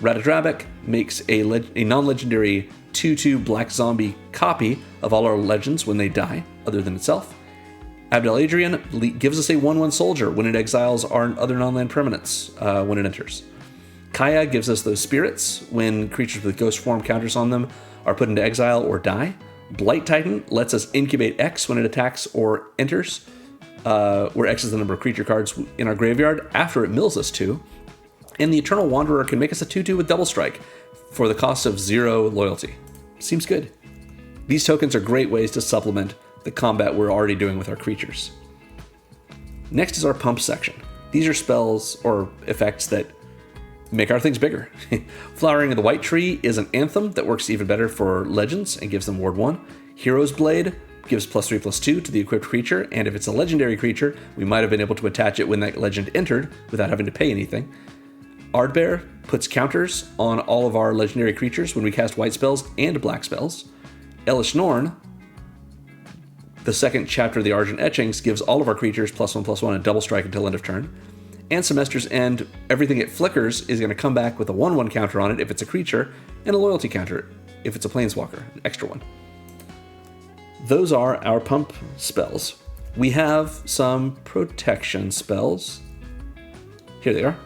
Ratadrabek makes a non-legendary 2/2 black zombie copy of all our legends when they die, other than itself. Abdel Adrian gives us a 1/1 soldier when it exiles our other non-land permanents when it enters. Kaya gives us those spirits when creatures with ghost form counters on them are put into exile or die. Blight Titan lets us incubate X when it attacks or enters, where X is the number of creature cards in our graveyard after it mills us 2. And the Eternal Wanderer can make us a 2/2 with double strike for the cost of 0 loyalty. Seems good. These tokens are great ways to supplement the combat we're already doing with our creatures. Next is our pump section. These are spells or effects that make our things bigger. Flowering of the White Tree is an anthem that works even better for legends and gives them ward 1. Hero's Blade gives +3/+2 to the equipped creature, and if it's a legendary creature, we might have been able to attach it when that legend entered without having to pay anything. Ardbear puts counters on all of our legendary creatures when we cast white spells and black spells. Elish Norn, the second chapter of the Argent Etchings, gives all of our creatures +1/+1 and double strike until end of turn. And Semester's End, everything it flickers is going to come back with a 1/1 counter on it if it's a creature, and a loyalty counter if it's a planeswalker, an extra one. Those are our pump spells. We have some protection spells. Here they are.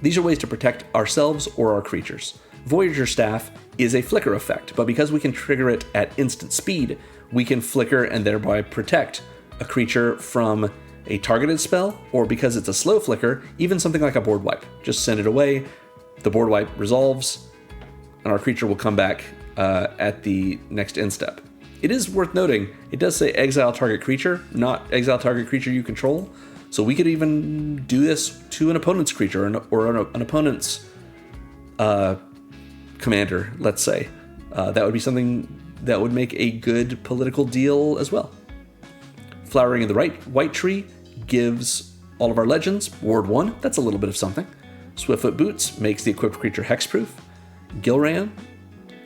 These are ways to protect ourselves or our creatures. Voyager Staff is a flicker effect, but because we can trigger it at instant speed, we can flicker and thereby protect a creature from a targeted spell, or because it's a slow flicker, even something like a board wipe. Just send it away, the board wipe resolves, and our creature will come back at the next end step. It is worth noting, it does say exile target creature, not exile target creature you control. So we could even do this to an opponent's creature or an opponent's commander, let's say. That would be something that would make a good political deal as well. Flowering of the White Tree gives all of our legends ward 1. That's a little bit of something. Swiftfoot Boots makes the equipped creature hexproof. Gilran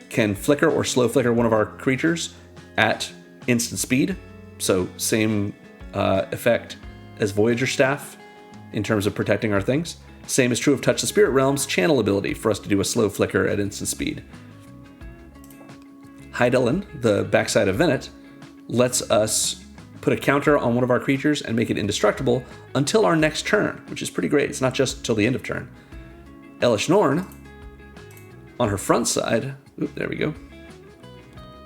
can flicker or slow flicker one of our creatures at instant speed. So same effect as Voyager Staff in terms of protecting our things. Same is true of Touch the Spirit Realm's channel ability for us to do a slow flicker at instant speed. Hydaelyn, the backside of Venet, lets us put a counter on one of our creatures and make it indestructible until our next turn, which is pretty great. It's not just till the end of turn. Elish Norn, on her front side, there we go,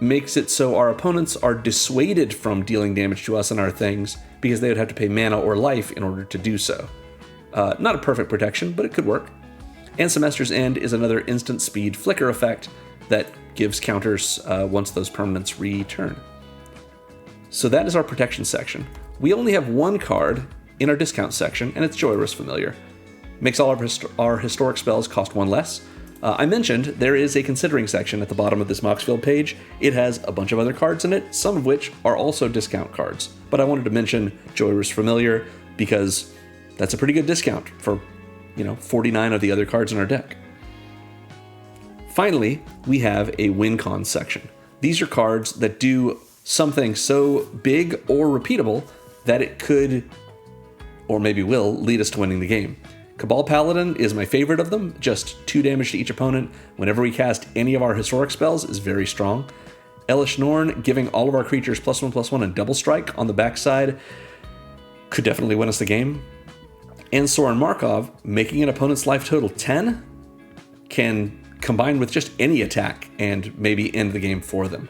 makes it so our opponents are dissuaded from dealing damage to us and our things because they would have to pay mana or life in order to do so. Not a perfect protection, but it could work. And Semester's End is another instant speed flicker effect that gives counters once those permanents return. So that is our protection section. We only have one card in our discount section, and it's Joyrus Familiar. Makes all of our historic spells cost 1 less. I mentioned there is a considering section at the bottom of this Moxfield page. It has a bunch of other cards in it, some of which are also discount cards. But I wanted to mention Joyrus Familiar because that's a pretty good discount for, 49 of the other cards in our deck. Finally, we have a Wincons section. These are cards that do something so big or repeatable that it could, or maybe will, lead us to winning the game. Cabal Paladin is my favorite of them. Just 2 damage to each opponent whenever we cast any of our historic spells is very strong. Elish Norn, giving all of our creatures +1/+1 and double strike on the backside, could definitely win us the game. And Sorin Markov, making an opponent's life total 10, can combine with just any attack and maybe end the game for them.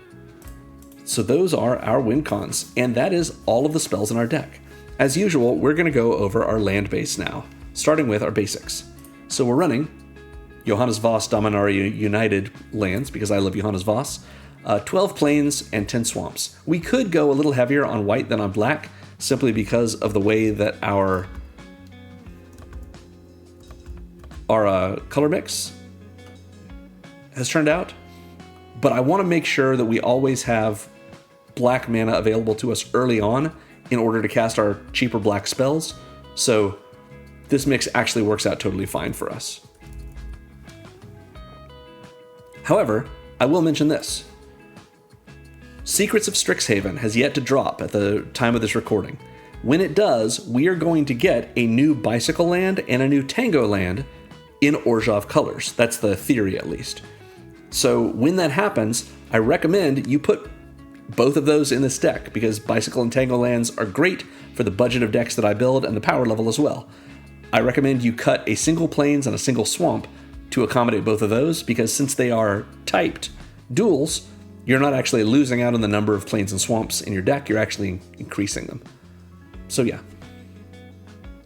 So those are our Wincons, and that is all of the spells in our deck. As usual, we're going to go over our land base now, starting with our basics. So we're running Johannes Voss Dominaria United lands, because I love Johannes Voss, 12 plains and 10 swamps. We could go a little heavier on white than on black, simply because of the way that our color mix has turned out. But I want to make sure that we always have black mana available to us early on in order to cast our cheaper black spells. So this mix actually works out totally fine for us. However, I will mention this. Secrets of Strixhaven has yet to drop at the time of this recording. When it does, we are going to get a new Bicycle land and a new Tango land in Orzhov colors. That's the theory, at least. So when that happens, I recommend you put both of those in this deck, because Bicycle and Tango lands are great for the budget of decks that I build and the power level as well. I recommend you cut a single plains and a single swamp to accommodate both of those, because since they are typed duals, you're not actually losing out on the number of plains and swamps in your deck, you're actually increasing them. So yeah,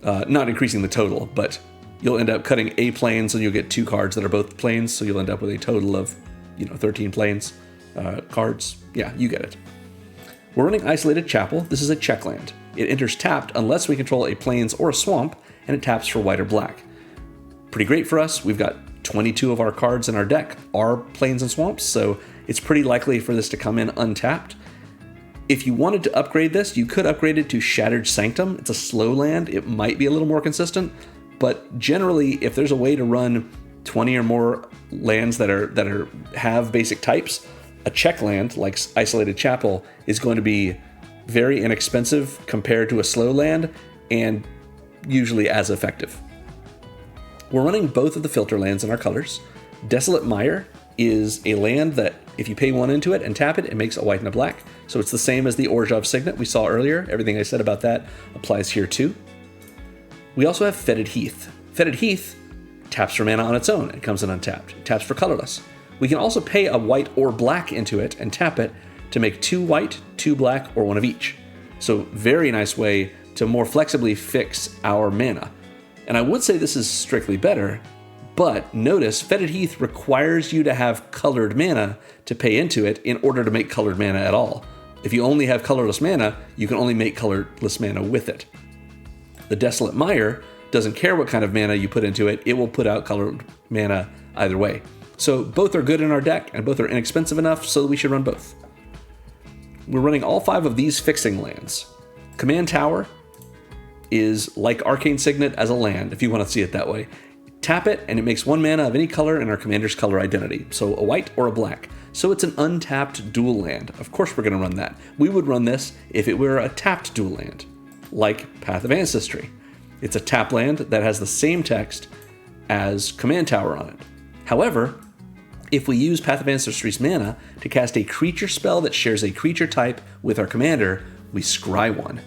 not increasing the total, but you'll end up cutting a plains and you'll get 2 cards that are both plains, so you'll end up with a total of 13 plains cards. Yeah, you get it. We're running Isolated Chapel. This is a check land. It enters tapped unless we control a plains or a swamp, and it taps for white or black. Pretty great for us. We've got 22 of our cards in our deck are plains and swamps, so it's pretty likely for this to come in untapped. If you wanted to upgrade this, you could upgrade it to Shattered Sanctum. It's a slow land. It might be a little more consistent, but generally, if there's a way to run 20 or more lands that have basic types, a check land like Isolated Chapel is going to be very inexpensive compared to a slow land, and usually as effective. We're running both of the filter lands in our colors. Desolate Mire is a land that if you pay 1 into it and tap it, it makes a white and a black. So it's the same as the Orzhov Signet we saw earlier. Everything I said about that applies here too. We also have Fetid Heath. Fetid Heath taps for mana on its own. It comes in untapped. It taps for colorless. We can also pay a white or black into it and tap it to make 2 white, 2 black, or 1 of each. So very nice way to more flexibly fix our mana. And I would say this is strictly better, but notice Fetid Heath requires you to have colored mana to pay into it in order to make colored mana at all. If you only have colorless mana, you can only make colorless mana with it. The Desolate Mire doesn't care what kind of mana you put into it, it will put out colored mana either way. So both are good in our deck, and both are inexpensive enough, so we should run both. We're running all 5 of these fixing lands. Command Tower is like Arcane Signet as a land, if you want to see it that way. Tap it, and it makes 1 mana of any color in our commander's color identity, so a white or a black. So it's an untapped dual land. Of course we're going to run that. We would run this if it were a tapped dual land, like Path of Ancestry. It's a tap land that has the same text as Command Tower on it. However, if we use Path of Ancestry's mana to cast a creature spell that shares a creature type with our commander, we scry 1.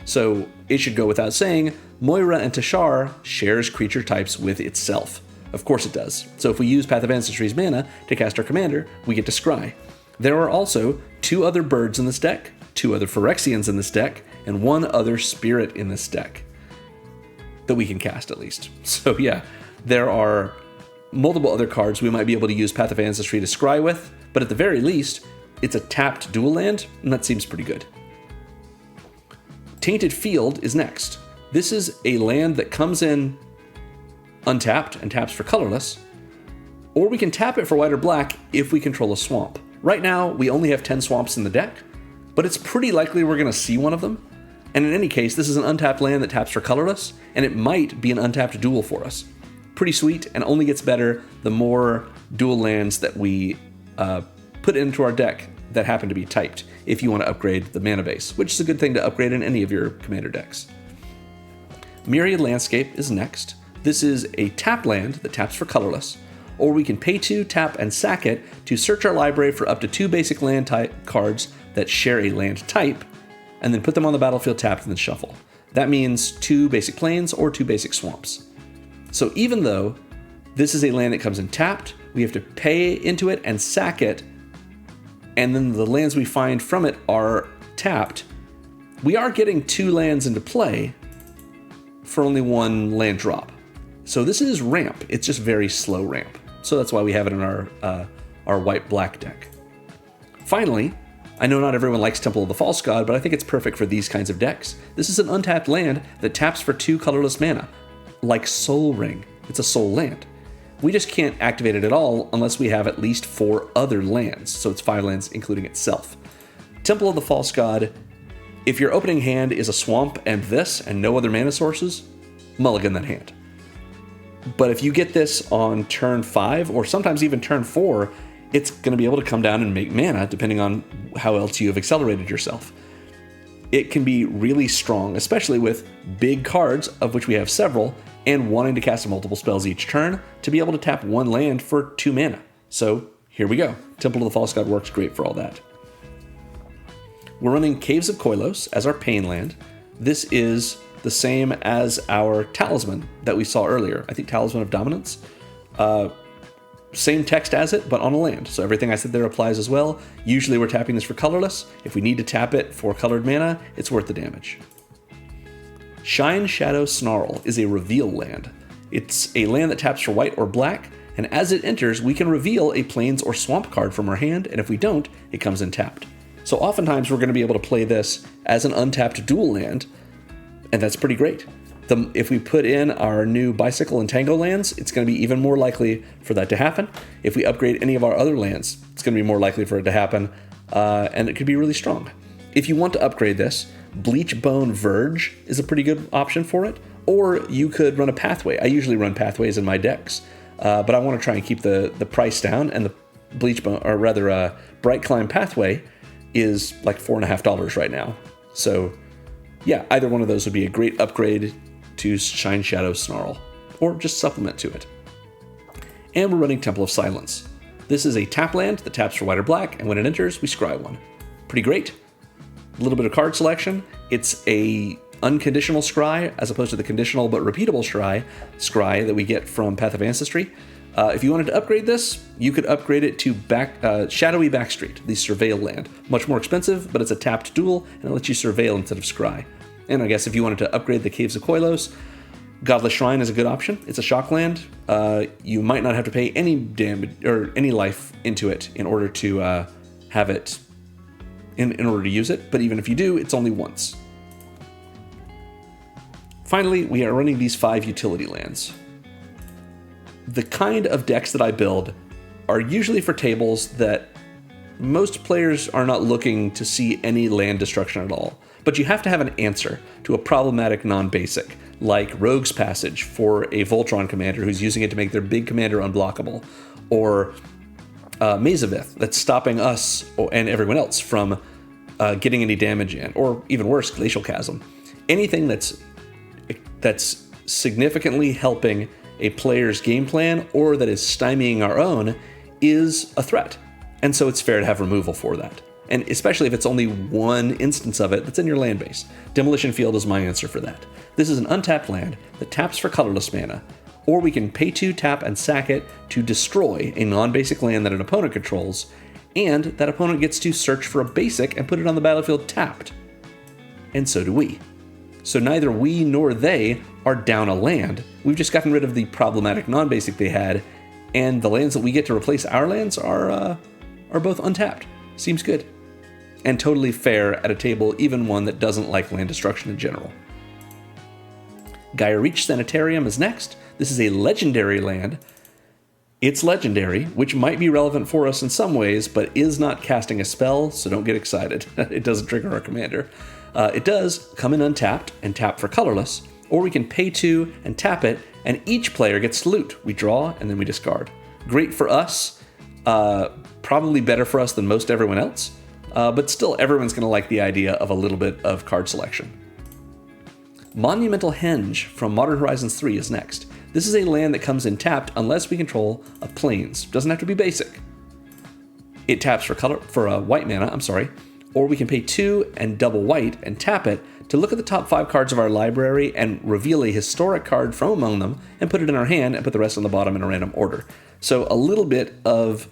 So it should go without saying, Moira and Teshar shares creature types with itself. Of course it does. So if we use Path of Ancestry's mana to cast our commander, we get to scry. There are also 2 other birds in this deck, 2 other Phyrexians in this deck, and 1 other spirit in this deck that we can cast at least. So yeah, there are multiple other cards we might be able to use Path of Ancestry to scry with, but at the very least, it's a tapped dual land, and that seems pretty good. Tainted Field is next. This is a land that comes in untapped and taps for colorless, or we can tap it for white or black if we control a swamp. Right now, we only have 10 swamps in the deck, but it's pretty likely we're going to see one of them. And in any case, this is an untapped land that taps for colorless, and it might be an untapped dual for us. pretty sweet and only gets better the more dual lands that we put into our deck that happen to be typed if you want to upgrade the mana base, which is a good thing to upgrade in any of your commander decks. Myriad Landscape is next. This is a tap land that taps for colorless, or we can pay 2, tap, and sack it to search our library for up to 2 basic land type cards that share a land type, and then put them on the battlefield tapped and then shuffle. That means 2 basic plains or 2 basic swamps. So even though this is a land that comes in tapped, we have to pay into it and sack it, and then the lands we find from it are tapped, we are getting 2 lands into play for only 1 land drop. So this is ramp. It's just very slow ramp. So that's why we have it in our white-black deck. Finally, I know not everyone likes Temple of the False God, but I think it's perfect for these kinds of decks. This is an untapped land that taps for 2 colorless mana, like Soul Ring. It's a soul land. We just can't activate it at all unless we have at least 4 other lands, so it's 5 lands including itself. Temple of the False God, if your opening hand is a swamp and this and no other mana sources, mulligan that hand. But if you get this on turn 5 or sometimes even turn 4, it's going to be able to come down and make mana depending on how else you have accelerated yourself. It can be really strong, especially with big cards, of which we have several, and wanting to cast multiple spells each turn to be able to tap 1 land for 2 mana. So here we go. Temple of the False God works great for all that. We're running Caves of Koilos as our pain land. This is the same as our Talisman that we saw earlier. I think Talisman of Dominance. Same text as it, but on a land. So everything I said there applies as well. Usually we're tapping this for colorless. If we need to tap it for colored mana, it's worth the damage. Shine Shadow Snarl is a reveal land. It's a land that taps for white or black, and as it enters, we can reveal a plains or swamp card from our hand, and if we don't, it comes in tapped. So oftentimes we're going to be able to play this as an untapped dual land, and that's pretty great. If we put in our new Bicycle and Tango lands, it's going to be even more likely for that to happen. If we upgrade any of our other lands, it's going to be more likely for it to happen, and it could be really strong. If you want to upgrade this, Bleachbone Verge is a pretty good option for it, or you could run a Pathway. I usually run Pathways in my decks, but I want to try and keep the price down, and the Bleachbone, or rather Bright Climb Pathway is like $4.50 right now. So yeah, either one of those would be a great upgrade to Shine Shadow Snarl, or just supplement to it. And we're running Temple of Silence. This is a tap land that taps for white or black, and when it enters, we scry 1. Pretty great. A little bit of card selection. It's a unconditional scry, as opposed to the conditional but repeatable scry that we get from Path of Ancestry. If you wanted to upgrade this, you could upgrade it to Shadowy Backstreet, the Surveil land. Much more expensive, but it's a tapped dual, and it lets you surveil instead of scry. And I guess if you wanted to upgrade the Caves of Koilos, Godless Shrine is a good option. It's a shock land. You might not have to pay any damage or any life into it in order to have it, in order to use it. But even if you do, it's only once. Finally, we are running these 5 utility lands. The kind of decks that I build are usually for tables that most players are not looking to see any land destruction at all. But you have to have an answer to a problematic non-basic, like Rogue's Passage for a Voltron commander who's using it to make their big commander unblockable, or Mazavith that's stopping us and everyone else from getting any damage in, or even worse, Glacial Chasm. Anything that's significantly helping a player's game plan or that is stymieing our own is a threat. And so it's fair to have removal for that. And especially if it's only one instance of it that's in your land base. Demolition Field is my answer for that. This is an untapped land that taps for colorless mana, or we can pay 2, tap, and sack it to destroy a non-basic land that an opponent controls, and that opponent gets to search for a basic and put it on the battlefield tapped. And so do we. So neither we nor they are down a land. We've just gotten rid of the problematic non-basic they had, and the lands that we get to replace our lands are both untapped. Seems good. And totally fair at a table, even one that doesn't like land destruction in general. Gaia Reach Sanitarium is next. This is a legendary land. It's legendary, which might be relevant for us in some ways, but is not casting a spell, so don't get excited. It doesn't trigger our commander. It does come in untapped and tap for colorless, or we can pay 2 and tap it And each player gets to loot. We draw and then we discard. Great for us. Probably better for us than most everyone else. But still, everyone's going to like the idea of a little bit of card selection. Monumental Henge from Modern Horizons 3 is next. This is a land that comes in tapped unless we control a plains. Doesn't have to be basic. It taps for white mana, or we can pay 2 and double white and tap it to look at the top 5 cards of our library and reveal a historic card from among them and put it in our hand and put the rest on the bottom in a random order. So a little bit of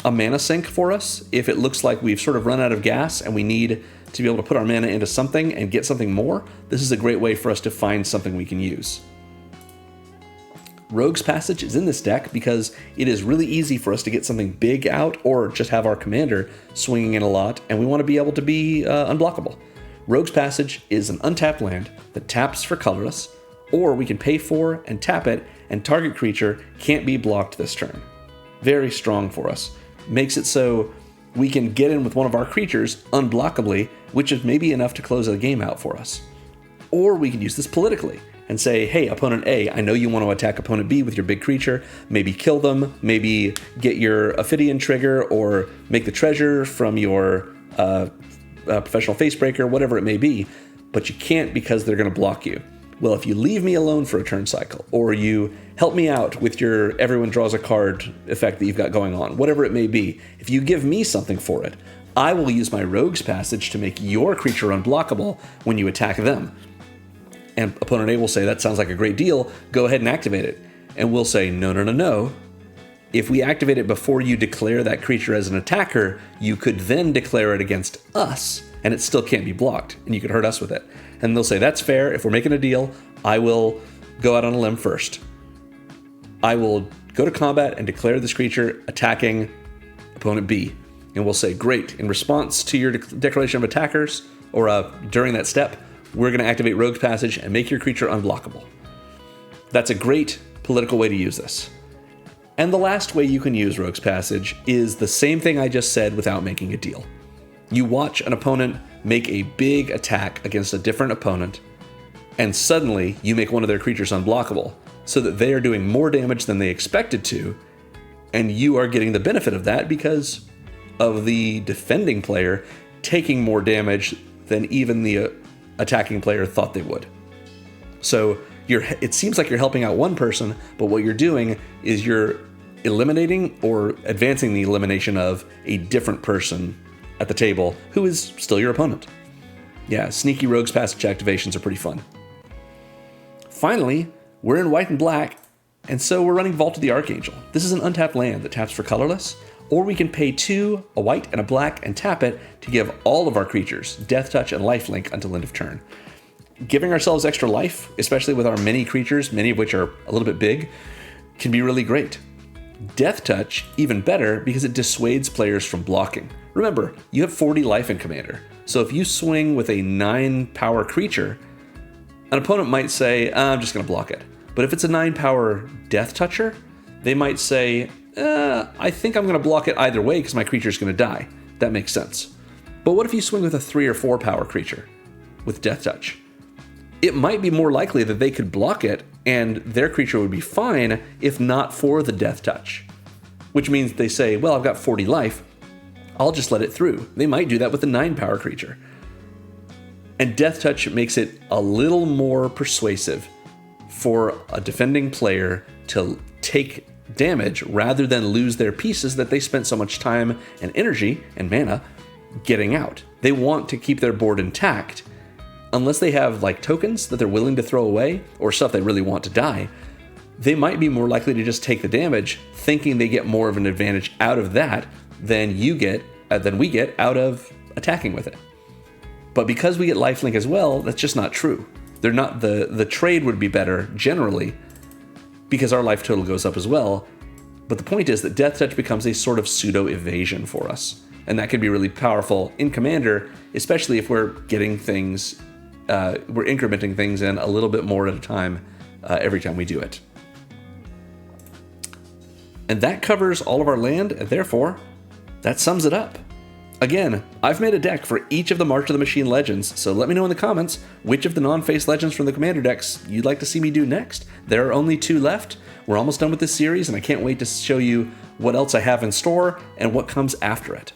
a mana sink for us if it looks like we've sort of run out of gas and we need to be able to put our mana into something and get something more. This is a great way for us to find something we can use. Rogue's Passage is in this deck because it is really easy for us to get something big out or just have our commander swinging in a lot, and we want to be able to be unblockable. Rogue's Passage is an untapped land that taps for colorless, or we can pay for and tap it, and target creature can't be blocked this turn. Very strong for us. Makes it so we can get in with one of our creatures unblockably, which is maybe enough to close the game out for us. Or we can use this politically and say, hey, opponent A, I know you want to attack opponent B with your big creature, maybe kill them, maybe get your Ophidian trigger, or make the treasure from your professional facebreaker, whatever it may be, but you can't because they're going to block you. Well, if you leave me alone for a turn cycle, or you help me out with your everyone draws a card effect that you've got going on, whatever it may be, if you give me something for it, I will use my Rogue's Passage to make your creature unblockable when you attack them. And opponent A will say, that sounds like a great deal, go ahead and activate it. And we'll say, no. If we activate it before you declare that creature as an attacker, you could then declare it against us, and it still can't be blocked, and you could hurt us with it. And they'll say, that's fair, if we're making a deal, I will go out on a limb first. I will go to combat and declare this creature attacking opponent B. And we'll say, great, in response to your declaration of attackers, or during that step, we're going to activate Rogue's Passage and make your creature unblockable. That's a great political way to use this. And the last way you can use Rogue's Passage is the same thing I just said without making a deal. You watch an opponent make a big attack against a different opponent, and suddenly you make one of their creatures unblockable, so that they are doing more damage than they expected to, and you are getting the benefit of that because of the defending player taking more damage than even the attacking player thought they would. So it seems like you're helping out one person, but what you're doing is you're eliminating or advancing the elimination of a different person at the table who is still your opponent. Yeah, sneaky Rogue's Passage activations are pretty fun. Finally, we're in white and black, and so we're running Vault of the Archangel. This is an untapped land that taps for colorless, or we can pay 2, a white and a black, and tap it to give all of our creatures Death Touch and Lifelink until end of turn. Giving ourselves extra life, especially with our many creatures, many of which are a little bit big, can be really great. Death Touch, even better, because it dissuades players from blocking. Remember, you have 40 life in Commander, so if you swing with a 9 power creature, an opponent might say, I'm just going to block it. But if it's a 9 power Death Toucher, they might say, I think I'm going to block it either way because my creature's going to die. That makes sense. But what if you swing with a 3 or 4 power creature with Death Touch? It might be more likely that they could block it and their creature would be fine if not for the Death Touch. Which means they say, well, I've got 40 life, I'll just let it through. They might do that with a 9 power creature. And Death Touch makes it a little more persuasive for a defending player to take damage rather than lose their pieces that they spent so much time and energy and mana getting out. They want to keep their board intact. Unless they have like tokens that they're willing to throw away or stuff they really want to die, they might be more likely to just take the damage thinking they get more of an advantage out of that than we get out of attacking with it. But because we get lifelink as well, that's just not true. They're not the trade would be better generally because our life total goes up as well. But the point is that Death Touch becomes a sort of pseudo evasion for us. And that can be really powerful in Commander, especially if we're getting things, we're incrementing things in a little bit more at a time every time we do it. And that covers all of our land, and therefore, that sums it up. Again, I've made a deck for each of the March of the Machine legends, so let me know in the comments which of the non-face legends from the Commander decks you'd like to see me do next. There are only 2 left. We're almost done with this series, and I can't wait to show you what else I have in store and what comes after it.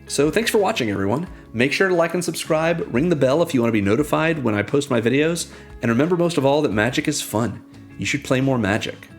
So thanks for watching, everyone. Make sure to like and subscribe, ring the bell if you want to be notified when I post my videos, and remember most of all that Magic is fun. You should play more Magic.